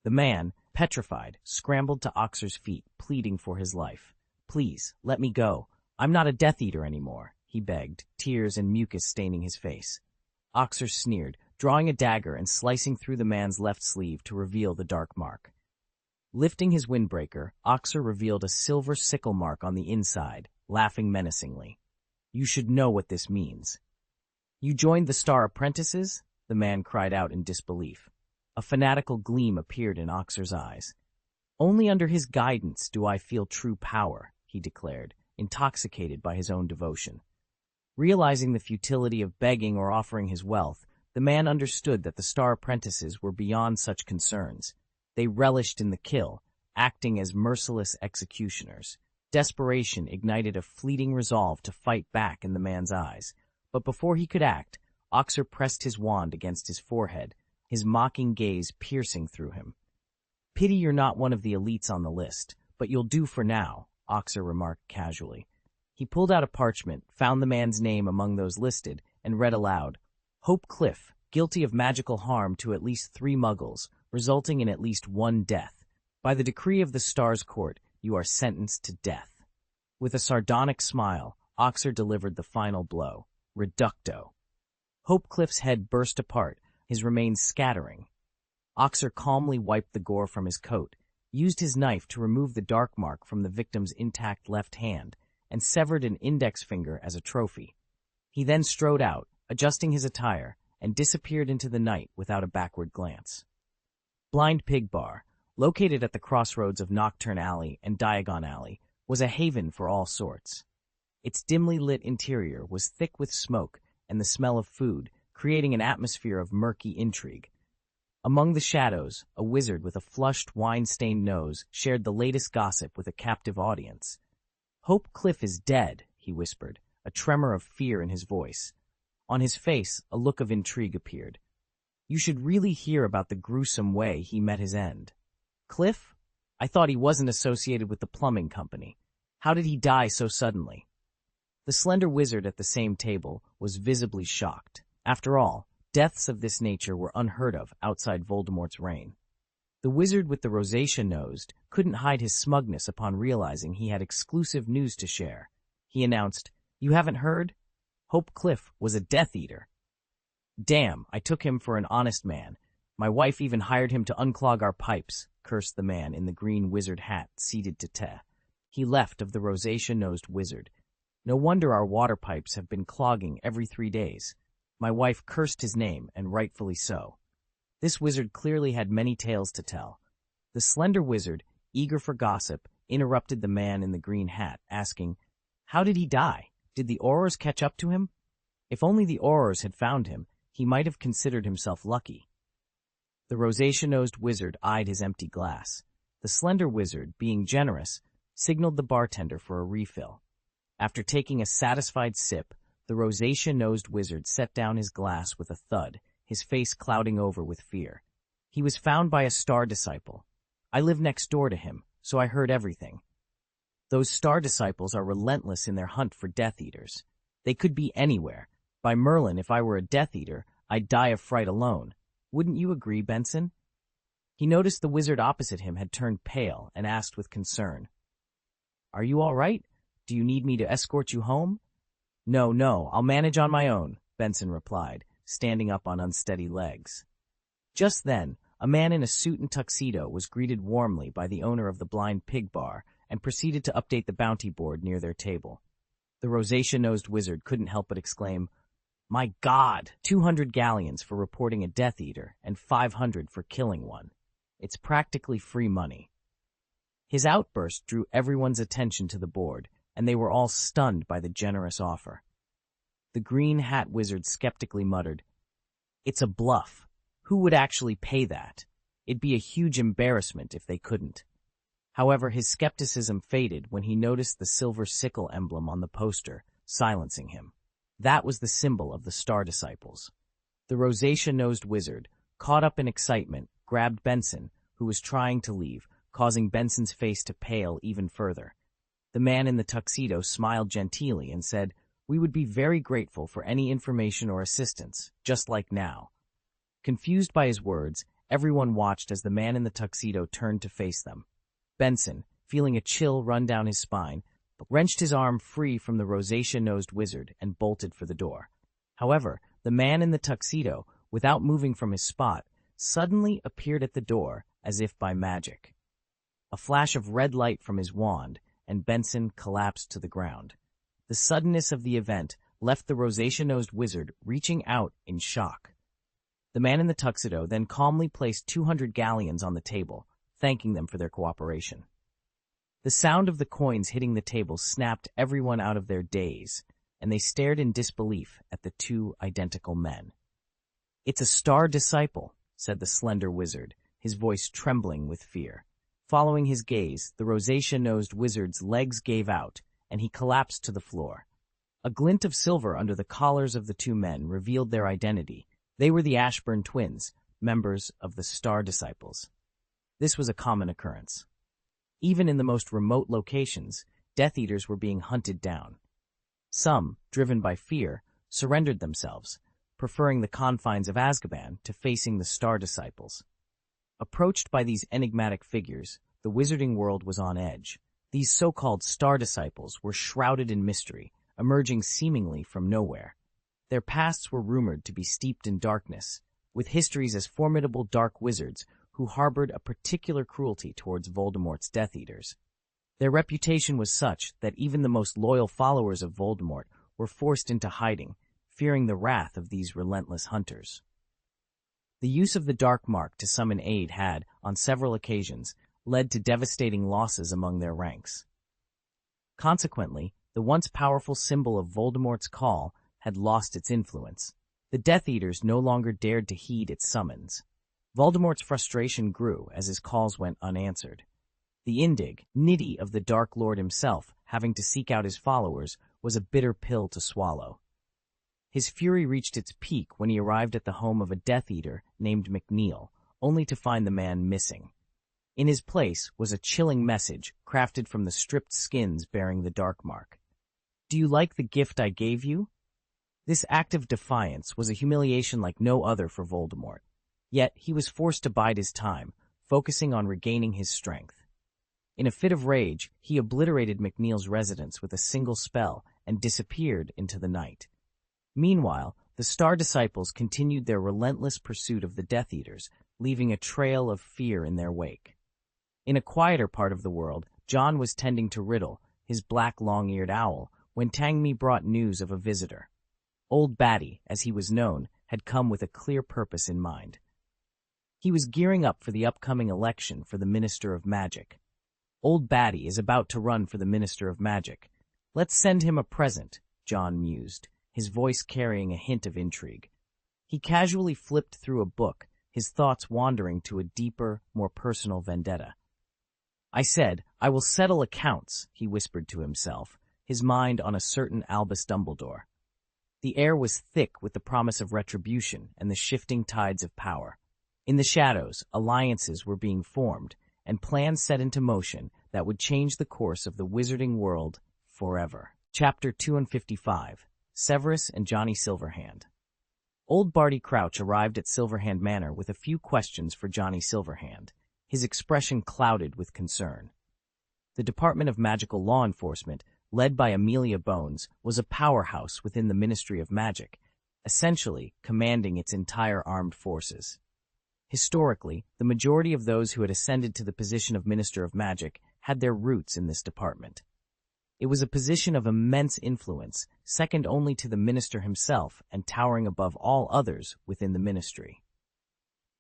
The man, petrified, scrambled to Oxer's feet, pleading for his life. "Please, let me go. I'm not a Death Eater anymore," he begged, tears and mucus staining his face. Oxer sneered, drawing a dagger and slicing through the man's left sleeve to reveal the dark mark. Lifting his windbreaker, Oxer revealed a silver sickle mark on the inside, laughing menacingly. You should know what this means. You joined the Star Apprentices? The man cried out in disbelief. A fanatical gleam appeared in Oxer's eyes. Only under his guidance do I feel true power, he declared, intoxicated by his own devotion. Realizing the futility of begging or offering his wealth, the man understood that the Star Apprentices were beyond such concerns. They relished in the kill, acting as merciless executioners. Desperation ignited a fleeting resolve to fight back in the man's eyes. But before he could act, Oxer pressed his wand against his forehead, his mocking gaze piercing through him. Pity you're not one of the elites on the list, but you'll do for now, Oxer remarked casually. He pulled out a parchment, found the man's name among those listed, and read aloud, Hope Cliff, guilty of magical harm to at least 3 muggles, resulting in at least 1 death. By the decree of the Stars Court, you are sentenced to death. With a sardonic smile, Oxer delivered the final blow, Reducto. Hope Cliff's head burst apart, his remains scattering. Oxer calmly wiped the gore from his coat, used his knife to remove the dark mark from the victim's intact left hand, and severed an index finger as a trophy. He then strode out, adjusting his attire, and disappeared into the night without a backward glance. Blind Pig Bar, located at the crossroads of Nocturne Alley and Diagon Alley, was a haven for all sorts. Its dimly lit interior was thick with smoke and the smell of food, creating an atmosphere of murky intrigue. Among the shadows, a wizard with a flushed, wine-stained nose shared the latest gossip with a captive audience. Hope Cliff is dead, he whispered, a tremor of fear in his voice. On his face, a look of intrigue appeared. You should really hear about the gruesome way he met his end. Cliff? I thought he wasn't associated with the plumbing company. How did he die so suddenly? The slender wizard at the same table was visibly shocked. After all, deaths of this nature were unheard of outside Voldemort's reign. The wizard with the rosacea-nosed couldn't hide his smugness upon realizing he had exclusive news to share. He announced, You haven't heard? Hope Cliff was a Death Eater. Damn, I took him for an honest man. My wife even hired him to unclog our pipes, cursed the man in the green wizard hat seated to tea. He left of the rosacea-nosed wizard. No wonder our water pipes have been clogging every 3 days. My wife cursed his name, and rightfully so. This wizard clearly had many tales to tell. The slender wizard, eager for gossip, interrupted the man in the green hat, asking, How did he die? Did the Aurors catch up to him? If only the Aurors had found him, he might have considered himself lucky. The rosacea-nosed wizard eyed his empty glass. The slender wizard, being generous, signaled the bartender for a refill. After taking a satisfied sip, the rosacea-nosed wizard set down his glass with a thud, his face clouding over with fear. He was found by a star disciple. I live next door to him, so I heard everything. Those star disciples are relentless in their hunt for Death Eaters. They could be anywhere. By Merlin, if I were a Death Eater, I'd die of fright alone. Wouldn't you agree, Benson? He noticed the wizard opposite him had turned pale and asked with concern, Are you all right? Do you need me to escort you home? No, I'll manage on my own, Benson replied, standing up on unsteady legs. Just then, a man in a suit and tuxedo was greeted warmly by the owner of the Blind Pig Bar and proceeded to update the bounty board near their table. The rosacea-nosed wizard couldn't help but exclaim, My God! 200 galleons for reporting a Death Eater and 500 for killing one. It's practically free money. His outburst drew everyone's attention to the board, and they were all stunned by the generous offer. The green hat wizard skeptically muttered, It's a bluff. Who would actually pay that? It'd be a huge embarrassment if they couldn't. However, his skepticism faded when he noticed the silver sickle emblem on the poster, silencing him. That was the symbol of the Star Disciples. The rosacea-nosed wizard, caught up in excitement, grabbed Benson, who was trying to leave, causing Benson's face to pale even further. The man in the tuxedo smiled genteelly and said, We would be very grateful for any information or assistance, just like now. Confused by his words, everyone watched as the man in the tuxedo turned to face them. Benson, feeling a chill run down his spine, wrenched his arm free from the rosacea-nosed wizard and bolted for the door. However, The man in the tuxedo, without moving from his spot, suddenly appeared at the door as if by magic. A flash of red light from his wand, and Benson collapsed to the ground. The suddenness of the event left the rosacea-nosed wizard reaching out in shock. The man in the tuxedo then calmly placed 200 galleons on the table, thanking them for their cooperation. The sound of the coins hitting the table snapped everyone out of their daze, and they stared in disbelief at the two identical men. "It's a star disciple," said the slender wizard, his voice trembling with fear. Following his gaze, the rosacea-nosed wizard's legs gave out, and he collapsed to the floor. A glint of silver under the collars of the two men revealed their identity. They were the Ashburn twins, members of the Star Disciples. This was a common occurrence. Even in the most remote locations, Death Eaters were being hunted down. Some, driven by fear, surrendered themselves, preferring the confines of Azkaban to facing the Star Disciples. Approached by these enigmatic figures, the wizarding world was on edge. These so-called Star Disciples were shrouded in mystery, emerging seemingly from nowhere. Their pasts were rumored to be steeped in darkness, with histories as formidable dark wizards who harbored a particular cruelty towards Voldemort's Death Eaters. Their reputation was such that even the most loyal followers of Voldemort were forced into hiding, fearing the wrath of these relentless hunters. The use of the Dark Mark to summon aid had, on several occasions, led to devastating losses among their ranks. Consequently, the once powerful symbol of Voldemort's call had lost its influence. The Death Eaters no longer dared to heed its summons. Voldemort's frustration grew as his calls went unanswered. The indignity of the Dark Lord himself, having to seek out his followers, was a bitter pill to swallow. His fury reached its peak when he arrived at the home of a Death Eater named McNeil, only to find the man missing. In his place was a chilling message crafted from the stripped skins bearing the Dark Mark. "Do you like the gift I gave you?" This act of defiance was a humiliation like no other for Voldemort. Yet he was forced to bide his time, focusing on regaining his strength. In a fit of rage, he obliterated McNeil's residence with a single spell and disappeared into the night. Meanwhile, the Star Disciples continued their relentless pursuit of the Death Eaters, leaving a trail of fear in their wake. In a quieter part of the world, John was tending to Riddle, his black long-eared owl, when Tangmi brought news of a visitor. Old Batty, as he was known, had come with a clear purpose in mind. He was gearing up for the upcoming election for the Minister of Magic. Old Batty is about to run for the Minister of Magic. Let's send him a present, John mused, his voice carrying a hint of intrigue. He casually flipped through a book, his thoughts wandering to a deeper, more personal vendetta. "I said, I will settle accounts," he whispered to himself, his mind on a certain Albus Dumbledore. The air was thick with the promise of retribution and the shifting tides of power. In the shadows, alliances were being formed, and plans set into motion that would change the course of the wizarding world forever. Chapter 255. Severus and Johnny Silverhand. Old Barty Crouch arrived at Silverhand Manor with a few questions for Johnny Silverhand, his expression clouded with concern. The Department of Magical Law Enforcement, led by Amelia Bones, was a powerhouse within the Ministry of Magic, essentially commanding its entire armed forces. Historically, the majority of those who had ascended to the position of Minister of Magic had their roots in this department. It was a position of immense influence, second only to the minister himself and towering above all others within the ministry.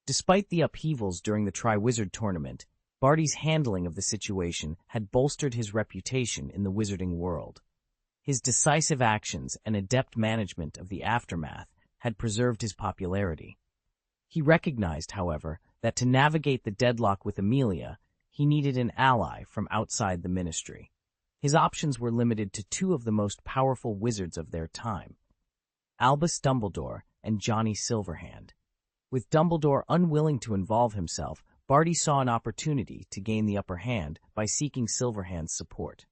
Despite the upheavals during the Triwizard Tournament, Barty's handling of the situation had bolstered his reputation in the wizarding world. His decisive actions and adept management of the aftermath had preserved his popularity. He recognized, however, that to navigate the deadlock with Amelia, he needed an ally from outside the ministry. His options were limited to two of the most powerful wizards of their time, Albus Dumbledore and Johnny Silverhand. With Dumbledore unwilling to involve himself, Barty saw an opportunity to gain the upper hand by seeking Silverhand's support.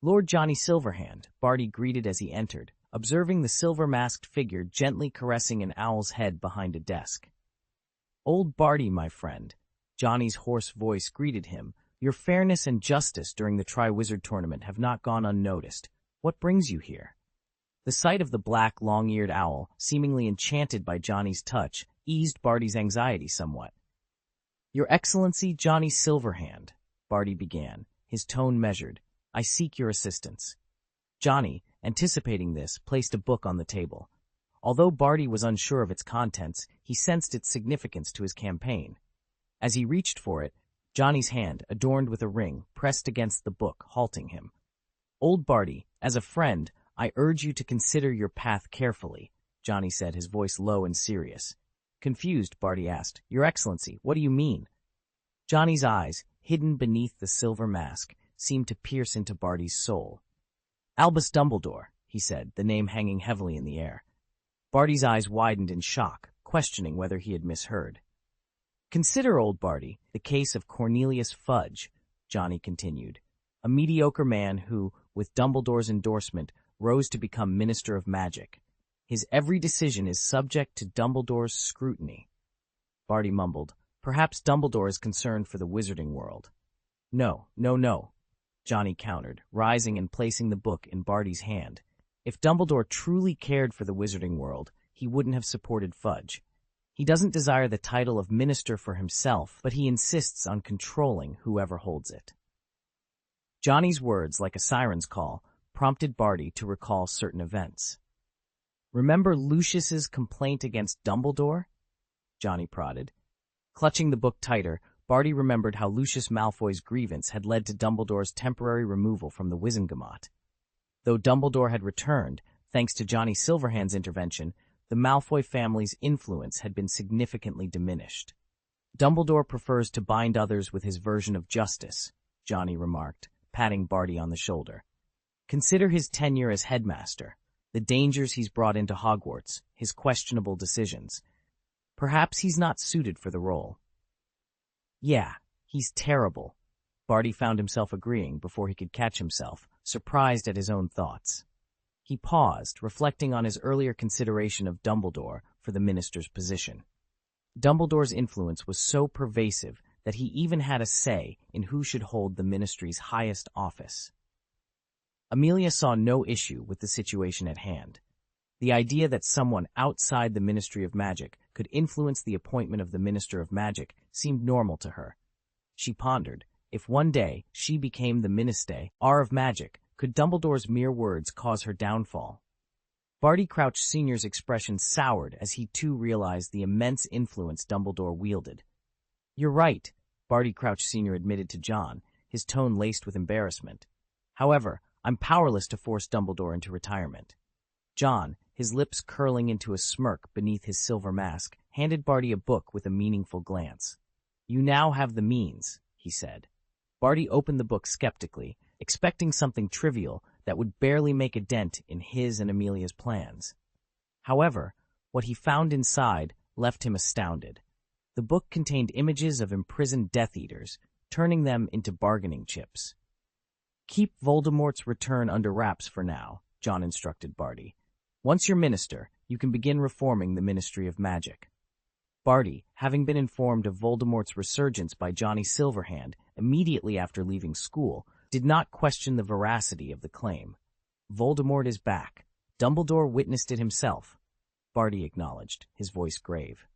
"Lord Johnny Silverhand," Barty greeted as he entered, observing the silver-masked figure gently caressing an owl's head behind a desk. "Old Barty, my friend," Johnny's hoarse voice greeted him, "your fairness and justice during the Triwizard Tournament have not gone unnoticed. What brings you here?" The sight of the black, long-eared owl, seemingly enchanted by Johnny's touch, eased Barty's anxiety somewhat. "Your Excellency Johnny Silverhand," Barty began, his tone measured, "I seek your assistance." Johnny, anticipating this, placed a book on the table. Although Barty was unsure of its contents, he sensed its significance to his campaign. As he reached for it, Johnny's hand, adorned with a ring, pressed against the book, halting him. "Old Barty, as a friend, I urge you to consider your path carefully," Johnny said, his voice low and serious. Confused, Barty asked, "Your Excellency, what do you mean?" Johnny's eyes, hidden beneath the silver mask, seemed to pierce into Barty's soul. "Albus Dumbledore," he said, the name hanging heavily in the air. Barty's eyes widened in shock, questioning whether he had misheard. "Consider, old Barty, the case of Cornelius Fudge," Johnny continued, "a mediocre man who, with Dumbledore's endorsement, rose to become Minister of Magic. His every decision is subject to Dumbledore's scrutiny." Barty mumbled, "Perhaps Dumbledore is concerned for the wizarding world." No, Johnny countered, rising and placing the book in Barty's hand. "If Dumbledore truly cared for the wizarding world, he wouldn't have supported Fudge. He doesn't desire the title of minister for himself, but he insists on controlling whoever holds it." Johnny's words, like a siren's call, prompted Barty to recall certain events. "Remember Lucius's complaint against Dumbledore?" Johnny prodded. Clutching the book tighter, Barty remembered how Lucius Malfoy's grievance had led to Dumbledore's temporary removal from the Wizengamot. Though Dumbledore had returned, thanks to Johnny Silverhand's intervention, the Malfoy family's influence had been significantly diminished. "Dumbledore prefers to bind others with his version of justice," Johnny remarked, patting Barty on the shoulder. "Consider his tenure as headmaster, the dangers he's brought into Hogwarts, his questionable decisions. Perhaps he's not suited for the role." "Yeah, he's terrible," Barty found himself agreeing before he could catch himself, surprised at his own thoughts. He paused, reflecting on his earlier consideration of Dumbledore for the minister's position. Dumbledore's influence was so pervasive that he even had a say in who should hold the ministry's highest office. Amelia saw no issue with the situation at hand. The idea that someone outside the Ministry of Magic could influence the appointment of the Minister of Magic seemed normal to her. She pondered, if one day she became the Minister of Magic, could Dumbledore's mere words cause her downfall? Barty Crouch Sr.'s expression soured as he too realized the immense influence Dumbledore wielded. "You're right," Barty Crouch Sr. admitted to John, his tone laced with embarrassment. "However, I'm powerless to force Dumbledore into retirement." John, his lips curling into a smirk beneath his silver mask, handed Barty a book with a meaningful glance. "You now have the means," he said. Barty opened the book skeptically, expecting something trivial that would barely make a dent in his and Amelia's plans. However, what he found inside left him astounded. The book contained images of imprisoned Death Eaters, turning them into bargaining chips. "Keep Voldemort's return under wraps for now," John instructed Barty. "Once you're minister, you can begin reforming the Ministry of Magic." Barty, having been informed of Voldemort's resurgence by Johnny Silverhand immediately after leaving school, did not question the veracity of the claim. "Voldemort is back. Dumbledore witnessed it himself," Barty acknowledged, his voice grave.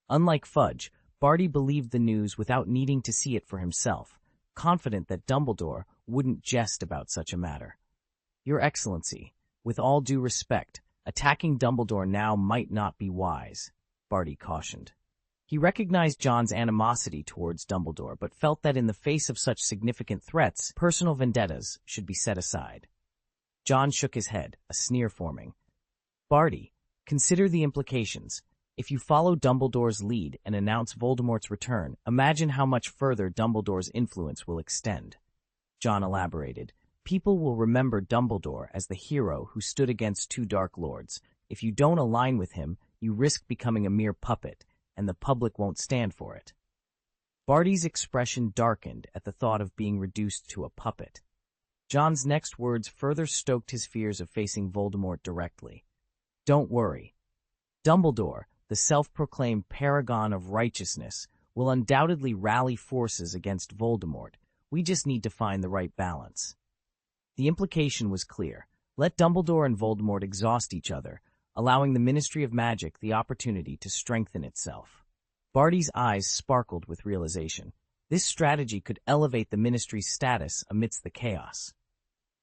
Unlike Fudge, Barty believed the news without needing to see it for himself, confident that Dumbledore wouldn't jest about such a matter. "Your Excellency, with all due respect, attacking Dumbledore now might not be wise," Barty cautioned. He recognized John's animosity towards Dumbledore, but felt that in the face of such significant threats, personal vendettas should be set aside. John shook his head, a sneer forming. "Barty, consider the implications. If you follow Dumbledore's lead and announce Voldemort's return, imagine how much further Dumbledore's influence will extend." John elaborated. "People will remember Dumbledore as the hero who stood against two Dark Lords. If you don't align with him, you risk becoming a mere puppet, and the public won't stand for it." Barty's expression darkened at the thought of being reduced to a puppet. John's next words further stoked his fears of facing Voldemort directly. "Don't worry. Dumbledore, the self-proclaimed paragon of righteousness, will undoubtedly rally forces against Voldemort. We just need to find the right balance." The implication was clear. Let Dumbledore and Voldemort exhaust each other, allowing the Ministry of Magic the opportunity to strengthen itself. Barty's eyes sparkled with realization. This strategy could elevate the Ministry's status amidst the chaos.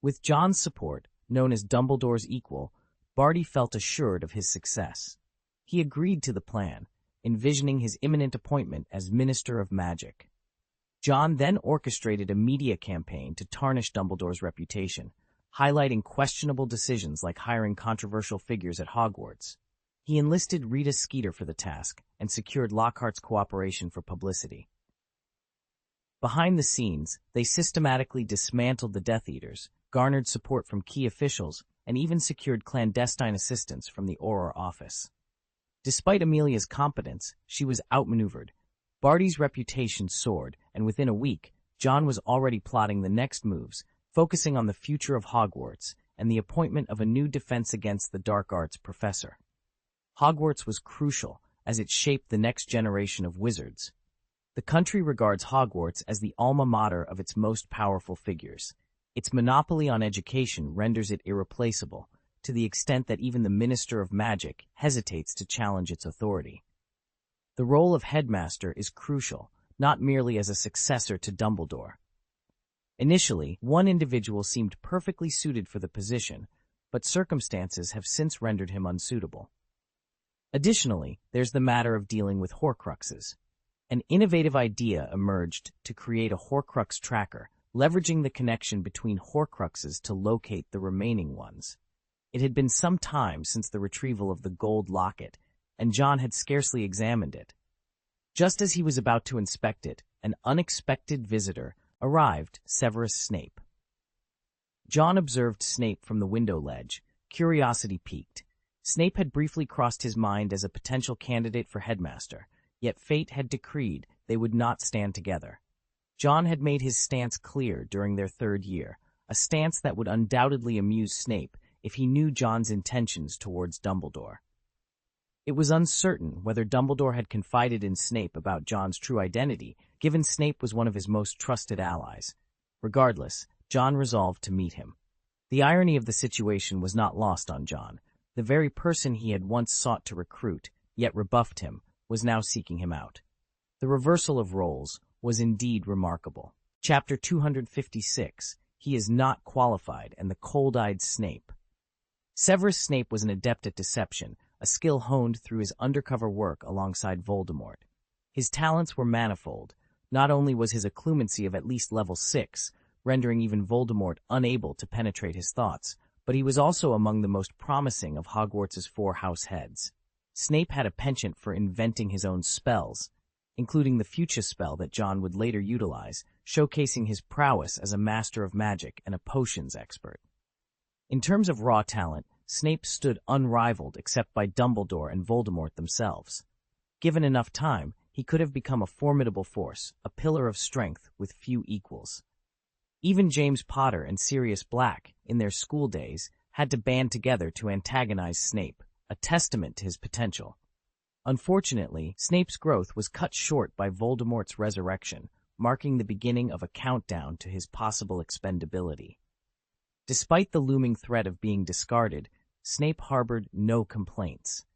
With John's support, known as Dumbledore's equal, Barty felt assured of his success. He agreed to the plan, envisioning his imminent appointment as Minister of Magic. John then orchestrated a media campaign to tarnish Dumbledore's reputation, highlighting questionable decisions like hiring controversial figures at Hogwarts. He enlisted Rita Skeeter for the task and secured Lockhart's cooperation for publicity. Behind the scenes, they systematically dismantled the Death Eaters, garnered support from key officials, and even secured clandestine assistance from the Auror office. Despite Amelia's competence, she was outmaneuvered. Barty's reputation soared, and within a week, John was already plotting the next moves, focusing on the future of Hogwarts and the appointment of a new Defense Against the Dark Arts professor. Hogwarts was crucial, as it shaped the next generation of wizards. The country regards Hogwarts as the alma mater of its most powerful figures. Its monopoly on education renders it irreplaceable, to the extent that even the Minister of Magic hesitates to challenge its authority. The role of headmaster is crucial, not merely as a successor to Dumbledore. Initially, one individual seemed perfectly suited for the position, but circumstances have since rendered him unsuitable. Additionally, there's the matter of dealing with Horcruxes. An innovative idea emerged to create a Horcrux tracker, leveraging the connection between Horcruxes to locate the remaining ones. It had been some time since the retrieval of the gold locket, and John had scarcely examined it. Just as he was about to inspect it, an unexpected visitor arrived, Severus Snape. John observed Snape from the window ledge, curiosity piqued. Snape had briefly crossed his mind as a potential candidate for headmaster, yet fate had decreed they would not stand together. John had made his stance clear during their third year, a stance that would undoubtedly amuse Snape if he knew John's intentions towards Dumbledore. It was uncertain whether Dumbledore had confided in Snape about John's true identity, given Snape was one of his most trusted allies. Regardless, John resolved to meet him. The irony of the situation was not lost on John. The very person he had once sought to recruit, yet rebuffed him, was now seeking him out. The reversal of roles was indeed remarkable. Chapter 256, He is Not Qualified and the Cold-Eyed Snape. Severus Snape was an adept at deception, a skill honed through his undercover work alongside Voldemort. His talents were manifold. Not only was his occlumency of at least level 6, rendering even Voldemort unable to penetrate his thoughts, but he was also among the most promising of Hogwarts's 4 house heads. Snape had a penchant for inventing his own spells, including the Fuchsia spell that John would later utilize, showcasing his prowess as a master of magic and a potions expert. In terms of raw talent, Snape stood unrivaled except by Dumbledore and Voldemort themselves. Given enough time, he could have become a formidable force, a pillar of strength with few equals. Even James Potter and Sirius Black, in their school days, had to band together to antagonize Snape, a testament to his potential. Unfortunately, Snape's growth was cut short by Voldemort's resurrection, marking the beginning of a countdown to his possible expendability. Despite the looming threat of being discarded, Snape harbored no complaints.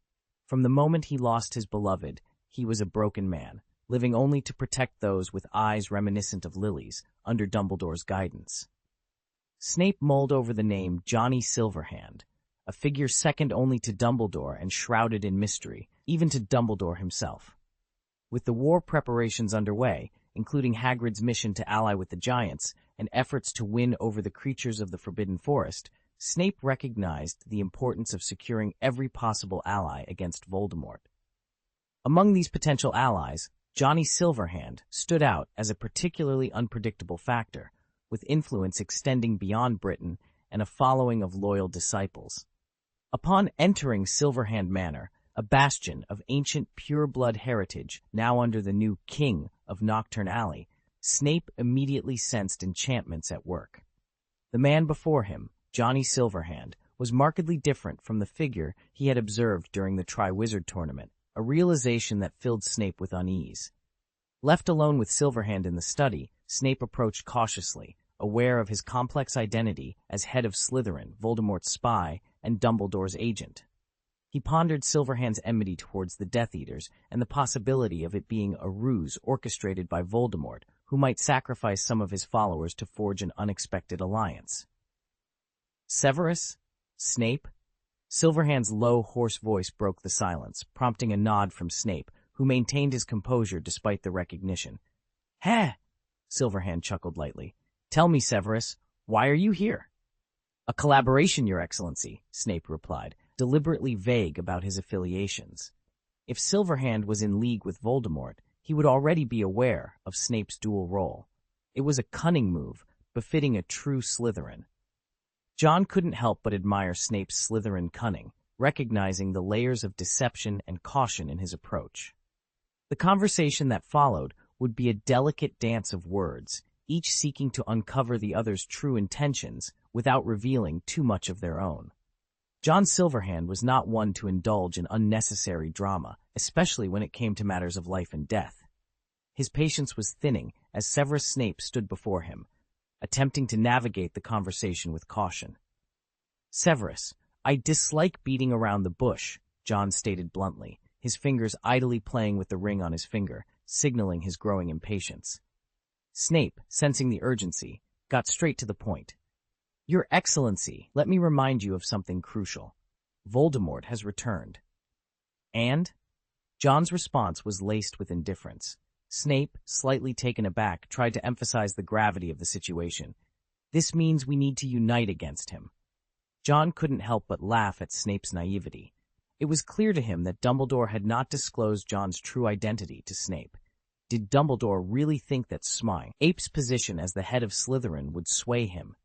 From the moment he lost his beloved, he was a broken man, living only to protect those with eyes reminiscent of lilies under Dumbledore's guidance. Snape mulled over the name Johnny Silverhand, a figure second only to Dumbledore and shrouded in mystery, even to Dumbledore himself. With the war preparations underway, including Hagrid's mission to ally with the Giants and efforts to win over the creatures of the Forbidden Forest, Snape recognized the importance of securing every possible ally against Voldemort. Among these potential allies, Johnny Silverhand stood out as a particularly unpredictable factor, with influence extending beyond Britain and a following of loyal disciples. Upon entering Silverhand Manor, a bastion of ancient pure-blood heritage now under the new King of Knockturn Alley, Snape immediately sensed enchantments at work. The man before him, Johnny Silverhand, was markedly different from the figure he had observed during the Triwizard Tournament, a realization that filled Snape with unease. Left alone with Silverhand in the study, Snape approached cautiously, aware of his complex identity as head of Slytherin, Voldemort's spy, and Dumbledore's agent. He pondered Silverhand's enmity towards the Death Eaters and the possibility of it being a ruse orchestrated by Voldemort, who might sacrifice some of his followers to forge an unexpected alliance. Severus? Snape? Silverhand's low, hoarse voice broke the silence, prompting a nod from Snape, who maintained his composure despite the recognition. "Heh!" Silverhand chuckled lightly. "Tell me, Severus, why are you here?" "A collaboration, Your Excellency," Snape replied, deliberately vague about his affiliations. If Silverhand was in league with Voldemort, he would already be aware of Snape's dual role. It was a cunning move, befitting a true Slytherin. John couldn't help but admire Snape's Slytherin cunning, recognizing the layers of deception and caution in his approach. The conversation that followed would be a delicate dance of words, each seeking to uncover the other's true intentions without revealing too much of their own. John Silverhand was not one to indulge in unnecessary drama, especially when it came to matters of life and death. His patience was thinning as Severus Snape stood before him, attempting to navigate the conversation with caution. "Severus, I dislike beating around the bush," John stated bluntly, his fingers idly playing with the ring on his finger, signaling his growing impatience. Snape, sensing the urgency, got straight to the point. "Your Excellency, let me remind you of something crucial. Voldemort has returned." "And?" John's response was laced with indifference. Snape, slightly taken aback, tried to emphasize the gravity of the situation. "This means we need to unite against him." John couldn't help but laugh at Snape's naivety. It was clear to him that Dumbledore had not disclosed John's true identity to Snape. Did Dumbledore really think that Snape's position as the head of Slytherin would sway him?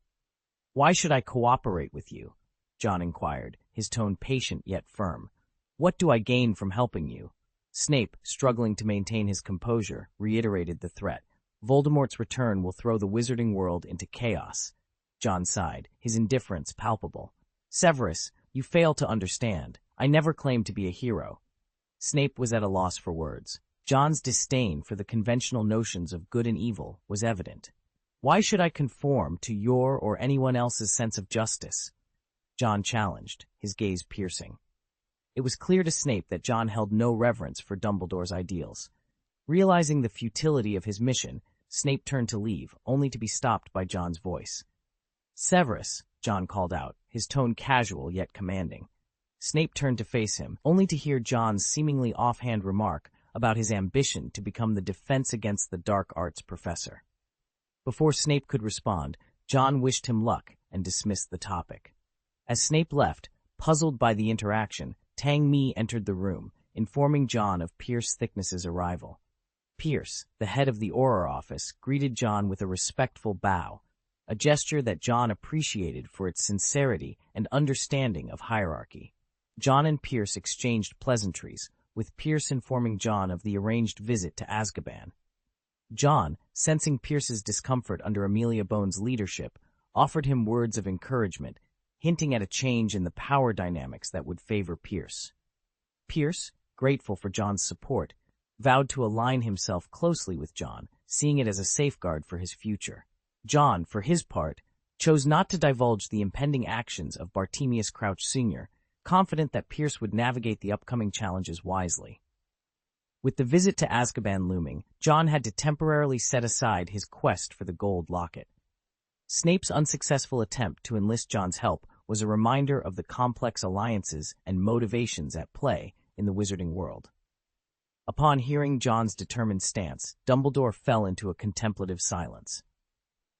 "Why should I cooperate with you?" John inquired, his tone patient yet firm. "What do I gain from helping you?" Snape, struggling to maintain his composure, reiterated the threat. "Voldemort's return will throw the wizarding world into chaos." John sighed, his indifference palpable. "Severus, you fail to understand. I never claimed to be a hero." Snape was at a loss for words. John's disdain for the conventional notions of good and evil was evident. "Why should I conform to your or anyone else's sense of justice?" John challenged, his gaze piercing. It was clear to Snape that John held no reverence for Dumbledore's ideals. Realizing the futility of his mission, Snape turned to leave, only to be stopped by John's voice. "Severus," John called out, his tone casual yet commanding. Snape turned to face him, only to hear John's seemingly offhand remark about his ambition to become the Defense Against the Dark Arts professor. Before Snape could respond, John wished him luck and dismissed the topic. As Snape left, puzzled by the interaction, Tang Mi entered the room, informing John of Pierce Thickness's arrival. Pierce, the head of the Auror office, greeted John with a respectful bow, a gesture that John appreciated for its sincerity and understanding of hierarchy. John and Pierce exchanged pleasantries, with Pierce informing John of the arranged visit to Azkaban. John, sensing Pierce's discomfort under Amelia Bones' leadership, offered him words of encouragement, hinting at a change in the power dynamics that would favor Pierce. Pierce, grateful for John's support, vowed to align himself closely with John, seeing it as a safeguard for his future. John, for his part, chose not to divulge the impending actions of Bartemius Crouch Sr., confident that Pierce would navigate the upcoming challenges wisely. With the visit to Azkaban looming, John had to temporarily set aside his quest for the gold locket. Snape's unsuccessful attempt to enlist John's help was a reminder of the complex alliances and motivations at play in the wizarding world. Upon hearing John's determined stance, Dumbledore fell into a contemplative silence.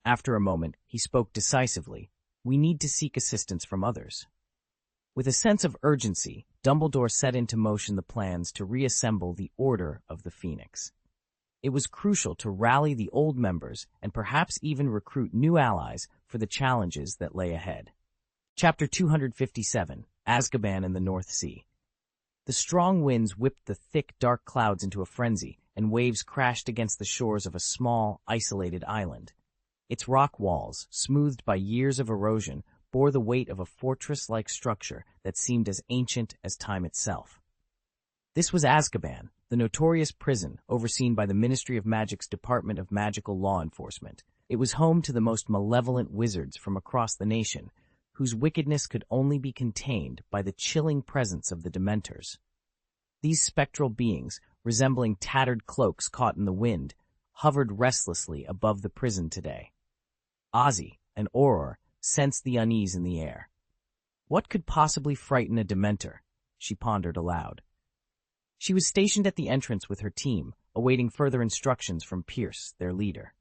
After a moment, he spoke decisively. "We need to seek assistance from others." With a sense of urgency, Dumbledore set into motion the plans to reassemble the Order of the Phoenix. It was crucial to rally the old members and perhaps even recruit new allies for the challenges that lay ahead. Chapter 257, Azkaban and the North Sea. The strong winds whipped the thick, dark clouds into a frenzy, and waves crashed against the shores of a small, isolated island. Its rock walls, smoothed by years of erosion, bore the weight of a fortress-like structure that seemed as ancient as time itself. This was Azkaban, the notorious prison overseen by the Ministry of Magic's Department of Magical Law Enforcement. It was home to the most malevolent wizards from across the nation, whose wickedness could only be contained by the chilling presence of the Dementors. These spectral beings, resembling tattered cloaks caught in the wind, hovered restlessly above the prison today. Ozzy, an Auror, sensed the unease in the air. What could possibly frighten a Dementor? She pondered aloud. She was stationed at the entrance with her team, awaiting further instructions from Pierce, their leader.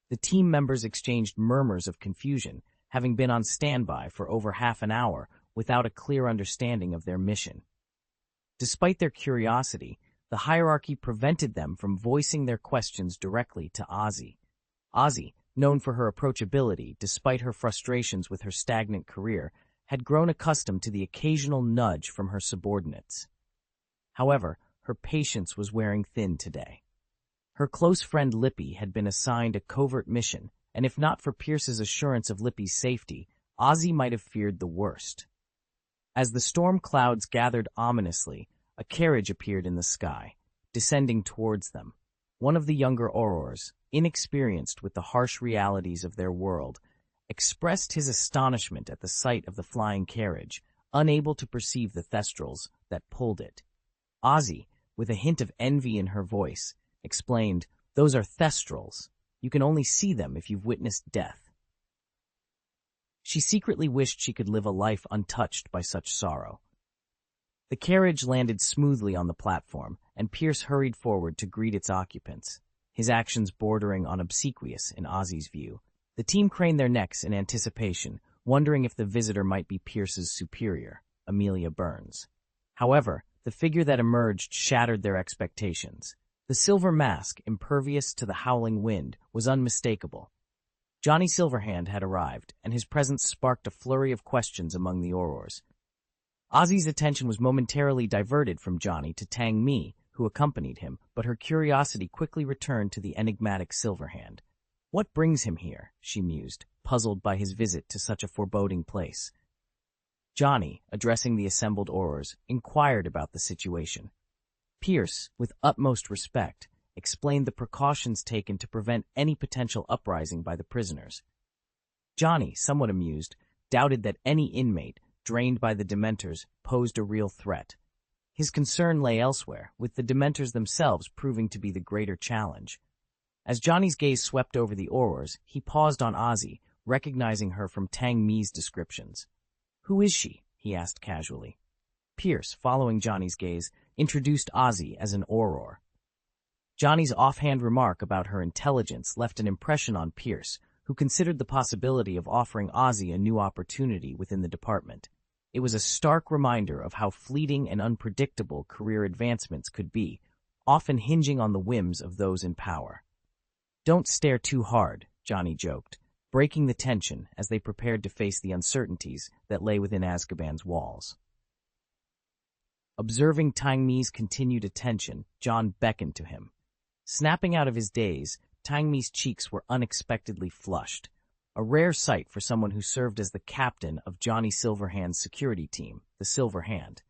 The team members exchanged murmurs of confusion, having been on standby for over half an hour without a clear understanding of their mission. Despite their curiosity, the hierarchy prevented them from voicing their questions directly to Ozzy. Ozzy, known for her approachability despite her frustrations with her stagnant career, had grown accustomed to the occasional nudge from her subordinates. However, her patience was wearing thin today. Her close friend Lippy had been assigned a covert mission, and if not for Pierce's assurance of Lippy's safety, Ozzy might have feared the worst. As the storm clouds gathered ominously, a carriage appeared in the sky, descending towards them. One of the younger Aurors, inexperienced with the harsh realities of their world, expressed his astonishment at the sight of the flying carriage, unable to perceive the thestrals that pulled it. Ozzy, with a hint of envy in her voice, explained, "Those are thestrals. You can only see them if you've witnessed death." She secretly wished she could live a life untouched by such sorrow. The carriage landed smoothly on the platform, and Pierce hurried forward to greet its occupants, his actions bordering on obsequious in Ozzy's view. The team craned their necks in anticipation, wondering if the visitor might be Pierce's superior, Amelia Burns. However, the figure that emerged shattered their expectations. The silver mask, impervious to the howling wind, was unmistakable. Johnny Silverhand had arrived, and his presence sparked a flurry of questions among the Aurors. Ozzy's attention was momentarily diverted from Johnny to Tang Mi, who accompanied him, but her curiosity quickly returned to the enigmatic Silverhand. "What brings him here?" she mused, puzzled by his visit to such a foreboding place. Johnny, addressing the assembled Aurors, inquired about the situation. Pierce, with utmost respect, explained the precautions taken to prevent any potential uprising by the prisoners. Johnny, somewhat amused, doubted that any inmate, drained by the Dementors, posed a real threat. His concern lay elsewhere, with the Dementors themselves proving to be the greater challenge. As Johnny's gaze swept over the Aurors, he paused on Ozzy, recognizing her from Tang Mi's descriptions. "Who is she?" he asked casually. Pierce, following Johnny's gaze, introduced Ozzy as an Auror. Johnny's offhand remark about her intelligence left an impression on Pierce, who considered the possibility of offering Ozzy a new opportunity within the department. It was a stark reminder of how fleeting and unpredictable career advancements could be, often hinging on the whims of those in power. "Don't stare too hard," Johnny joked, breaking the tension as they prepared to face the uncertainties that lay within Azkaban's walls. Observing Tang Mi's continued attention, John beckoned to him. Snapping out of his daze, Tang Mi's cheeks were unexpectedly flushed, a rare sight for someone who served as the captain of Johnny Silverhand's security team, the Silver Hand.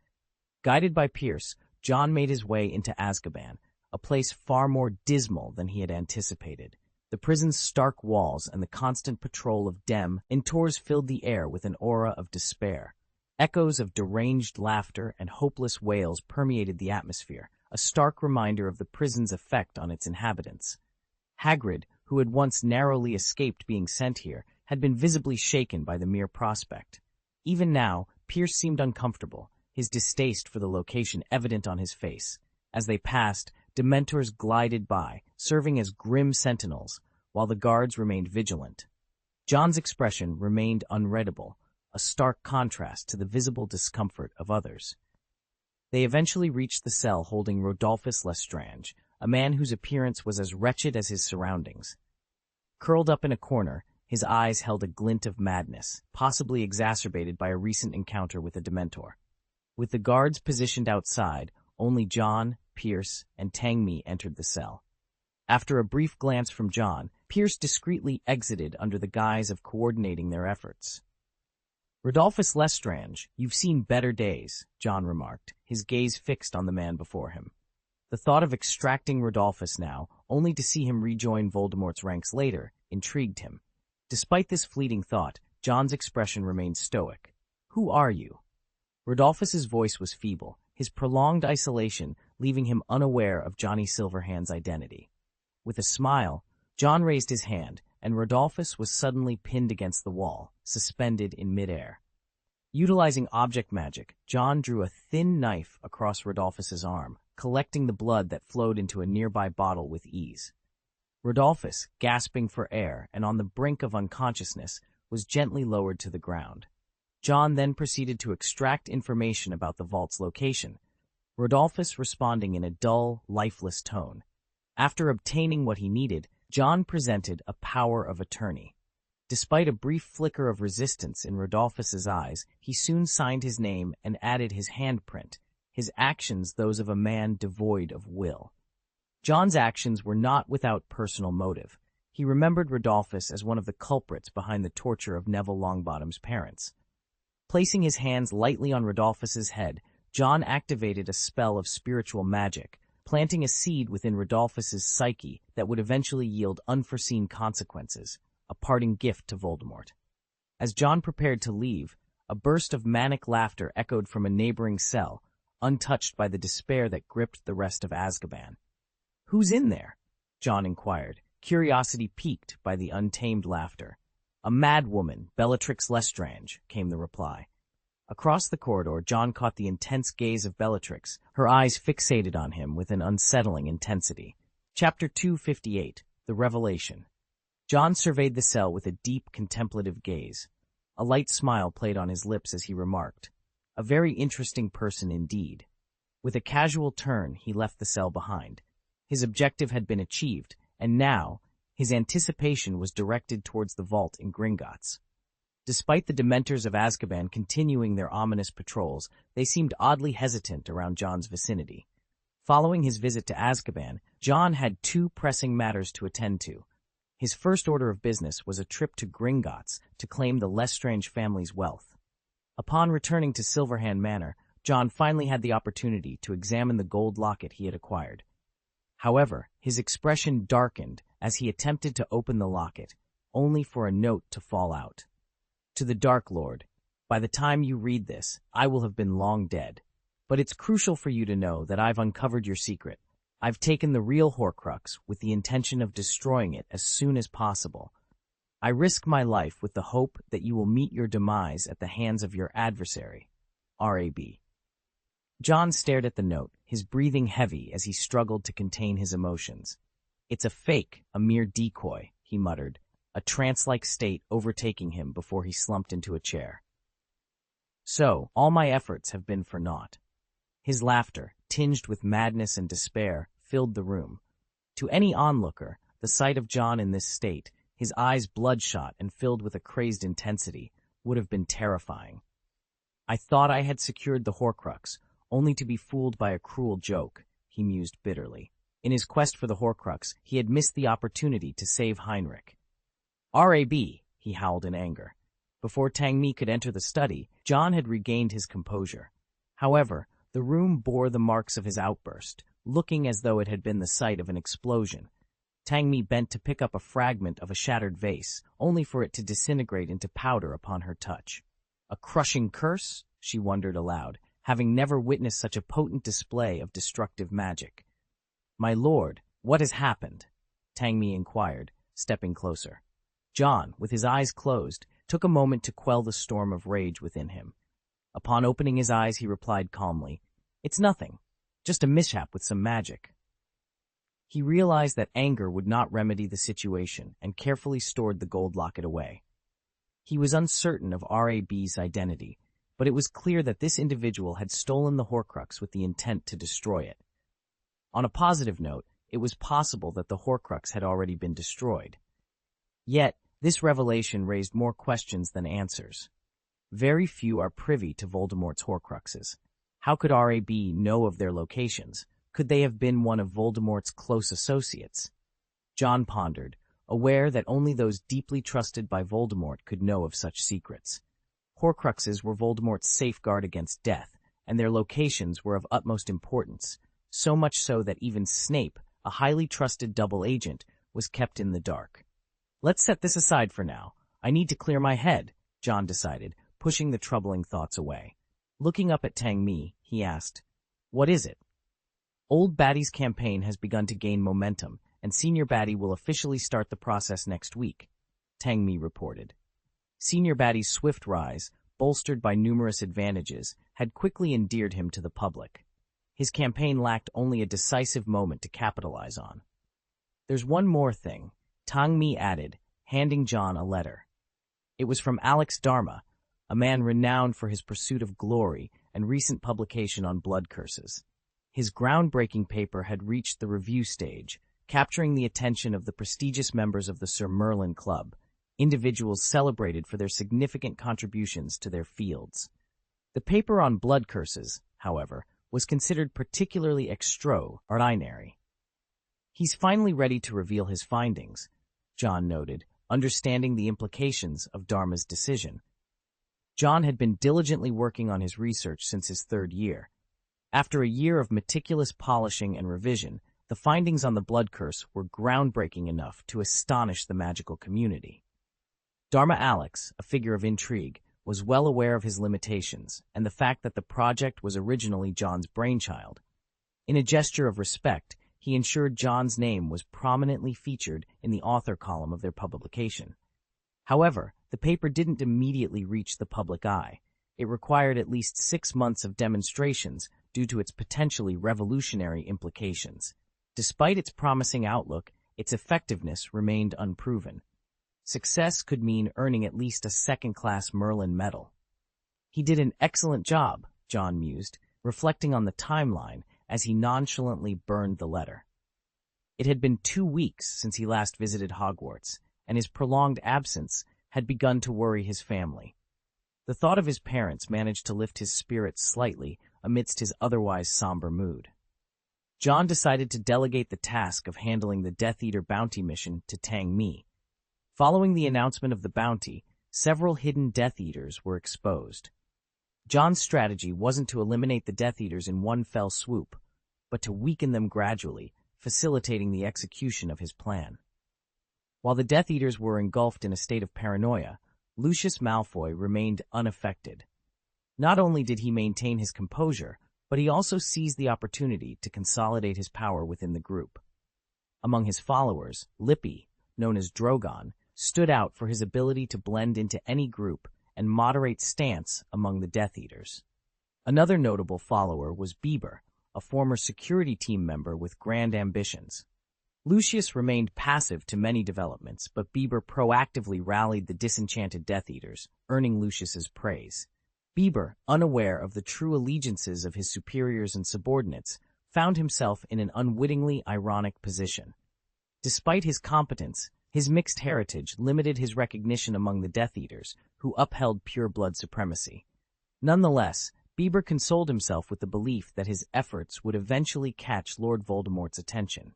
Guided by Pierce, John made his way into Azkaban, a place far more dismal than he had anticipated. The prison's stark walls and the constant patrol of Dementors filled the air with an aura of despair. Echoes of deranged laughter and hopeless wails permeated the atmosphere, a stark reminder of the prison's effect on its inhabitants. Hagrid, who had once narrowly escaped being sent here, had been visibly shaken by the mere prospect. Even now, Pierce seemed uncomfortable, his distaste for the location evident on his face. As they passed, Dementors glided by, serving as grim sentinels, while the guards remained vigilant. John's expression remained unreadable, a stark contrast to the visible discomfort of others. They eventually reached the cell holding Rodolphus Lestrange, a man whose appearance was as wretched as his surroundings. Curled up in a corner, his eyes held a glint of madness, possibly exacerbated by a recent encounter with a Dementor. With the guards positioned outside, only John, Pierce, and Tang Mi entered the cell. After a brief glance from John, Pierce discreetly exited under the guise of coordinating their efforts. "Rodolphus Lestrange, you've seen better days," John remarked, his gaze fixed on the man before him. The thought of extracting Rodolphus now, only to see him rejoin Voldemort's ranks later, intrigued him. Despite this fleeting thought, John's expression remained stoic. "Who are you?" Rodolphus's voice was feeble, his prolonged isolation leaving him unaware of Johnny Silverhand's identity. With a smile, John raised his hand, and Rodolphus was suddenly pinned against the wall, suspended in midair. Utilizing object magic, John drew a thin knife across Rodolphus's arm, collecting the blood that flowed into a nearby bottle with ease. Rodolphus, gasping for air and on the brink of unconsciousness, was gently lowered to the ground. John then proceeded to extract information about the vault's location, Rodolphus responding in a dull, lifeless tone. After obtaining what he needed, John presented a power of attorney. Despite a brief flicker of resistance in Rodolphus's eyes, he soon signed his name and added his handprint, his actions those of a man devoid of will. John's actions were not without personal motive. He remembered Rodolphus as one of the culprits behind the torture of Neville Longbottom's parents. Placing his hands lightly on Rodolphus's head, John activated a spell of spiritual magic, planting a seed within Rodolphus's psyche that would eventually yield unforeseen consequences, a parting gift to Voldemort. As John prepared to leave, a burst of manic laughter echoed from a neighboring cell, untouched by the despair that gripped the rest of Azkaban. "Who's in there?" John inquired, curiosity piqued by the untamed laughter. "A mad woman, Bellatrix Lestrange," came the reply. Across the corridor, John caught the intense gaze of Bellatrix, her eyes fixated on him with an unsettling intensity. Chapter 258, The Revelation. John surveyed the cell with a deep, contemplative gaze. A light smile played on his lips as he remarked, "A very interesting person indeed." With a casual turn, he left the cell behind. His objective had been achieved, and now, his anticipation was directed towards the vault in Gringotts. Despite the Dementors of Azkaban continuing their ominous patrols, they seemed oddly hesitant around John's vicinity. Following his visit to Azkaban, John had two pressing matters to attend to. His first order of business was a trip to Gringotts to claim the Lestrange family's wealth. Upon returning to Silverhand Manor, John finally had the opportunity to examine the gold locket he had acquired. However, his expression darkened as he attempted to open the locket, only for a note to fall out. "To the Dark Lord, by the time you read this, I will have been long dead. But it's crucial for you to know that I've uncovered your secret. I've taken the real Horcrux with the intention of destroying it as soon as possible. I risk my life with the hope that you will meet your demise at the hands of your adversary, R.A.B." John stared at the note, his breathing heavy as he struggled to contain his emotions. "It's a fake, a mere decoy," he muttered, a trance-like state overtaking him before he slumped into a chair. "So, all my efforts have been for naught." His laughter, tinged with madness and despair, filled the room. To any onlooker, the sight of John in this state, his eyes bloodshot and filled with a crazed intensity, would have been terrifying. "I thought I had secured the Horcrux, only to be fooled by a cruel joke," he mused bitterly. In his quest for the Horcrux, he had missed the opportunity to save Heinrich. "R.A.B., he howled in anger. Before Tangmi could enter the study, John had regained his composure. However, the room bore the marks of his outburst, looking as though it had been the site of an explosion. Tangmi bent to pick up a fragment of a shattered vase, only for it to disintegrate into powder upon her touch. A crushing curse? She wondered aloud, having never witnessed such a potent display of destructive magic. "My lord, what has happened?" Tangmi inquired, stepping closer. John, with his eyes closed, took a moment to quell the storm of rage within him. Upon opening his eyes, he replied calmly, "It's nothing, just a mishap with some magic." He realized that anger would not remedy the situation and carefully stored the gold locket away. He was uncertain of R.A.B.'s identity, but it was clear that this individual had stolen the Horcrux with the intent to destroy it. On a positive note, it was possible that the Horcrux had already been destroyed. Yet, this revelation raised more questions than answers. Very few are privy to Voldemort's Horcruxes. How could R.A.B. know of their locations? Could they have been one of Voldemort's close associates? John pondered, aware that only those deeply trusted by Voldemort could know of such secrets. Horcruxes were Voldemort's safeguard against death, and their locations were of utmost importance, so much so that even Snape, a highly trusted double agent, was kept in the dark. Let's set this aside for now. I need to clear my head, John decided, pushing the troubling thoughts away. Looking up at Tang Mi, he asked, "What is it?" Old Baddie's campaign has begun to gain momentum, and Senior Baddie will officially start the process next week, Tang Mi reported. Senior Baddie's swift rise, bolstered by numerous advantages, had quickly endeared him to the public. His campaign lacked only a decisive moment to capitalize on. "There's one more thing," Tang Mi added, handing John a letter. It was from Alex Dharma, a man renowned for his pursuit of glory and recent publication on blood curses. His groundbreaking paper had reached the review stage, capturing the attention of the prestigious members of the Sir Merlin Club, individuals celebrated for their significant contributions to their fields. The paper on blood curses, however, was considered particularly extraordinary. "He's finally ready to reveal his findings," John noted, understanding the implications of Dharma's decision. John had been diligently working on his research since his third year. After a year of meticulous polishing and revision, the findings on the blood curse were groundbreaking enough to astonish the magical community. Dharma Alex, a figure of intrigue, was well aware of his limitations and the fact that the project was originally John's brainchild. In a gesture of respect, he ensured John's name was prominently featured in the author column of their publication. However, the paper didn't immediately reach the public eye. It required at least 6 months of demonstrations due to its potentially revolutionary implications. Despite its promising outlook, its effectiveness remained unproven. Success could mean earning at least a second-class Merlin medal. "He did an excellent job," John mused, reflecting on the timeline as he nonchalantly burned the letter. It had been 2 weeks since he last visited Hogwarts, and his prolonged absence had begun to worry his family. The thought of his parents managed to lift his spirits slightly amidst his otherwise somber mood. John decided to delegate the task of handling the Death Eater bounty mission to Tang Mi. Following the announcement of the bounty, several hidden Death Eaters were exposed. John's strategy wasn't to eliminate the Death Eaters in one fell swoop, but to weaken them gradually, facilitating the execution of his plan. While the Death Eaters were engulfed in a state of paranoia, Lucius Malfoy remained unaffected. Not only did he maintain his composure, but he also seized the opportunity to consolidate his power within the group. Among his followers, Lippy, known as Drogon, stood out for his ability to blend into any group and moderate stance among the Death Eaters. Another notable follower was Bieber, a former security team member with grand ambitions. Lucius remained passive to many developments, but Bieber proactively rallied the disenchanted Death Eaters, earning Lucius's praise. Bieber, unaware of the true allegiances of his superiors and subordinates, found himself in an unwittingly ironic position. Despite his competence, his mixed heritage limited his recognition among the Death Eaters, who upheld pure-blood supremacy. Nonetheless, Bieber consoled himself with the belief that his efforts would eventually catch Lord Voldemort's attention.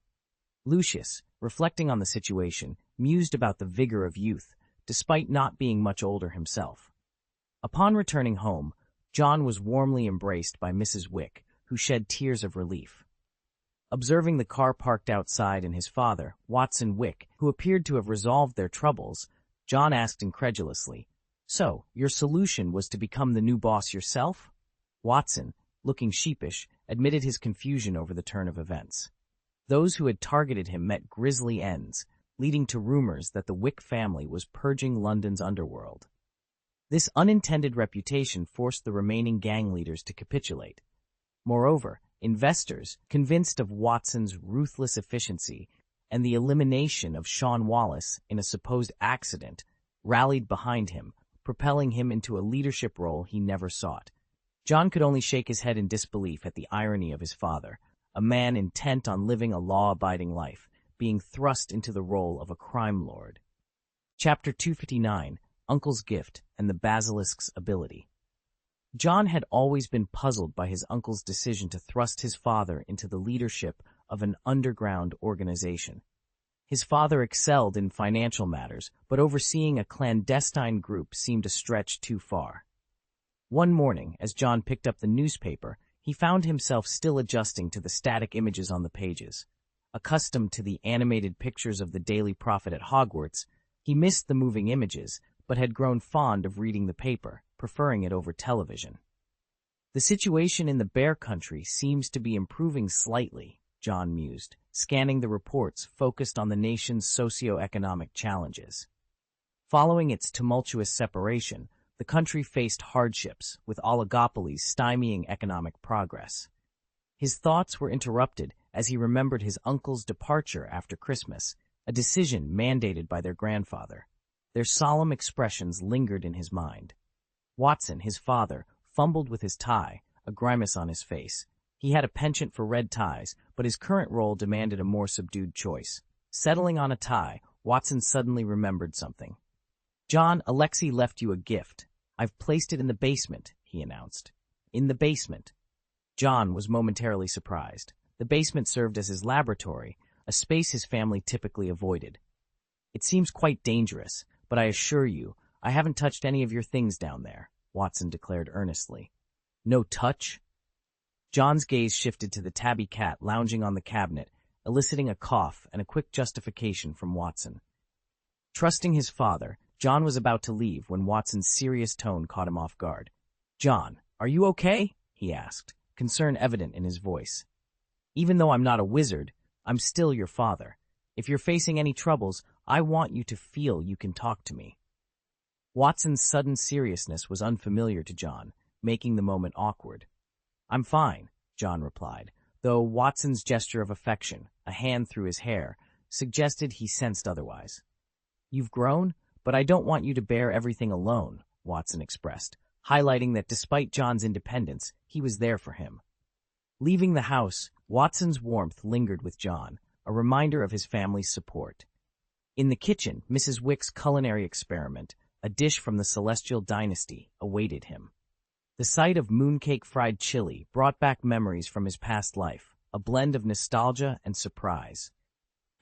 Lucius, reflecting on the situation, mused about the vigor of youth, despite not being much older himself. Upon returning home, John was warmly embraced by Mrs. Wick, who shed tears of relief. Observing the car parked outside and his father, Watson Wick, who appeared to have resolved their troubles, John asked incredulously, "So, your solution was to become the new boss yourself?" Watson, looking sheepish, admitted his confusion over the turn of events. Those who had targeted him met grisly ends, leading to rumors that the Wick family was purging London's underworld. This unintended reputation forced the remaining gang leaders to capitulate. Moreover, investors, convinced of Watson's ruthless efficiency and the elimination of Sean Wallace in a supposed accident, rallied behind him, propelling him into a leadership role he never sought. John could only shake his head in disbelief at the irony of his father, a man intent on living a law-abiding life, being thrust into the role of a crime lord. Chapter 259, Uncle's Gift and the Basilisk's Ability. John had always been puzzled by his uncle's decision to thrust his father into the leadership of an underground organization. His father excelled in financial matters, but overseeing a clandestine group seemed a stretch too far. One morning, as John picked up the newspaper, he found himself still adjusting to the static images on the pages. Accustomed to the animated pictures of the Daily Prophet at Hogwarts, He missed the moving images, but had grown fond of reading the paper, preferring it over television. The situation in the Bear Country seems to be improving slightly, John mused, scanning the reports focused on the nation's socio-economic challenges. Following its tumultuous separation, the country faced hardships, with oligopolies stymieing economic progress. His thoughts were interrupted as he remembered his uncle's departure after Christmas, a decision mandated by their grandfather. Their solemn expressions lingered in his mind. Watson, his father, fumbled with his tie, a grimace on his face. He had a penchant for red ties, but his current role demanded a more subdued choice. Settling on a tie, Watson suddenly remembered something. "John, Alexei left you a gift. I've placed it in the basement," he announced. "In the basement." John was momentarily surprised. The basement served as his laboratory, a space his family typically avoided. "It seems quite dangerous, but I assure you, I haven't touched any of your things down there," Watson declared earnestly. "No touch?" John's gaze shifted to the tabby cat lounging on the cabinet, eliciting a cough and a quick justification from Watson. Trusting his father, John was about to leave when Watson's serious tone caught him off guard. "John, are you okay?" he asked, concern evident in his voice. "Even though I'm not a wizard, I'm still your father. If you're facing any troubles, I want you to feel you can talk to me." Watson's sudden seriousness was unfamiliar to John, making the moment awkward. "I'm fine," John replied, though Watson's gesture of affection, a hand through his hair, suggested he sensed otherwise. "You've grown, but I don't want you to bear everything alone," Watson expressed, highlighting that despite John's independence, he was there for him. Leaving the house, Watson's warmth lingered with John, a reminder of his family's support. In the kitchen, Mrs. Wick's culinary experiment, a dish from the Celestial Dynasty, awaited him. The sight of mooncake fried chili brought back memories from his past life, a blend of nostalgia and surprise.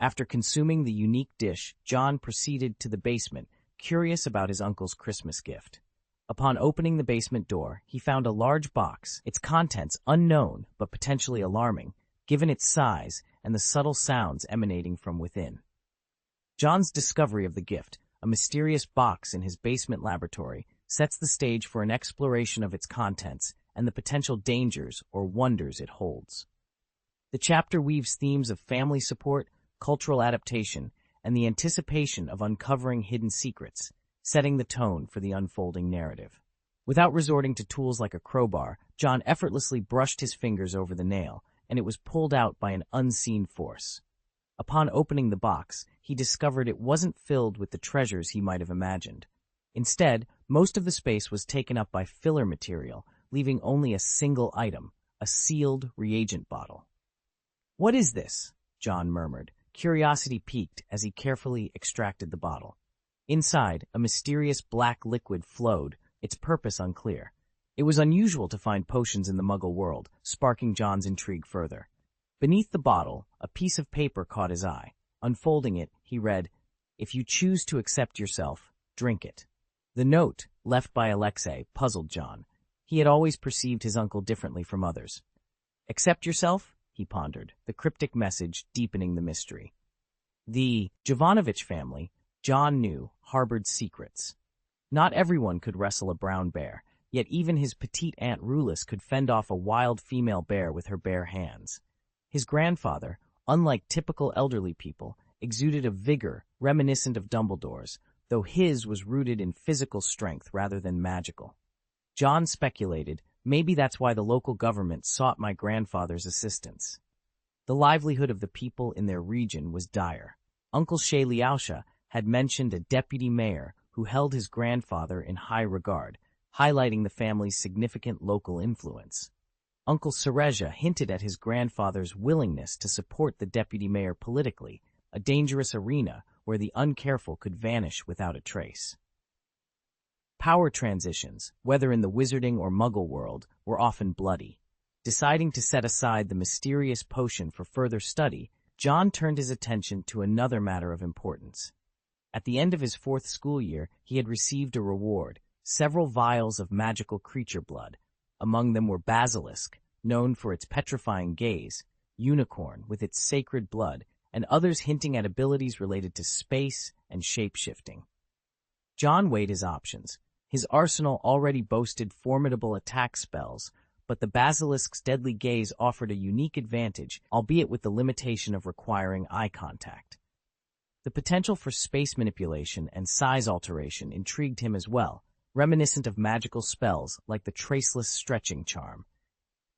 After consuming the unique dish, John proceeded to the basement, curious about his uncle's Christmas gift. Upon opening the basement door, he found a large box, its contents unknown but potentially alarming, given its size and the subtle sounds emanating from within. John's discovery of the gift, a mysterious box in his basement laboratory, sets the stage for an exploration of its contents and the potential dangers or wonders it holds. The chapter weaves themes of family support, cultural adaptation, and the anticipation of uncovering hidden secrets, setting the tone for the unfolding narrative. Without resorting to tools like a crowbar, John effortlessly brushed his fingers over the nail, and it was pulled out by an unseen force. Upon opening the box, he discovered it wasn't filled with the treasures he might have imagined. Instead, most of the space was taken up by filler material, leaving only a single item, a sealed reagent bottle. "What is this?" John murmured, curiosity piqued as he carefully extracted the bottle. Inside, a mysterious black liquid flowed, its purpose unclear. It was unusual to find potions in the Muggle world, sparking John's intrigue further. Beneath the bottle, a piece of paper caught his eye. Unfolding it, he read, "If you choose to accept yourself, drink it." The note, left by Alexei, puzzled John. He had always perceived his uncle differently from others. "Accept yourself?" he pondered, the cryptic message deepening the mystery. The Jovanovich family, John knew, harbored secrets. Not everyone could wrestle a brown bear, yet even his petite Aunt Rulis could fend off a wild female bear with her bare hands. His grandfather, unlike typical elderly people, exuded a vigor reminiscent of Dumbledore's, though his was rooted in physical strength rather than magical. John speculated, maybe that's why the local government sought my grandfather's assistance. The livelihood of the people in their region was dire. Uncle Shay Liaosha had mentioned a deputy mayor who held his grandfather in high regard, highlighting the family's significant local influence. Uncle Serezha hinted at his grandfather's willingness to support the deputy mayor politically, a dangerous arena where the uncareful could vanish without a trace. Power transitions, whether in the wizarding or Muggle world, were often bloody. Deciding to set aside the mysterious potion for further study, John turned his attention to another matter of importance. At the end of his 4th school year, he had received a reward, several vials of magical creature blood. Among them were Basilisk, known for its petrifying gaze, Unicorn with its sacred blood, and others hinting at abilities related to space, and shape-shifting. John weighed his options. His arsenal already boasted formidable attack spells, but the basilisk's deadly gaze offered a unique advantage, albeit with the limitation of requiring eye contact. The potential for space manipulation and size alteration intrigued him as well, reminiscent of magical spells like the traceless stretching charm.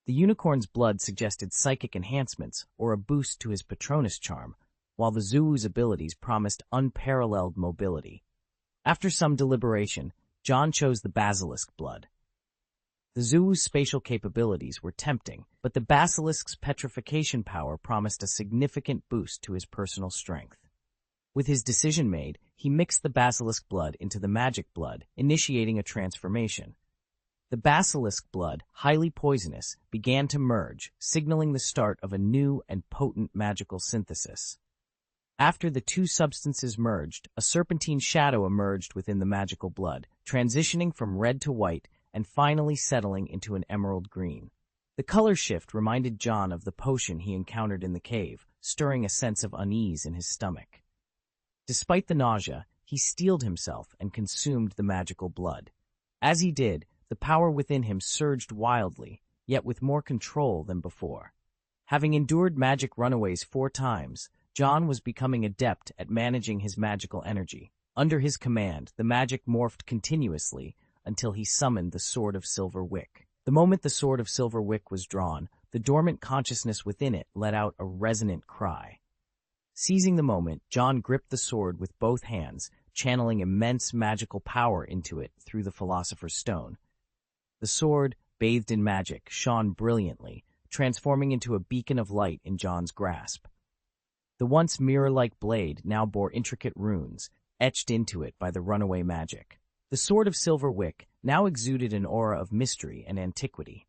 The unicorn's blood suggested psychic enhancements or a boost to his Patronus charm, while the Zulu's abilities promised unparalleled mobility. After some deliberation, John chose the basilisk blood. The Zulu's spatial capabilities were tempting, but the basilisk's petrification power promised a significant boost to his personal strength. With his decision made, he mixed the basilisk blood into the magic blood, initiating a transformation. The basilisk blood, highly poisonous, began to merge, signaling the start of a new and potent magical synthesis. After the two substances merged, a serpentine shadow emerged within the magical blood, transitioning from red to white and finally settling into an emerald green. The color shift reminded John of the potion he encountered in the cave, stirring a sense of unease in his stomach. Despite the nausea, he steeled himself and consumed the magical blood. As he did, the power within him surged wildly, yet with more control than before. Having endured magic runaways 4 times, John was becoming adept at managing his magical energy. Under his command, the magic morphed continuously until he summoned the Sword of Silver Wick. The moment the Sword of Silver Wick was drawn, the dormant consciousness within it let out a resonant cry. Seizing the moment, John gripped the sword with both hands, channeling immense magical power into it through the Philosopher's Stone. The sword, bathed in magic, shone brilliantly, transforming into a beacon of light in John's grasp. The once mirror-like blade now bore intricate runes, etched into it by the runaway magic. The Sword of Silver Wick now exuded an aura of mystery and antiquity.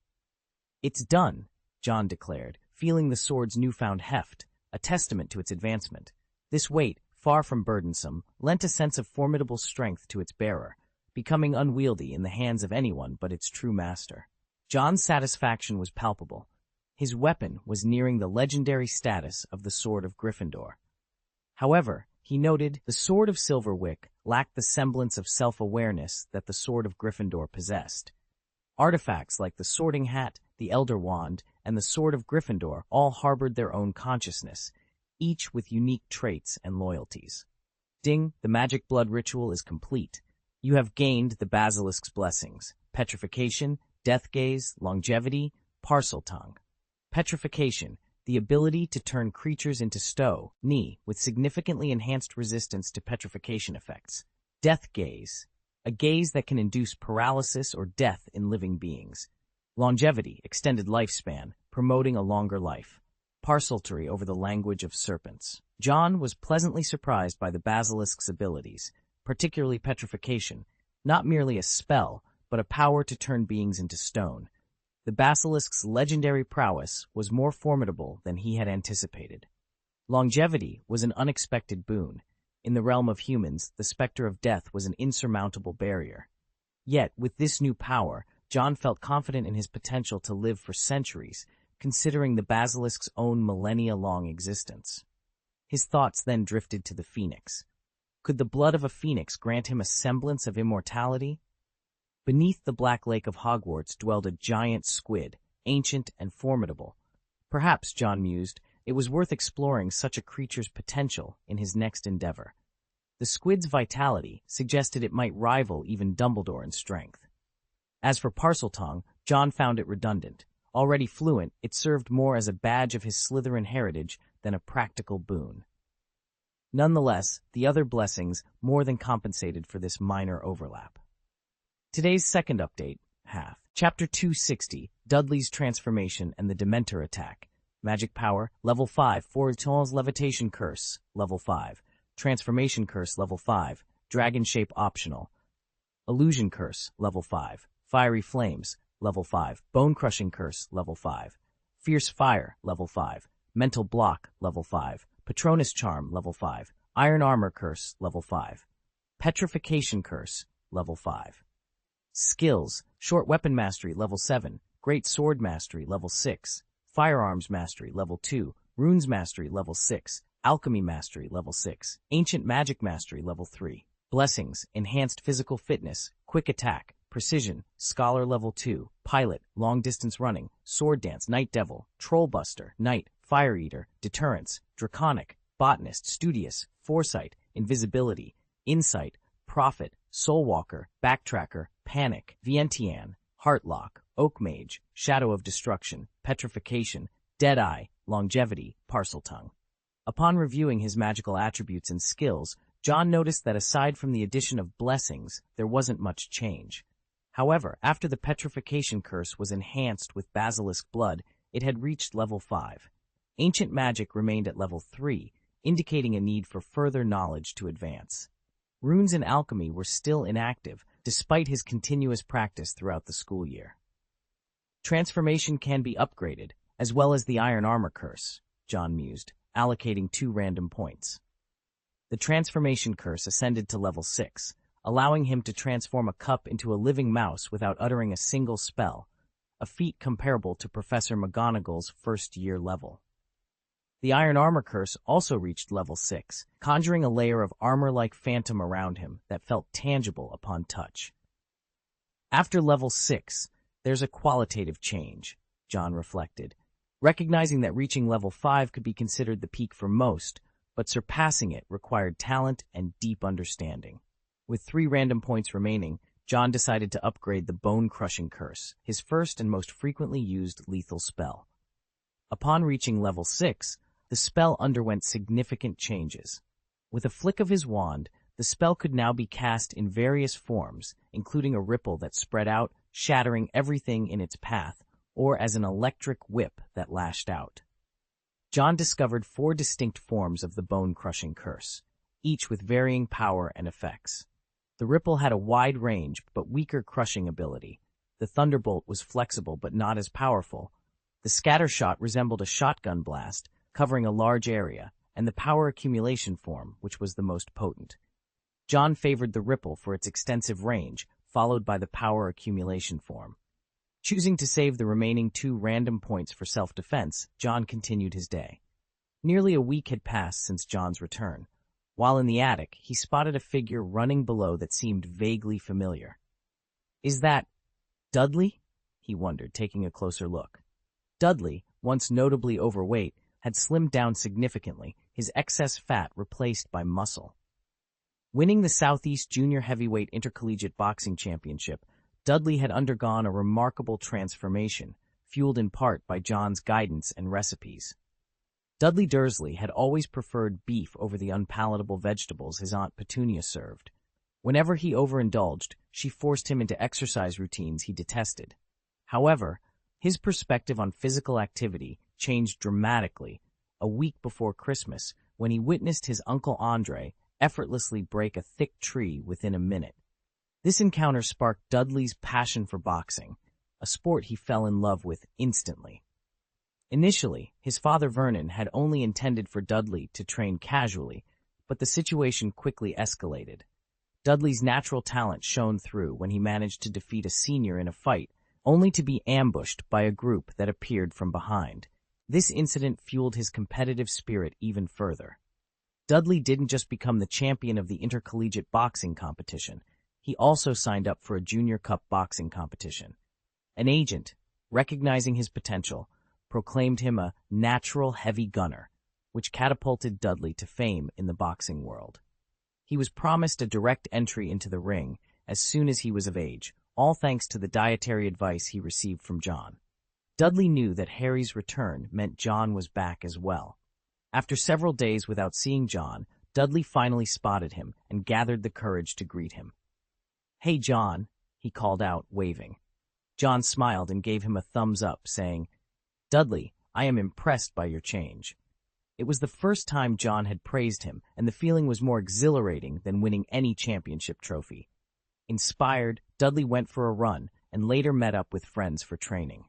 "It's done," John declared, feeling the sword's newfound heft, a testament to its advancement. This weight, far from burdensome, lent a sense of formidable strength to its bearer, becoming unwieldy in the hands of anyone but its true master. John's satisfaction was palpable. His weapon was nearing the legendary status of the Sword of Gryffindor. However, he noted, the Sword of Silver Wick lacked the semblance of self-awareness that the Sword of Gryffindor possessed. Artifacts like the Sorting Hat, the Elder Wand, and the Sword of Gryffindor all harbored their own consciousness, each with unique traits and loyalties. Ding, the magic blood ritual is complete. You have gained the basilisk's blessings: petrification, death gaze, longevity, parcel tongue. Petrification, the ability to turn creatures into stone, with significantly enhanced resistance to petrification effects. Death gaze, a gaze that can induce paralysis or death in living beings. Longevity, extended lifespan, promoting a longer life. Parsaltry over the language of serpents. John was pleasantly surprised by the basilisk's abilities, particularly petrification, not merely a spell, but a power to turn beings into stone. The basilisk's legendary prowess was more formidable than he had anticipated. Longevity was an unexpected boon. In the realm of humans, the specter of death was an insurmountable barrier. Yet, with this new power, John felt confident in his potential to live for centuries, considering the basilisk's own millennia-long existence. His thoughts then drifted to the phoenix. Could the blood of a phoenix grant him a semblance of immortality? Beneath the black lake of Hogwarts dwelled a giant squid, ancient and formidable. Perhaps, John mused, it was worth exploring such a creature's potential in his next endeavor. The squid's vitality suggested it might rival even Dumbledore in strength. As for Parseltongue, John found it redundant. Already fluent, it served more as a badge of his Slytherin heritage than a practical boon. Nonetheless, the other blessings more than compensated for this minor overlap. Today's second update, Chapter 260, Dudley's Transformation and the Dementor Attack. Magic Power, Level 5, Fortun's Levitation Curse, Level 5. Transformation Curse, Level 5. Dragon Shape Optional. Illusion Curse, Level 5. Fiery Flames, Level 5. Bone Crushing Curse, Level 5. Fierce Fire, Level 5. Mental Block, Level 5. Patronus Charm, Level 5. Iron Armor Curse, Level 5. Petrification Curse, Level 5. Skills, Short Weapon Mastery, Level 7. Great Sword Mastery, Level 6. Firearms Mastery, Level 2. Runes Mastery, Level 6. Alchemy Mastery, level 6. Ancient Magic Mastery, level 3. Blessings, Enhanced Physical Fitness, Quick Attack, Precision, Scholar level 2. Pilot, Long Distance Running, Sword Dance, Night Devil, Trollbuster, Knight, Fire Eater, Deterrence, Draconic, Botanist, Studious, Foresight, Invisibility, Insight, Prophet, Soulwalker, Backtracker, Panic, Vientiane, Heartlock, Oak Mage, Shadow of Destruction, Petrification, Deadeye, Longevity, Parseltongue. Upon reviewing his magical attributes and skills, John noticed that aside from the addition of blessings, there wasn't much change. However, after the petrification curse was enhanced with basilisk blood, it had reached level 5. Ancient magic remained at level 3, indicating a need for further knowledge to advance. Runes and alchemy were still inactive, despite his continuous practice throughout the school year. Transformation can be upgraded, as well as the iron armor curse, John mused, allocating 2 random points. The transformation curse ascended to level 6, allowing him to transform a cup into a living mouse without uttering a single spell, a feat comparable to Professor McGonagall's first-year level. The iron armor curse also reached level 6, conjuring a layer of armor-like phantom around him that felt tangible upon touch. After level 6, there's a qualitative change, John reflected, recognizing that reaching level 5 could be considered the peak for most, but surpassing it required talent and deep understanding. With 3 random points remaining, John decided to upgrade the Bone-Crushing Curse, his first and most frequently used lethal spell. Upon reaching level 6, the spell underwent significant changes. With a flick of his wand, the spell could now be cast in various forms, including a ripple that spread out, shattering everything in its path, or as an electric whip that lashed out. John discovered 4 distinct forms of the Bone-Crushing Curse, each with varying power and effects. The ripple had a wide range but weaker crushing ability. The thunderbolt was flexible but not as powerful. The scattershot resembled a shotgun blast, covering a large area, and the power accumulation form, which was the most potent. John favored the ripple for its extensive range, followed by the power accumulation form. Choosing to save the remaining 2 random points for self-defense, John continued his day. Nearly a week had passed since John's return. While in the attic, he spotted a figure running below that seemed vaguely familiar. "Is that Dudley?" he wondered, taking a closer look. Dudley, once notably overweight, had slimmed down significantly, his excess fat replaced by muscle. Winning the Southeast Junior Heavyweight Intercollegiate Boxing Championship, Dudley had undergone a remarkable transformation, fueled in part by John's guidance and recipes. Dudley Dursley had always preferred beef over the unpalatable vegetables his Aunt Petunia served. Whenever he overindulged, she forced him into exercise routines he detested. However, his perspective on physical activity changed dramatically a week before Christmas when he witnessed his Uncle Andre effortlessly break a thick tree within a minute. This encounter sparked Dudley's passion for boxing, a sport he fell in love with instantly. Initially, his father Vernon had only intended for Dudley to train casually, but the situation quickly escalated. Dudley's natural talent shone through when he managed to defeat a senior in a fight, only to be ambushed by a group that appeared from behind. This incident fueled his competitive spirit even further. Dudley didn't just become the champion of the intercollegiate boxing competition, he also signed up for a Junior Cup boxing competition. An agent, recognizing his potential, proclaimed him a natural heavy gunner, which catapulted Dudley to fame in the boxing world. He was promised a direct entry into the ring as soon as he was of age, all thanks to the dietary advice he received from John. Dudley knew that Harry's return meant John was back as well. After several days without seeing John, Dudley finally spotted him and gathered the courage to greet him. "Hey, John," he called out, waving. John smiled and gave him a thumbs up, saying, "Dudley, I am impressed by your change." It was the first time John had praised him, and the feeling was more exhilarating than winning any championship trophy. Inspired, Dudley went for a run and later met up with friends for training.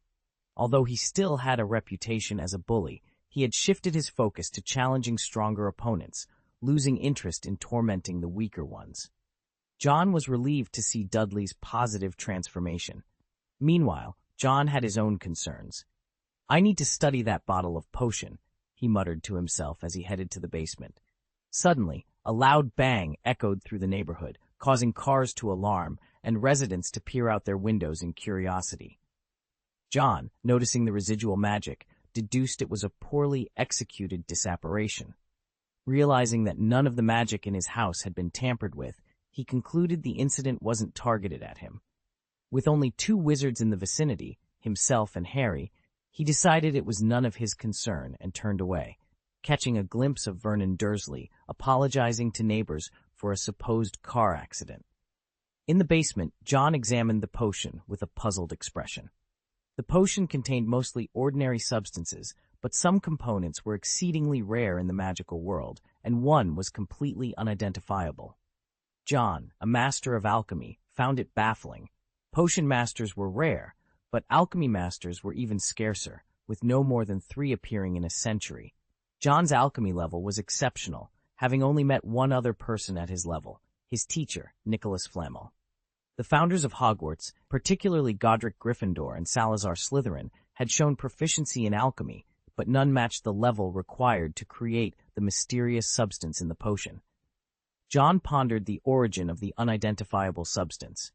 Although he still had a reputation as a bully, he had shifted his focus to challenging stronger opponents, losing interest in tormenting the weaker ones. John was relieved to see Dudley's positive transformation. Meanwhile, John had his own concerns. "I need to study that bottle of potion," he muttered to himself as he headed to the basement. Suddenly, a loud bang echoed through the neighborhood, causing cars to alarm and residents to peer out their windows in curiosity. John, noticing the residual magic, deduced it was a poorly executed disapparition. Realizing that none of the magic in his house had been tampered with, he concluded the incident wasn't targeted at him. With only 2 wizards in the vicinity, himself and Harry, he decided it was none of his concern and turned away, catching a glimpse of Vernon Dursley apologizing to neighbors for a supposed car accident. In the basement, John examined the potion with a puzzled expression. The potion contained mostly ordinary substances, but some components were exceedingly rare in the magical world, and one was completely unidentifiable. John, a master of alchemy, found it baffling. Potion masters were rare, but alchemy masters were even scarcer, with no more than 3 appearing in a century. John's alchemy level was exceptional, having only met one other person at his level, his teacher, Nicholas Flamel. The founders of Hogwarts, particularly Godric Gryffindor and Salazar Slytherin, had shown proficiency in alchemy, but none matched the level required to create the mysterious substance in the potion. John pondered the origin of the unidentifiable substance.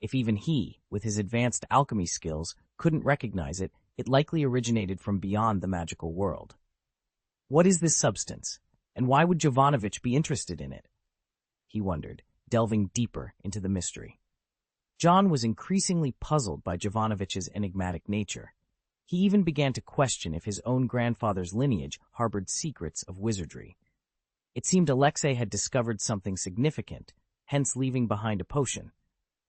If even he, with his advanced alchemy skills, couldn't recognize it, it likely originated from beyond the magical world. What is this substance, and why would Jovanovich be interested in it? He wondered, delving deeper into the mystery. John was increasingly puzzled by Jovanovich's enigmatic nature. He even began to question if his own grandfather's lineage harbored secrets of wizardry. It seemed Alexei had discovered something significant, hence leaving behind a potion.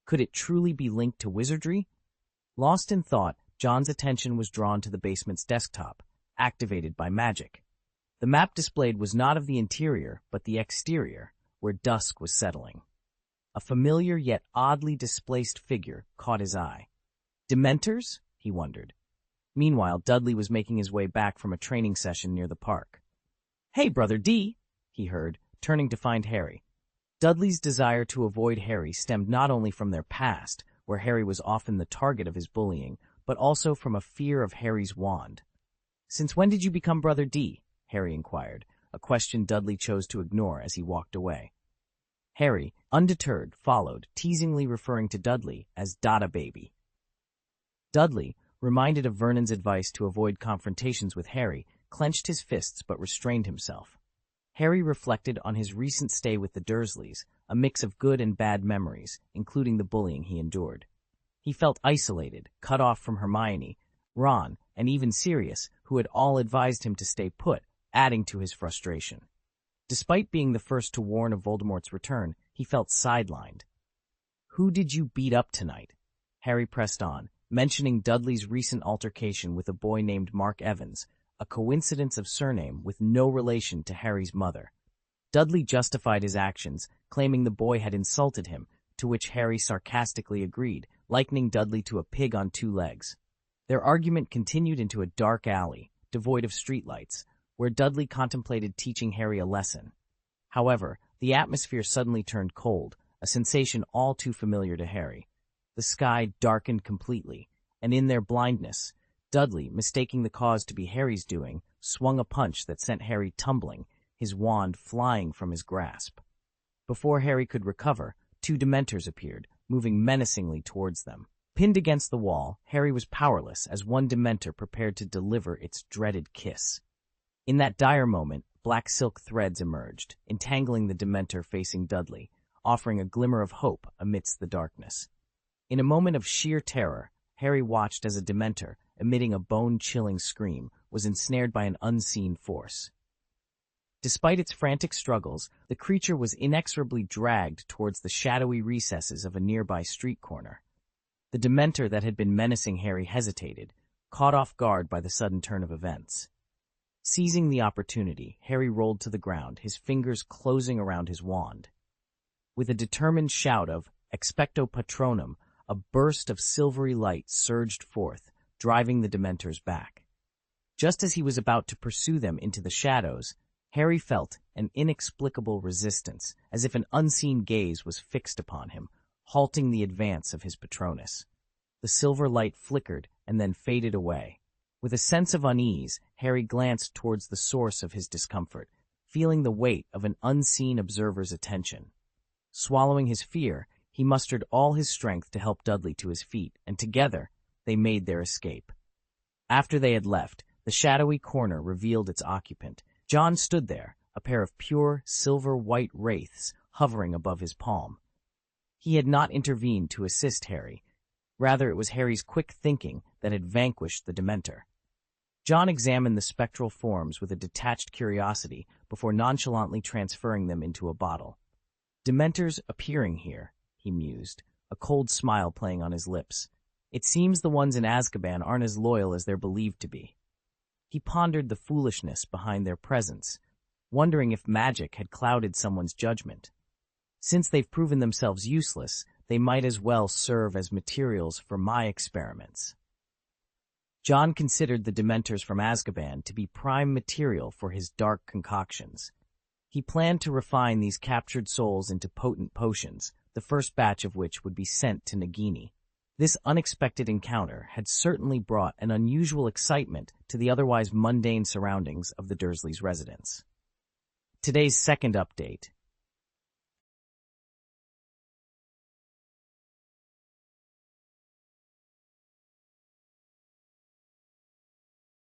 Could it truly be linked to wizardry? Lost in thought, John's attention was drawn to the basement's desktop, activated by magic. The map displayed was not of the interior, but the exterior, where dusk was settling. A familiar yet oddly displaced figure caught his eye. Dementors? He wondered. Meanwhile, Dudley was making his way back from a training session near the park. "Hey, Brother D," he heard, turning to find Harry. Dudley's desire to avoid Harry stemmed not only from their past, where Harry was often the target of his bullying, but also from a fear of Harry's wand. "Since when did you become Brother D?" Harry inquired, a question Dudley chose to ignore as he walked away. Harry, undeterred, followed, teasingly referring to Dudley as Dada Baby. Dudley, reminded of Vernon's advice to avoid confrontations with Harry, clenched his fists but restrained himself. Harry reflected on his recent stay with the Dursleys, a mix of good and bad memories, including the bullying he endured. He felt isolated, cut off from Hermione, Ron, and even Sirius, who had all advised him to stay put, adding to his frustration. Despite being the first to warn of Voldemort's return, he felt sidelined. "Who did you beat up tonight?" Harry pressed on, mentioning Dudley's recent altercation with a boy named Mark Evans, a coincidence of surname with no relation to Harry's mother. Dudley justified his actions, claiming the boy had insulted him, to which Harry sarcastically agreed, likening Dudley to a pig on 2 legs. Their argument continued into a dark alley, devoid of streetlights, where Dudley contemplated teaching Harry a lesson. However, the atmosphere suddenly turned cold, a sensation all too familiar to Harry. The sky darkened completely, and in their blindness, Dudley, mistaking the cause to be Harry's doing, swung a punch that sent Harry tumbling, his wand flying from his grasp. Before Harry could recover, 2 Dementors appeared, moving menacingly towards them. Pinned against the wall, Harry was powerless as one Dementor prepared to deliver its dreaded kiss. In that dire moment, black silk threads emerged, entangling the Dementor facing Dudley, offering a glimmer of hope amidst the darkness. In a moment of sheer terror, Harry watched as a Dementor, emitting a bone-chilling scream, was ensnared by an unseen force. Despite its frantic struggles, the creature was inexorably dragged towards the shadowy recesses of a nearby street corner. The Dementor that had been menacing Harry hesitated, caught off guard by the sudden turn of events. Seizing the opportunity, Harry rolled to the ground, his fingers closing around his wand. With a determined shout of "Expecto Patronum," a burst of silvery light surged forth, driving the Dementors back. Just as he was about to pursue them into the shadows, Harry felt an inexplicable resistance, as if an unseen gaze was fixed upon him, halting the advance of his Patronus. The silver light flickered and then faded away. With a sense of unease, Harry glanced towards the source of his discomfort, feeling the weight of an unseen observer's attention. Swallowing his fear, he mustered all his strength to help Dudley to his feet, and together they made their escape. After they had left, the shadowy corner revealed its occupant. John stood there, a pair of pure, silver-white wraiths hovering above his palm. He had not intervened to assist Harry. Rather, it was Harry's quick thinking that had vanquished the Dementor. John examined the spectral forms with a detached curiosity before nonchalantly transferring them into a bottle. Dementors appearing here, he mused, a cold smile playing on his lips. It seems the ones in Azkaban aren't as loyal as they're believed to be. He pondered the foolishness behind their presence, wondering if magic had clouded someone's judgment. Since they've proven themselves useless, they might as well serve as materials for my experiments. John considered the Dementors from Azkaban to be prime material for his dark concoctions. He planned to refine these captured souls into potent potions, the first batch of which would be sent to Nagini. This unexpected encounter had certainly brought an unusual excitement to the otherwise mundane surroundings of the Dursleys' residence. Today's second update